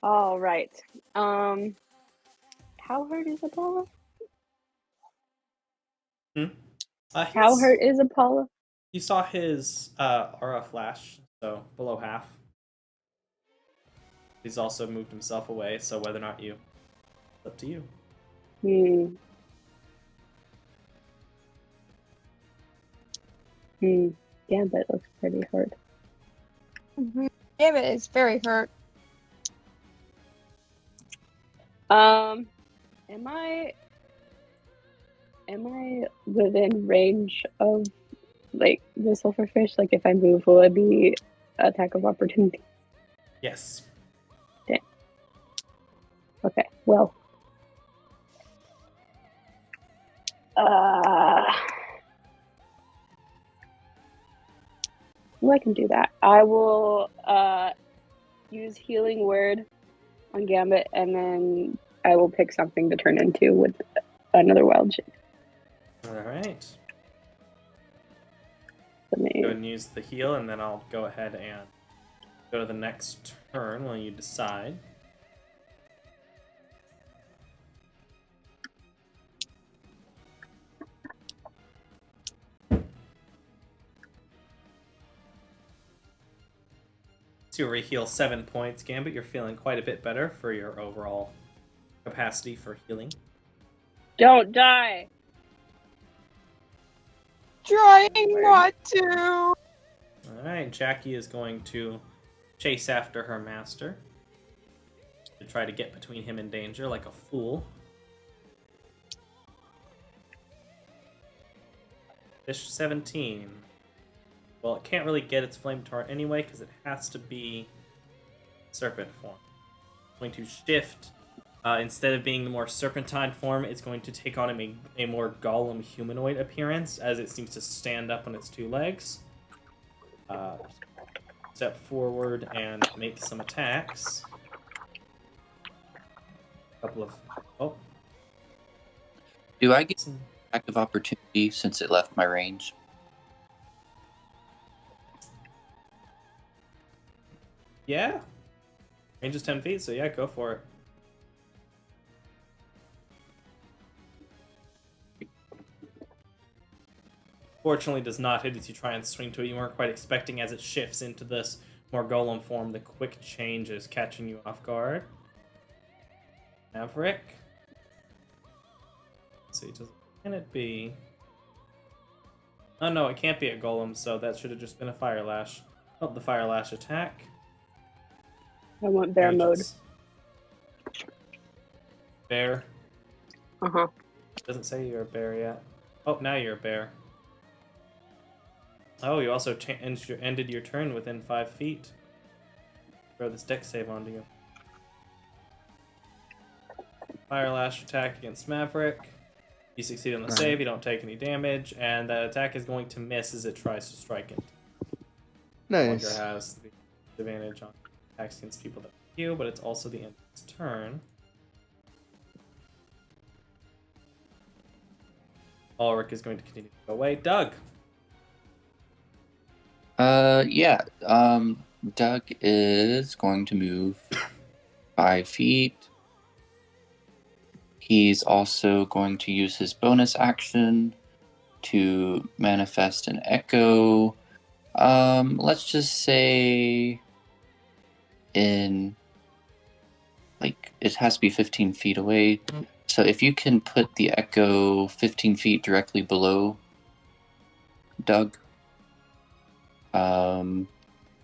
All right. How hurt is Apollo? How hurt is Apollo? You saw his aura flash, so below half. He's also moved himself away, so whether or not you, it's up to you. Yeah, that looks pretty hurt. Damn it, it's very hurt. Am I within range of like the silverfish? Like if I move, will it be attack of opportunity? Yes. Damn. Okay, well. Well, I can do that. I will use Healing Word on Gambit, and then I will pick something to turn into with another wild shape. Alright. Let me... Go and use the heal, and then I'll go ahead and go to the next turn when you decide. So you re-heal 7 points, Gambit. You're feeling quite a bit better for your overall capacity for healing. Don't die! Trying not to. Alright, Jackie is going to chase after her master to try to get between him and danger like a fool. Fish 17. Well, it can't really get its flame tart anyway because it has to be serpent form. It's going to shift. Instead of being the more serpentine form, it's going to take on a more golem humanoid appearance as it seems to stand up on its 2 legs. Step forward and make some attacks. Couple of... Oh. Do I get some attack of opportunity since it left my range? Yeah. Range is 10 feet, so yeah, go for it. Fortunately, does not hit as you try and swing to it. You weren't quite expecting as it shifts into this more golem form. The quick change is catching you off guard. Maverick. Let's see, can it be? Oh no, it can't be a golem, so that should have just been a fire lash. Oh, the fire lash attack. I want bear mode. Bear. Uh-huh. Doesn't say you're a bear yet. Oh, now you're a bear. Oh, you also ended your turn within 5 feet. Throw this dex save onto you. Fire Lash attack against Maverick. You succeed on the save, you don't take any damage, and that attack is going to miss as it tries to strike it. No longer Nice. has the advantage on attacks against people that you, but it's also the end of its turn. Ulrich is going to continue to go away. Doug! Yeah. Doug is going to move 5 feet. He's also going to use his bonus action to manifest an echo. Let's just say in, like, it has to be 15 feet away. So if you can put the echo 15 feet directly below Doug. And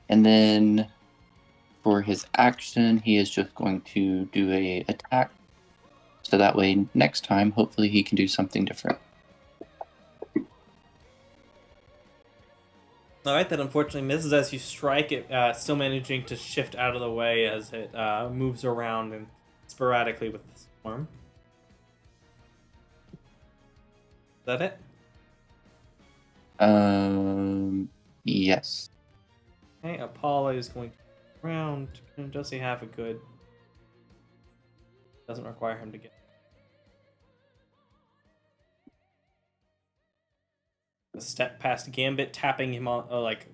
then for his action, he is just going to do a attack. So that way, next time, hopefully he can do something different. Alright, that unfortunately misses as you strike it, still managing to shift out of the way as it moves around and sporadically with the storm. Is that it? Yes. Okay, Apollo is going to go around. Does he have a good... Doesn't require him to get... A step past Gambit, tapping him on, like,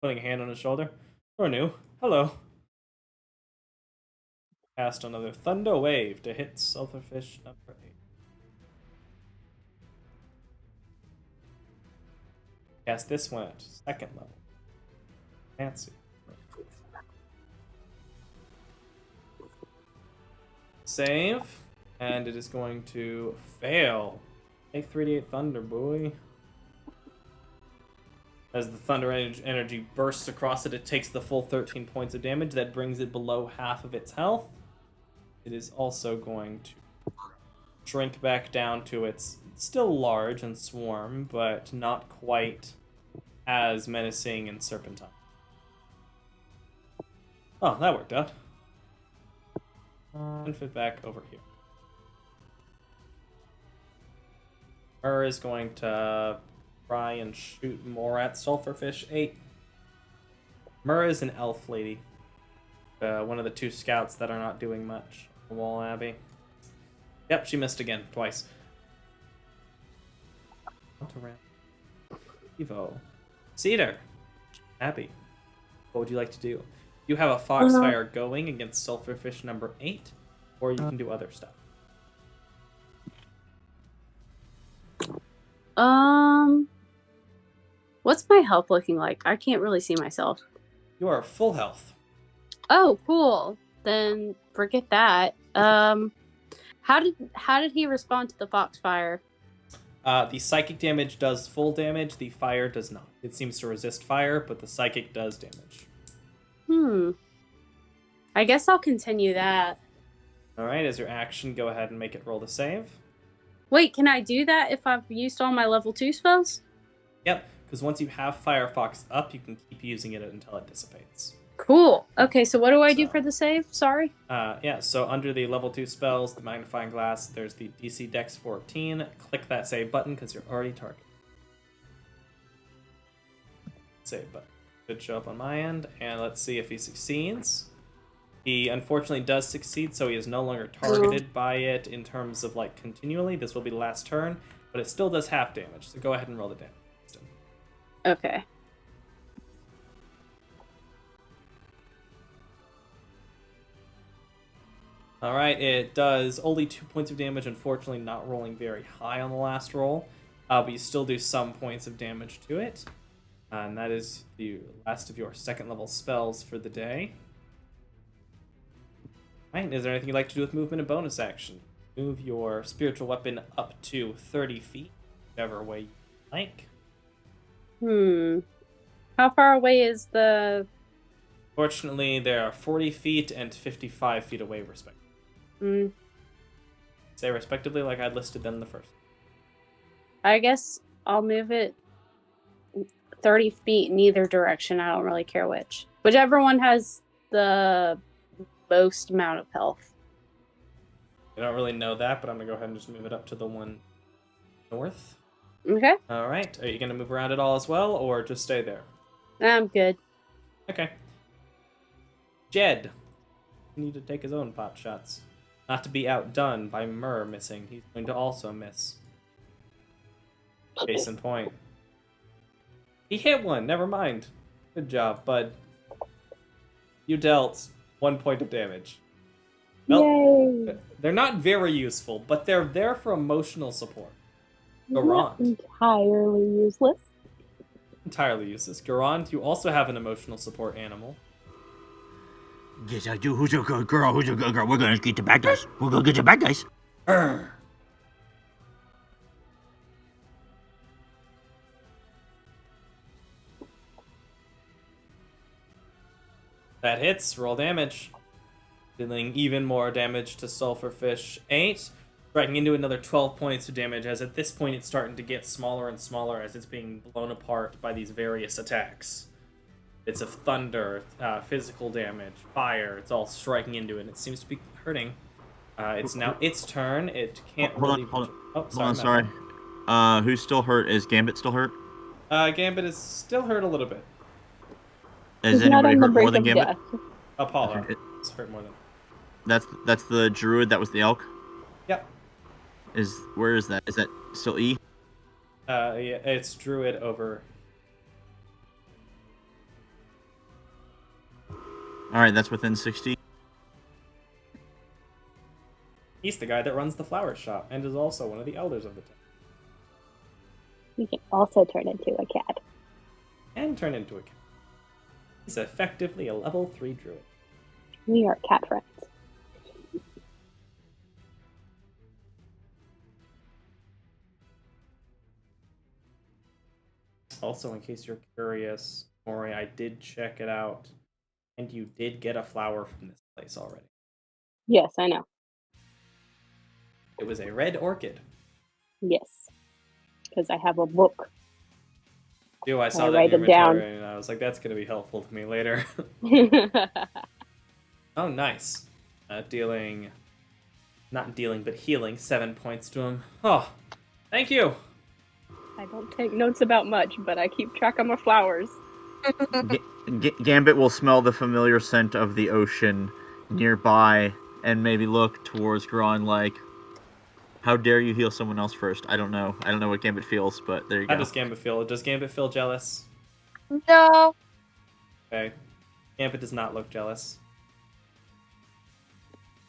putting a hand on his shoulder. Ornu, hello. Cast another Thunder Wave to hit Silverfish number 8. Cast this one at 2nd level. Fancy. Save, and it is going to fail. Take 3d8 thunder, boy. As the thunder energy bursts across it, it takes the full 13 points of damage. That brings it below half of its health. It is also going to shrink back down to its still large and swarm, but not quite as menacing and serpentine. Oh, that worked out. And fit back over here. Is going to try and shoot more at Sulfurfish 8. Myrrh is an elf lady. One of the 2 scouts that are not doing much. Wall Abbey. Yep, she missed again, twice. Evo. Cedar. Abby. What would you like to do? You have a Foxfire going against Sulfurfish number 8, or you can do other stuff. What's my health looking like? I can't really see myself. You are full health. Oh, cool. Then forget that. How did he respond to the Foxfire? The psychic damage does full damage. The fire does not. It seems to resist fire, but the psychic does damage. I guess I'll continue that. All right, as your action, go ahead and make it roll the save. Wait, can I do that if I've used all my level 2 spells? Yep, because once you have Firefox up, you can keep using it until it dissipates. Cool. Okay, so what do I do for the save? Sorry. Yeah, so under the level 2 spells, the magnifying glass, there's the DC Dex 14. Click that save button because you're already targeted. Save button. Should show up on my end, and let's see if he succeeds. He unfortunately does succeed, so he is no longer targeted by it in terms of, like, continually. This will be the last turn, but it still does half damage, so go ahead and roll the damage. Okay. Alright, it does only 2 points of damage, unfortunately not rolling very high on the last roll, but you still do some points of damage to it. And that is the last of your 2nd level spells for the day. Alright, is there anything you'd like to do with movement and bonus action? Move your spiritual weapon up to 30 feet, whichever way you like. How far away is the... Fortunately, there are 40 feet and 55 feet away, respectively. say respectively like I'd listed them in the first. I guess I'll move it 30 feet in either direction. I don't really care which. Whichever one has the most amount of health. I don't really know that, but I'm going to go ahead and just move it up to the one north. Okay. All right. Are you going to move around at all as well, or just stay there? I'm good. Okay. Jed. You need to take his own pot shots. Not to be outdone by Myrrh missing. He's going to also miss. Case in point. He hit one. Never mind. Good job, bud. You dealt 1 point of damage. Yay! They're not very useful, but they're there for emotional support. Not Garand. entirely useless. Entirely useless. Garand, you also have an emotional support animal. Yes, I do. Who's a good girl? Who's a good girl? We're gonna get the bad guys. We're gonna get the bad guys. Urgh. That hits. Roll damage. Dealing even more damage to Sulfurfish 8. Striking into another 12 points of damage, as at this point it's starting to get smaller and smaller as it's being blown apart by these various attacks. Bits of thunder, physical damage, fire, it's all striking into it, and it seems to be hurting. It's now its turn. It can't really... Hold Oh, on, sorry. sorry. Who's still hurt? Is Gambit still hurt? Gambit is still hurt a little bit. Is He's not anybody on the hurt more brink than of Gambit? death. Apollo Okay. is hurt more than... That's the druid that was the elk? Yep. Where is that? Is that still E? Yeah, it's Druid over... Alright, that's within 60. He's the guy that runs the flower shop, and is also one of the elders of the town. He can also turn into a cat. And turn into a cat. He's effectively a level 3 druid. We are cat friends. Also, in case you're curious, Mori, I did check it out, and you did get a flower from this place already. Yes, I know. It was a red orchid. Yes. Because I have a book. Dude, I saw I that write in your it down. inventory, and I was like, that's going to be helpful to me later. Oh, nice. Not dealing, but healing 7 points to him. Oh, thank you. I don't take notes about much, but I keep track of my flowers. Gambit will smell the familiar scent of the ocean nearby and maybe look towards Gron like, how dare you heal someone else first? I don't know. I don't know what Gambit feels, but there you How go. does Gambit feel? Does Gambit feel jealous? No. Okay. Gambit does not look jealous.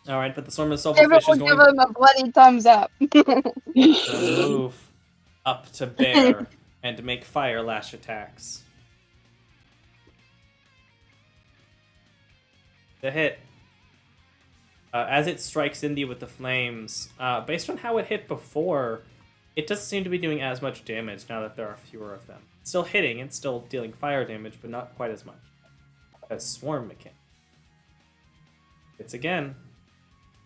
Alright, but the Swarm of David Silverfish will is give going him a bloody thumbs up. to move up to Bear and make fire lash attacks. The hit. As it strikes Indy with the flames, based on how it hit before, it doesn't seem to be doing as much damage now that there are fewer of them. It's still hitting, it's still dealing fire damage, but not quite as much as Swarm mechanic. It's again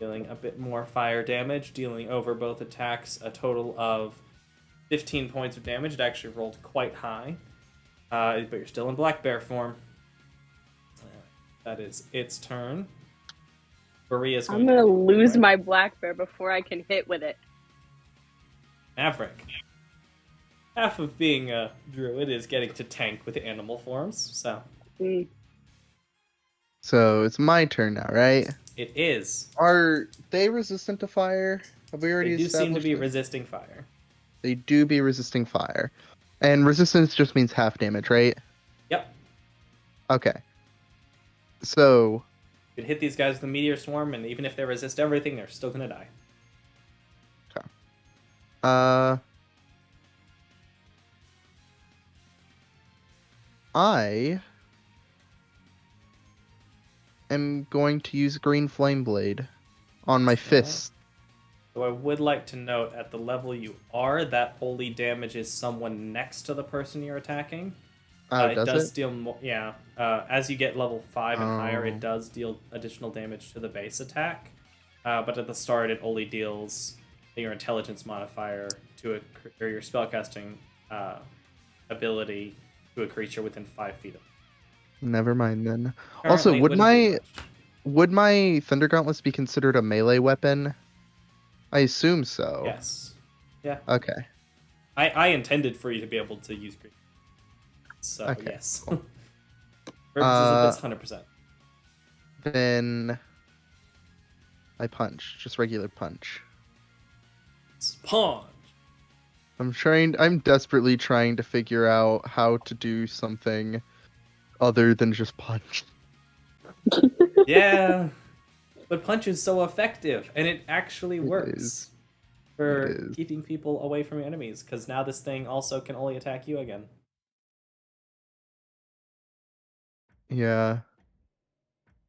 dealing a bit more fire damage, dealing over both attacks a total of 15 points of damage. It actually rolled quite high, but you're still in Black Bear form. That is its turn. Maria's I'm gonna to lose my black bear before I can hit with it. Maverick. Half of being a druid is getting to tank with animal forms, so Mm. So it's my turn now, right? it is. Are they resistant to fire? Have we already They do seem to established be this? resisting fire. They do be resisting fire. And resistance just means half damage, right? Yep. Okay. So, You can hit these guys with a meteor swarm, and even if they resist everything, they're still gonna die. I am going to use Green Flame Blade on my fist. So I would like to note, at the level you are, that only damages someone next to the person you're attacking. It does deal more. Yeah. As you get level 5 and higher, Oh. it does deal additional damage to the base attack. but at the start it only deals your intelligence modifier to or your spellcasting ability to a creature within 5 feet of it. Never mind then. Currently, Also, it would wouldn't do much. my Thunder Gauntlets be considered a melee weapon? I assume so. Yes. Yeah. Okay. I intended for you to be able to use green. So, Okay, yes. cool. Purposes of this, 100%. Then I punch, just regular punch. Punch! I'm desperately trying to figure out how to do something other than just punch. Yeah. But punch is so effective, and it actually It works is. for It is. keeping people away from your enemies, because now this thing also can only attack you again. Yeah.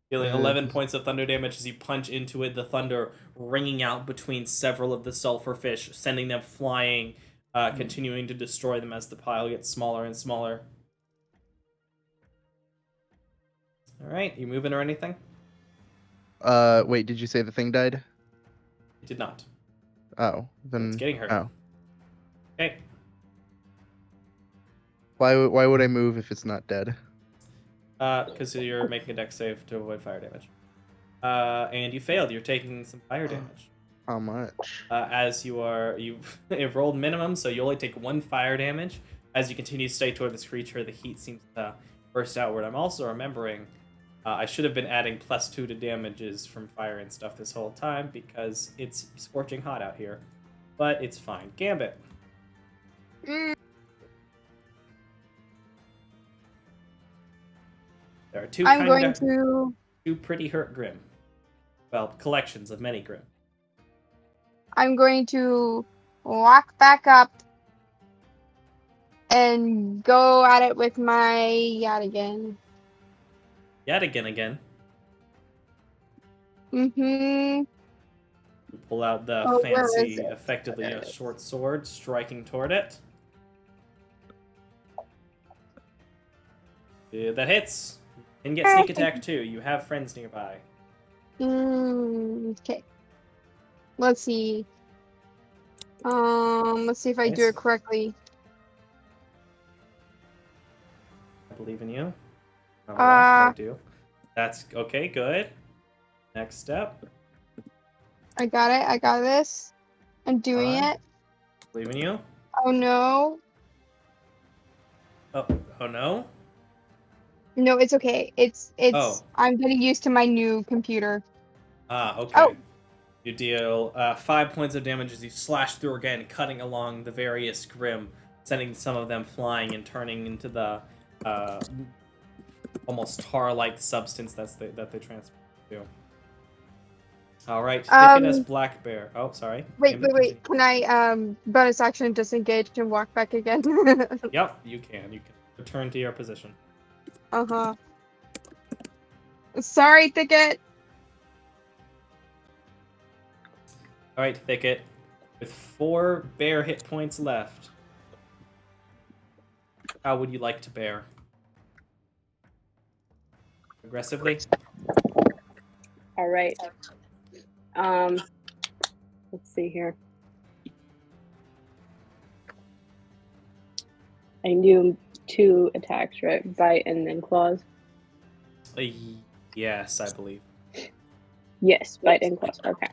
Dealing It 11 is. points of thunder damage as you punch into it, the thunder ringing out between several of the sulfur fish, sending them flying, continuing to destroy them as the pile gets smaller and smaller. Alright, you moving or anything? Wait, did you say the thing died? It did not. Oh, then. It's getting hurt. Oh. Okay. Why would I move if it's not dead? Because you're making a dex save to avoid fire damage. And you failed. You're taking some fire damage. How much? As you've rolled minimum, so you only take 1 fire damage. As you continue to stay toward this creature, the heat seems to burst outward. I'm also remembering I should have been adding +2 to damages from fire and stuff this whole time because it's scorching hot out here. But it's fine. Gambit. There are two two pretty hurt Grim. Well, collections of many Grim. I'm going to walk back up and go at it with my Yadigan. Yadigan again. Mm-hmm. You pull out the Oh, where is fancy, it? effectively There a it is. short sword, striking toward it. Yeah, that hits. And get sneak attack too. You have friends nearby. Okay. Let's see. Let's see if I do Nice. it correctly. I believe in you. Oh, well, I do. That's okay. Good. Next step. I got it. I got this. I'm doing Fine. it. Believe in you. Oh no. Oh no. No, it's okay. It's Oh. I'm getting used to my new computer. Okay. Oh. You deal 5 points of damage as you slash through again, cutting along the various Grim, sending some of them flying and turning into the almost tar-like substance that they transfer to. All right, Thicket as Black Bear. Oh, sorry. Wait. Can I bonus action disengage and walk back again? Yep, you can. You can return to your position. Uh-huh. Sorry, Thicket. All right, Thicket, with 4 bear hit points left. How would you like to bear? Aggressively? All right. Let's see here. I knew 2 attacks, right? Bite and then claws. Yes, I believe. Yes, bite and claws. Okay.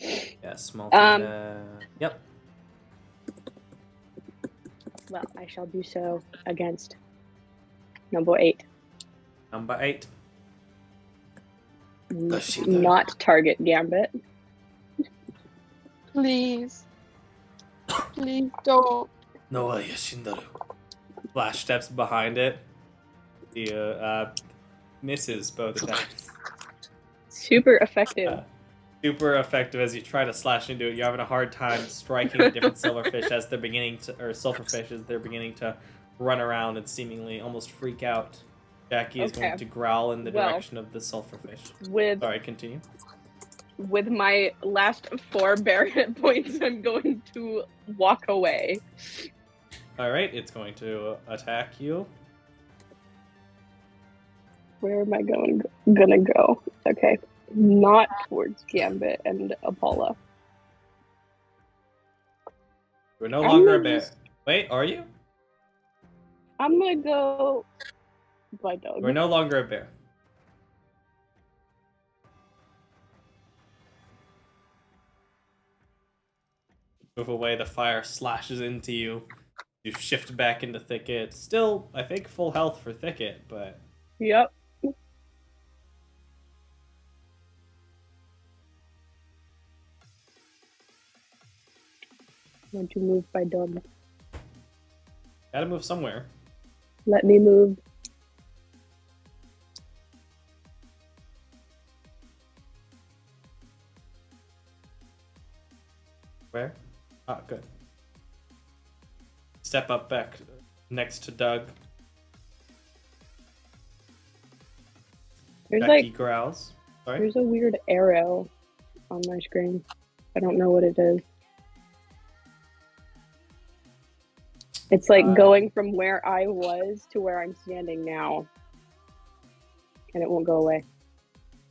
Yes, yep. Well, I shall do so against number 8. Number 8. Not target Gambit. Please. Please don't. No, Yashindaru. Flash steps behind it. He misses both attacks. Super effective. Super effective as you try to slash into it. You're having a hard time striking the different silverfish as they're beginning to, or sulfurfish as they're beginning to run around and seemingly almost freak out. Jackie is going to growl in the direction of the sulfurfish. Sorry, continue. With my last 4 bear hit points, I'm going to walk away. Alright, it's going to attack you. Where am I gonna go? Okay. not towards Gambit and Apollo. We're no I'm longer a gonna bear. just- Wait, are you? I'm gonna go by Doug. We're no longer a bear. Move away, the fire slashes into you. You shift back into Thicket. Still, I think, full health for Thicket, but Yep. Want to move by Doug. gotta move somewhere. Let me move. Where? Ah, good. Step up back next to Doug. There's Becky like growls. Sorry. there's a weird arrow on my screen. I don't know what it is. It's like going from where I was to where I'm standing now. And it won't go away.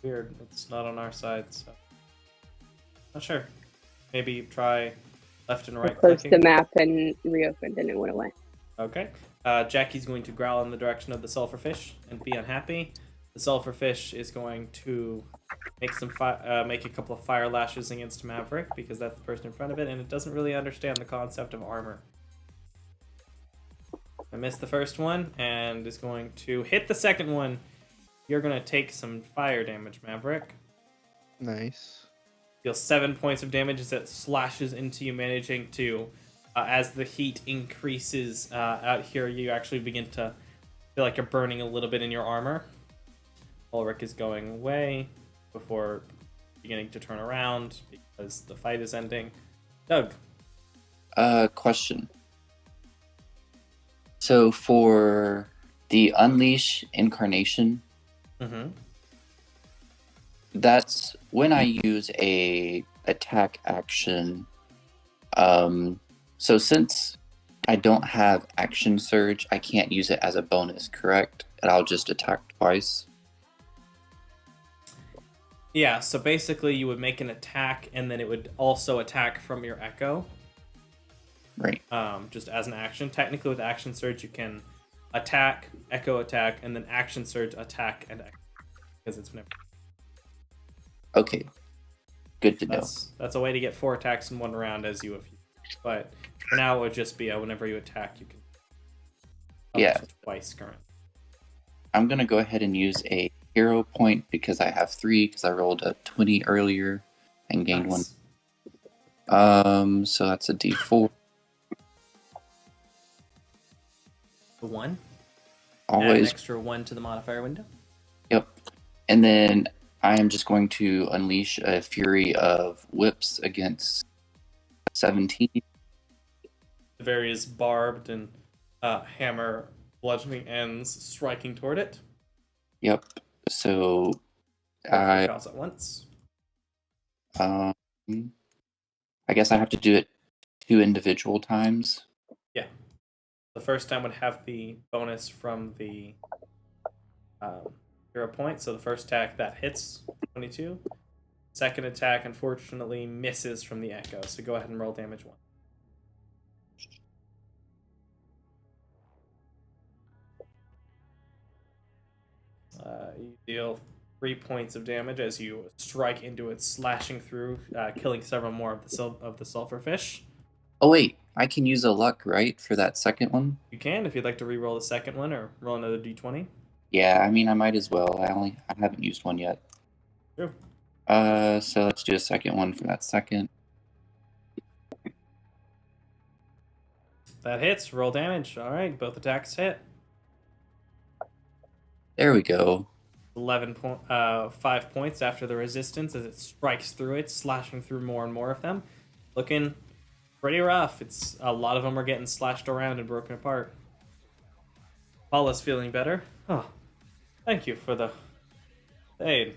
Weird. It's not on our side, so not sure. Maybe try left and I right closed clicking. the map and reopened and it went away. Okay. Jackie's going to growl in the direction of the sulfurfish and be unhappy. The sulfurfish is going to make make a couple of fire lashes against Maverick because that's the person in front of it, and it doesn't really understand the concept of armor. I missed the first one and is going to hit the second one. You're going to take some fire damage, Maverick. Nice. Deal 7 points of damage as it slashes into you, managing to, as the heat increases out here, you actually begin to feel like you're burning a little bit in your armor. Ulrich is going away before beginning to turn around because the fight is ending. Doug. Question. So for the Unleash Incarnation, Mm-hmm. that's when I use a attack action. So since I don't have Action Surge, I can't use it as a bonus, correct? And I'll just attack twice. Yeah, so basically you would make an attack and then it would also attack from your echo. Right. Just as an action. Technically with Action Surge you can attack, echo attack, and then Action Surge attack and echo. Because it's whenever. Okay. Good to know. That's a way to get 4 attacks in one round as you have. But for now it would just be whenever you attack you can Yeah. twice currently. I'm gonna go ahead and use a hero point because I have 3 because I rolled a 20 earlier and gained Nice. 1. So that's a D4. The 1. Add an Always. extra 1 to the modifier window. Yep. And then I am just going to unleash a fury of whips against 17. The various barbed and hammer bludgeoning ends striking toward it. Yep. So Both I cause at once. I guess I have to do it 2 individual times. Yeah. The first time would have the bonus from the hero point. So the first attack that hits 22. Second attack unfortunately misses from the echo. So go ahead and roll damage 1. You deal 3 points of damage as you strike into it, slashing through, killing several more of the sulfurfish. Oh wait, I can use a luck, right, for that second one? You can if you'd like to re-roll the second one or roll another d20. Yeah, I mean I might as well. I haven't used one yet. True. So let's do a second one for that second. That hits. Roll damage. All right, both attacks hit. There we go. 5 points after the resistance as it strikes through it, slashing through more and more of them. Looking pretty rough. It's a lot of them are getting slashed around and broken apart. Paula's feeling better. Oh, thank you for the aid.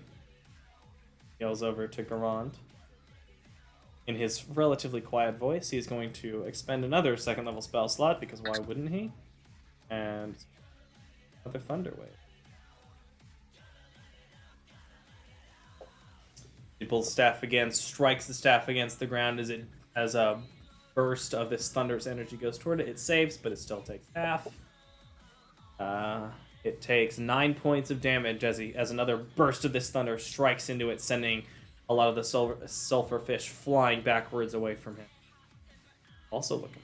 Yells over to Garand. In his relatively quiet voice, he's going to expend another second level spell slot because why wouldn't he? And another Thunder Wave. He pulls the staff again, strikes the staff against the ground as a burst of this thunderous energy goes toward it. It saves, but it still takes half. It takes 9 points of damage as another burst of this thunder strikes into it, sending a lot of the sulfur fish flying backwards away from him. Also looking.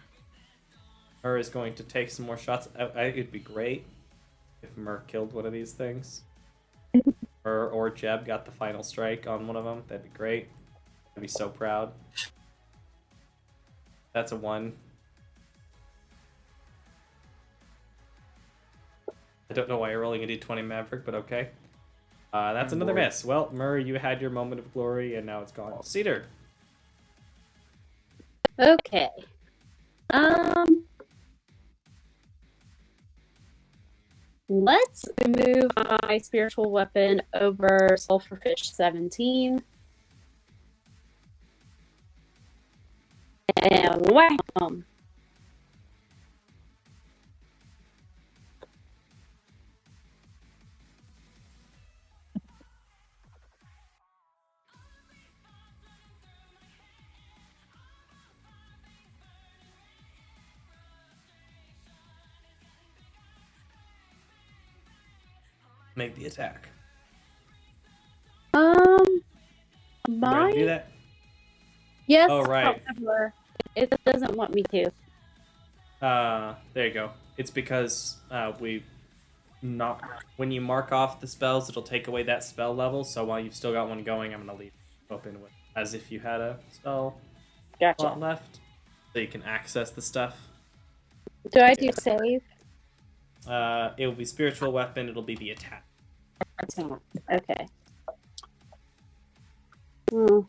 Mur is going to take some more shots. It'd be great if Mur killed one of these things. Mur or Jeb got the final strike on one of them. That'd be great. I'd be so proud. That's a 1. I don't know why you're rolling a d20 Maverick, but okay. That's another miss. Well, Mur, you had your moment of glory, and now it's gone. Cedar. Okay. Let's move my spiritual weapon over Sulfurfish 17. And whack 'em. Make the attack. My Ready to do that? yes. Oh, right. However, it doesn't want me to. There you go. It's because when you mark off the spells, it'll take away that spell level. So while you've still got one going, I'm gonna leave it open with as if you had a spell slot left, so you can access the stuff. Do I do save? It will be spiritual weapon. It'll be the attack. Okay.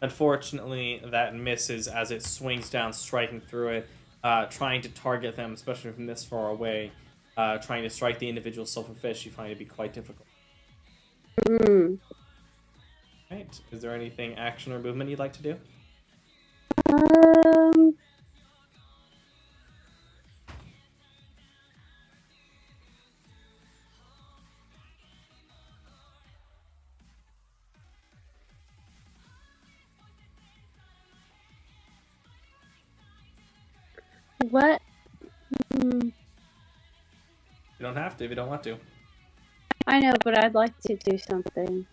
Unfortunately, that misses as it swings down, striking through it, trying to target them, especially from this far away. Trying to strike the individual sulfurfish, you find it to be quite difficult. Right. Is there anything action or movement you'd like to do? What? You don't have to if you don't want to. I know, but I'd like to do something.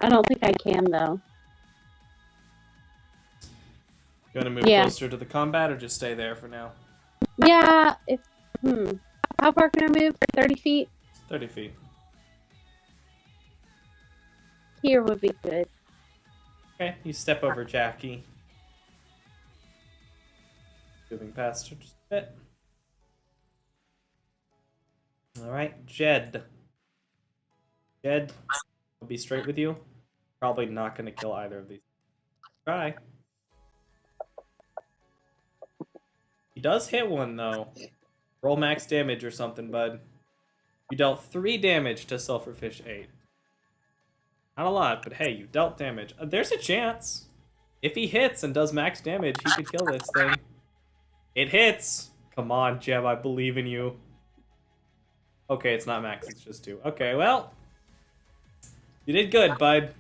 I don't think I can, though. You want to move closer to the combat or just stay there for now? Yeah, if... How far can I move? 30 feet? 30 feet. Here would be good. Okay, you step over Jackie. Moving past her just a bit. Alright, Jed. Jed, I'll be straight with you. Probably not going to kill either of these. Try. He does hit one, though. Roll max damage or something, bud. You dealt 3 damage to Sulfurfish 8. Not a lot, but hey, you dealt damage. There's a chance. If he hits and does max damage, he could kill this thing. It hits! Come on, Jeb, I believe in you. Okay, it's not max, it's just 2. Okay, well. You did good, bud.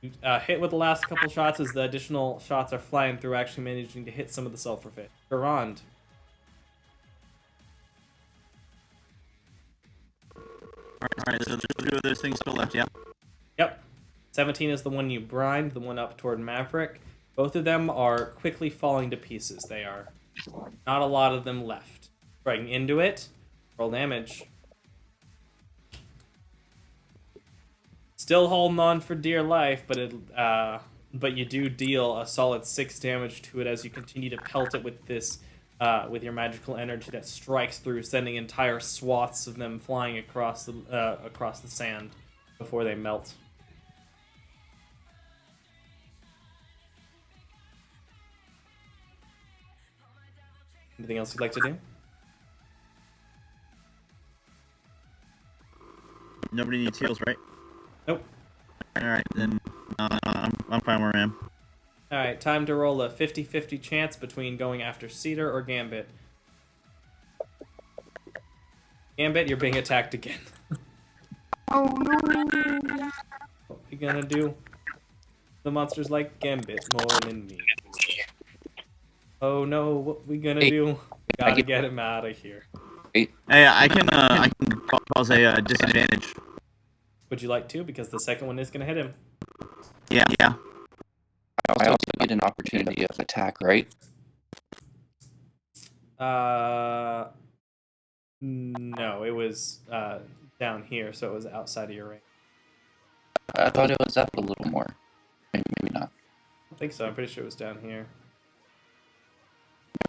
You hit with the last couple shots as the additional shots are flying through, actually managing to hit some of the Sulfurfish. Garand. Alright, so there's 2 of those things still left, yeah? Yep. 17 is the one you brined, the one up toward Maverick. Both of them are quickly falling to pieces. They are not a lot of them left. Striking into it. Roll damage. Still holding on for dear life, but you do deal a solid 6 damage to it as you continue to pelt it with this, with your magical energy that strikes through, sending entire swaths of them flying across the sand before they melt. Anything else you'd like to do? Nobody needs heals, right? Nope. Alright, then I'm fine where I am. Alright, time to roll a 50-50 chance between going after Cedar or Gambit. Gambit, you're being attacked again. Oh no. What are you gonna do? The monsters like Gambit more than me. Oh no, what we gonna Hey, do? Gotta get him out of here. Hey, I can cause a disadvantage. Would you like to? Because the second one is gonna hit him. Yeah. I also get an opportunity of attack, right? No, it was down here, so it was outside of your range. I thought it was up a little more. Maybe not. I think so. I'm pretty sure it was down here.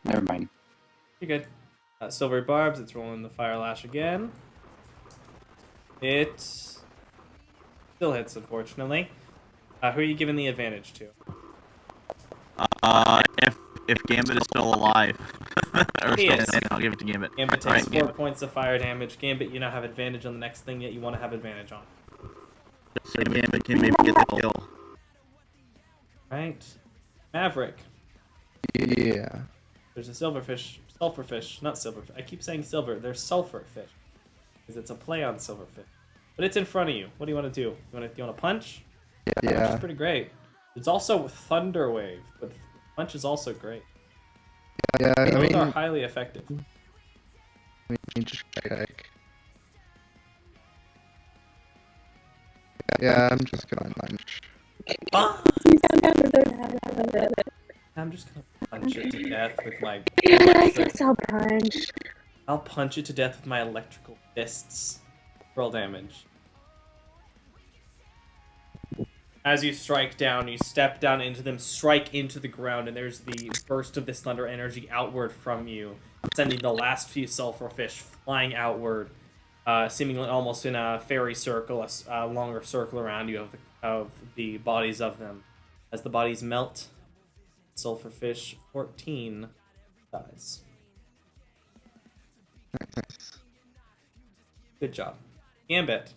Never mind. You're good. Silvery Barbs, it's rolling the Fire Lash again. It still hits, unfortunately. Who are you giving the advantage to? If Gambit is still alive, or He still is. standing, I'll give it to Gambit. Gambit takes Alright, 4 Gambit. points of fire damage. Gambit, you now have advantage on the next thing that you want to have advantage on. So Gambit can maybe get the kill. Right. Maverick. Yeah. There's a sulfurfish. Not silverfish. I keep saying silver. There's sulfurfish. Because it's a play on silverfish. But it's in front of you. What do you want to do? You want to punch? Punch Yeah. is pretty great. There's also Thunder Wave, but punch is also great. Yeah. I Both mean, are highly effective. let me just check. Yeah, I'm just gonna punch. I'm just gonna punch it to death with my. I guess I'll punch. I'll punch it to death with my electrical fists. Roll damage. As you strike down, you step down into them, strike into the ground, and there's the burst of this thunder energy outward from you, sending the last few sulfurfish flying outward, seemingly almost in a fairy circle, a longer circle around you of the bodies of them. As the bodies melt, sulfurfish 14 dies. Good job. Gambit.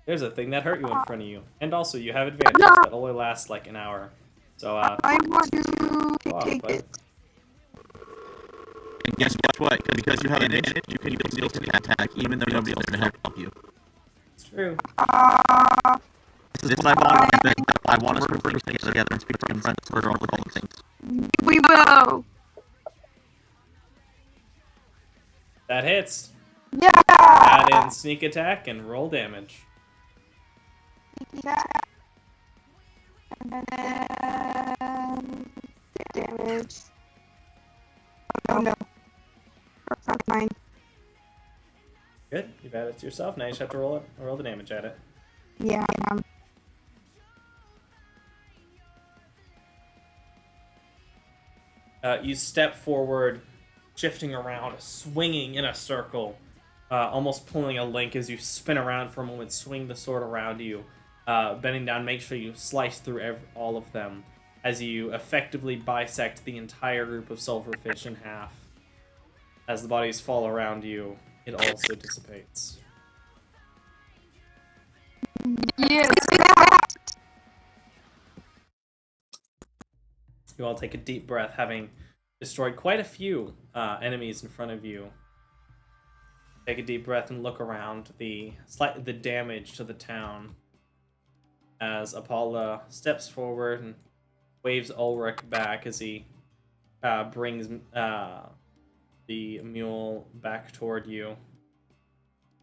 There's a thing that hurt you in front of you. And also, you have advantage that only lasts like an hour. So, I want to go off, take bud. it. And guess what? Because you have advantage, you can use the attack even though nobody else is going to help you. It's true. This is what I want us to work together and speak to our friends for all the things. We will. That hits. Yeah. Add in sneak attack and roll damage. Yeah. And then damage. Oh no. That's not mine. Good. You've added it to yourself. Now you just have to roll the damage at it. Yeah. You step forward, shifting around, swinging in a circle, almost pulling a link as you spin around for a moment, swing the sword around you, bending down, make sure you slice through all of them as you effectively bisect the entire group of sulfurfish in half. As the bodies fall around you, it also dissipates. Yes. You all take a deep breath, having destroyed quite a few enemies in front of you. Take a deep breath and look around the damage to the town. As Apollo steps forward and waves Ulrich back as he brings the mule back toward you.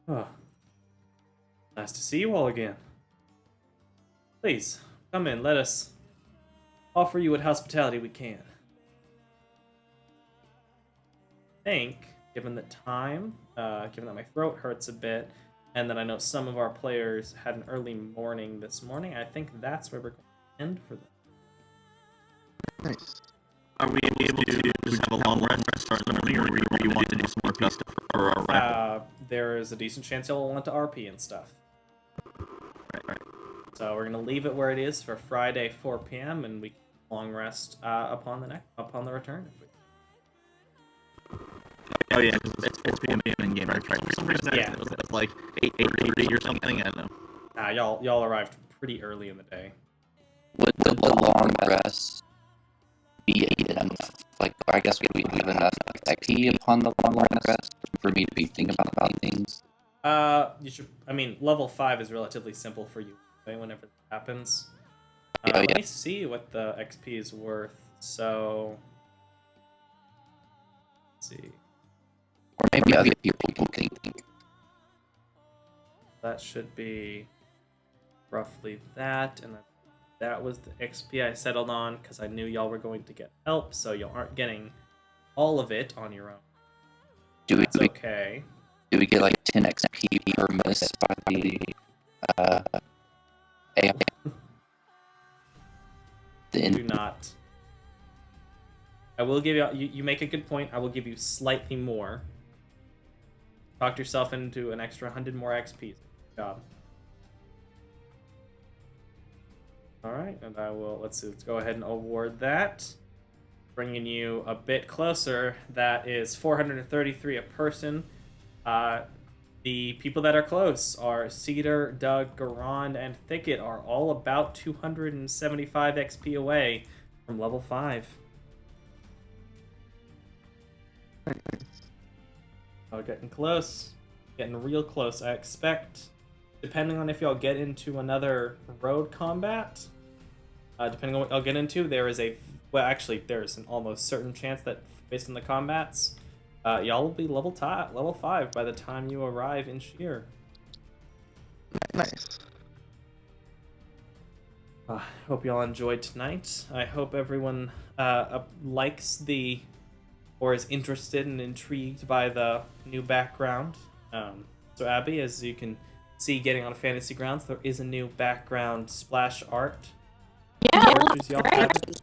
Oh, nice to see you all again. Please, come in, let us offer you what hospitality we can. I think, given the time, given that my throat hurts a bit, and that I know some of our players had an early morning this morning, I think that's where we're going to end for them. Nice. Are we able to just have a long rest and start early, or do you want to do some more peace stuff for our rifle? There is a decent chance you'll want to RP and stuff. Right. So we're going to leave it where it is for Friday, 4 p.m., and we can long rest upon the return. Oh yeah, because it's 4 p.m. in game, right? For some reason, Yeah. it was like 8:30 or something. I don't know. Y'all arrived pretty early in the day. Would the long rest be enough? Like, I guess we would have enough XP upon the long rest for me to be thinking about things. You should. I mean, level 5 is relatively simple for you. Okay, whenever that happens, Let me see what the XP is worth. So, let's see. Or maybe other people can think. That should be roughly that, and that was the XP I settled on because I knew y'all were going to get help, so y'all aren't getting all of it on your own. That's okay. Do we get like 10 XP per miss by the AI? Do not. I will give you make a good point. I will give you slightly more. Talked yourself into an extra 100 more XP. Good job. Alright, and I will, let's go ahead and award that. Bringing you a bit closer, that is 433 a person. The people that are close are Cedar, Doug, Garand, and Thicket are all about 275 XP away from level 5. Oh, getting close. Getting real close. I expect, depending on if y'all get into another road combat, depending on what y'all get into, there is there's an almost certain chance that, based on the combats, y'all will be level 5 by the time you arrive in Sheer. Nice. Hope y'all enjoyed tonight. I hope everyone likes or is interested and intrigued by the new background. So Abby, as you can see, getting on Fantasy Grounds, there is a new background splash art. Yeah, Characters y'all have. great.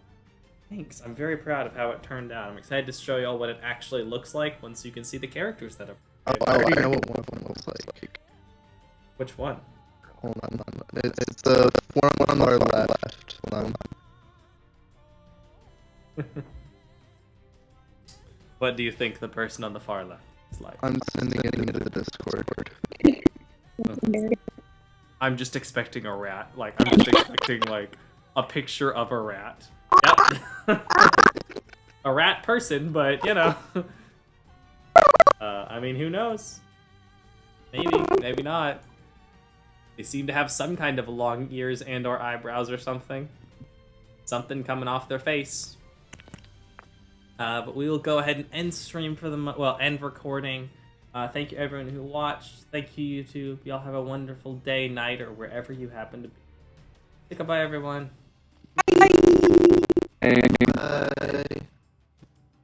Thanks. I'm very proud of how it turned out. I'm excited to show y'all what it actually looks like once you can see the characters that are. I know what one of them looks like. Which one? Hold on. It's the one on our left. Hold on. What do you think the person on the far left is like? I'm sending it into the Discord. I'm just expecting a rat. I'm just expecting a picture of a rat. Yep. A rat person, but I mean, who knows? Maybe not. They seem to have some kind of long ears and or eyebrows or something. Something coming off their face. But we will go ahead and end stream for end recording. Thank you everyone who watched. Thank you YouTube. Y'all have a wonderful day, night, or wherever you happen to be. Say goodbye, everyone. Bye.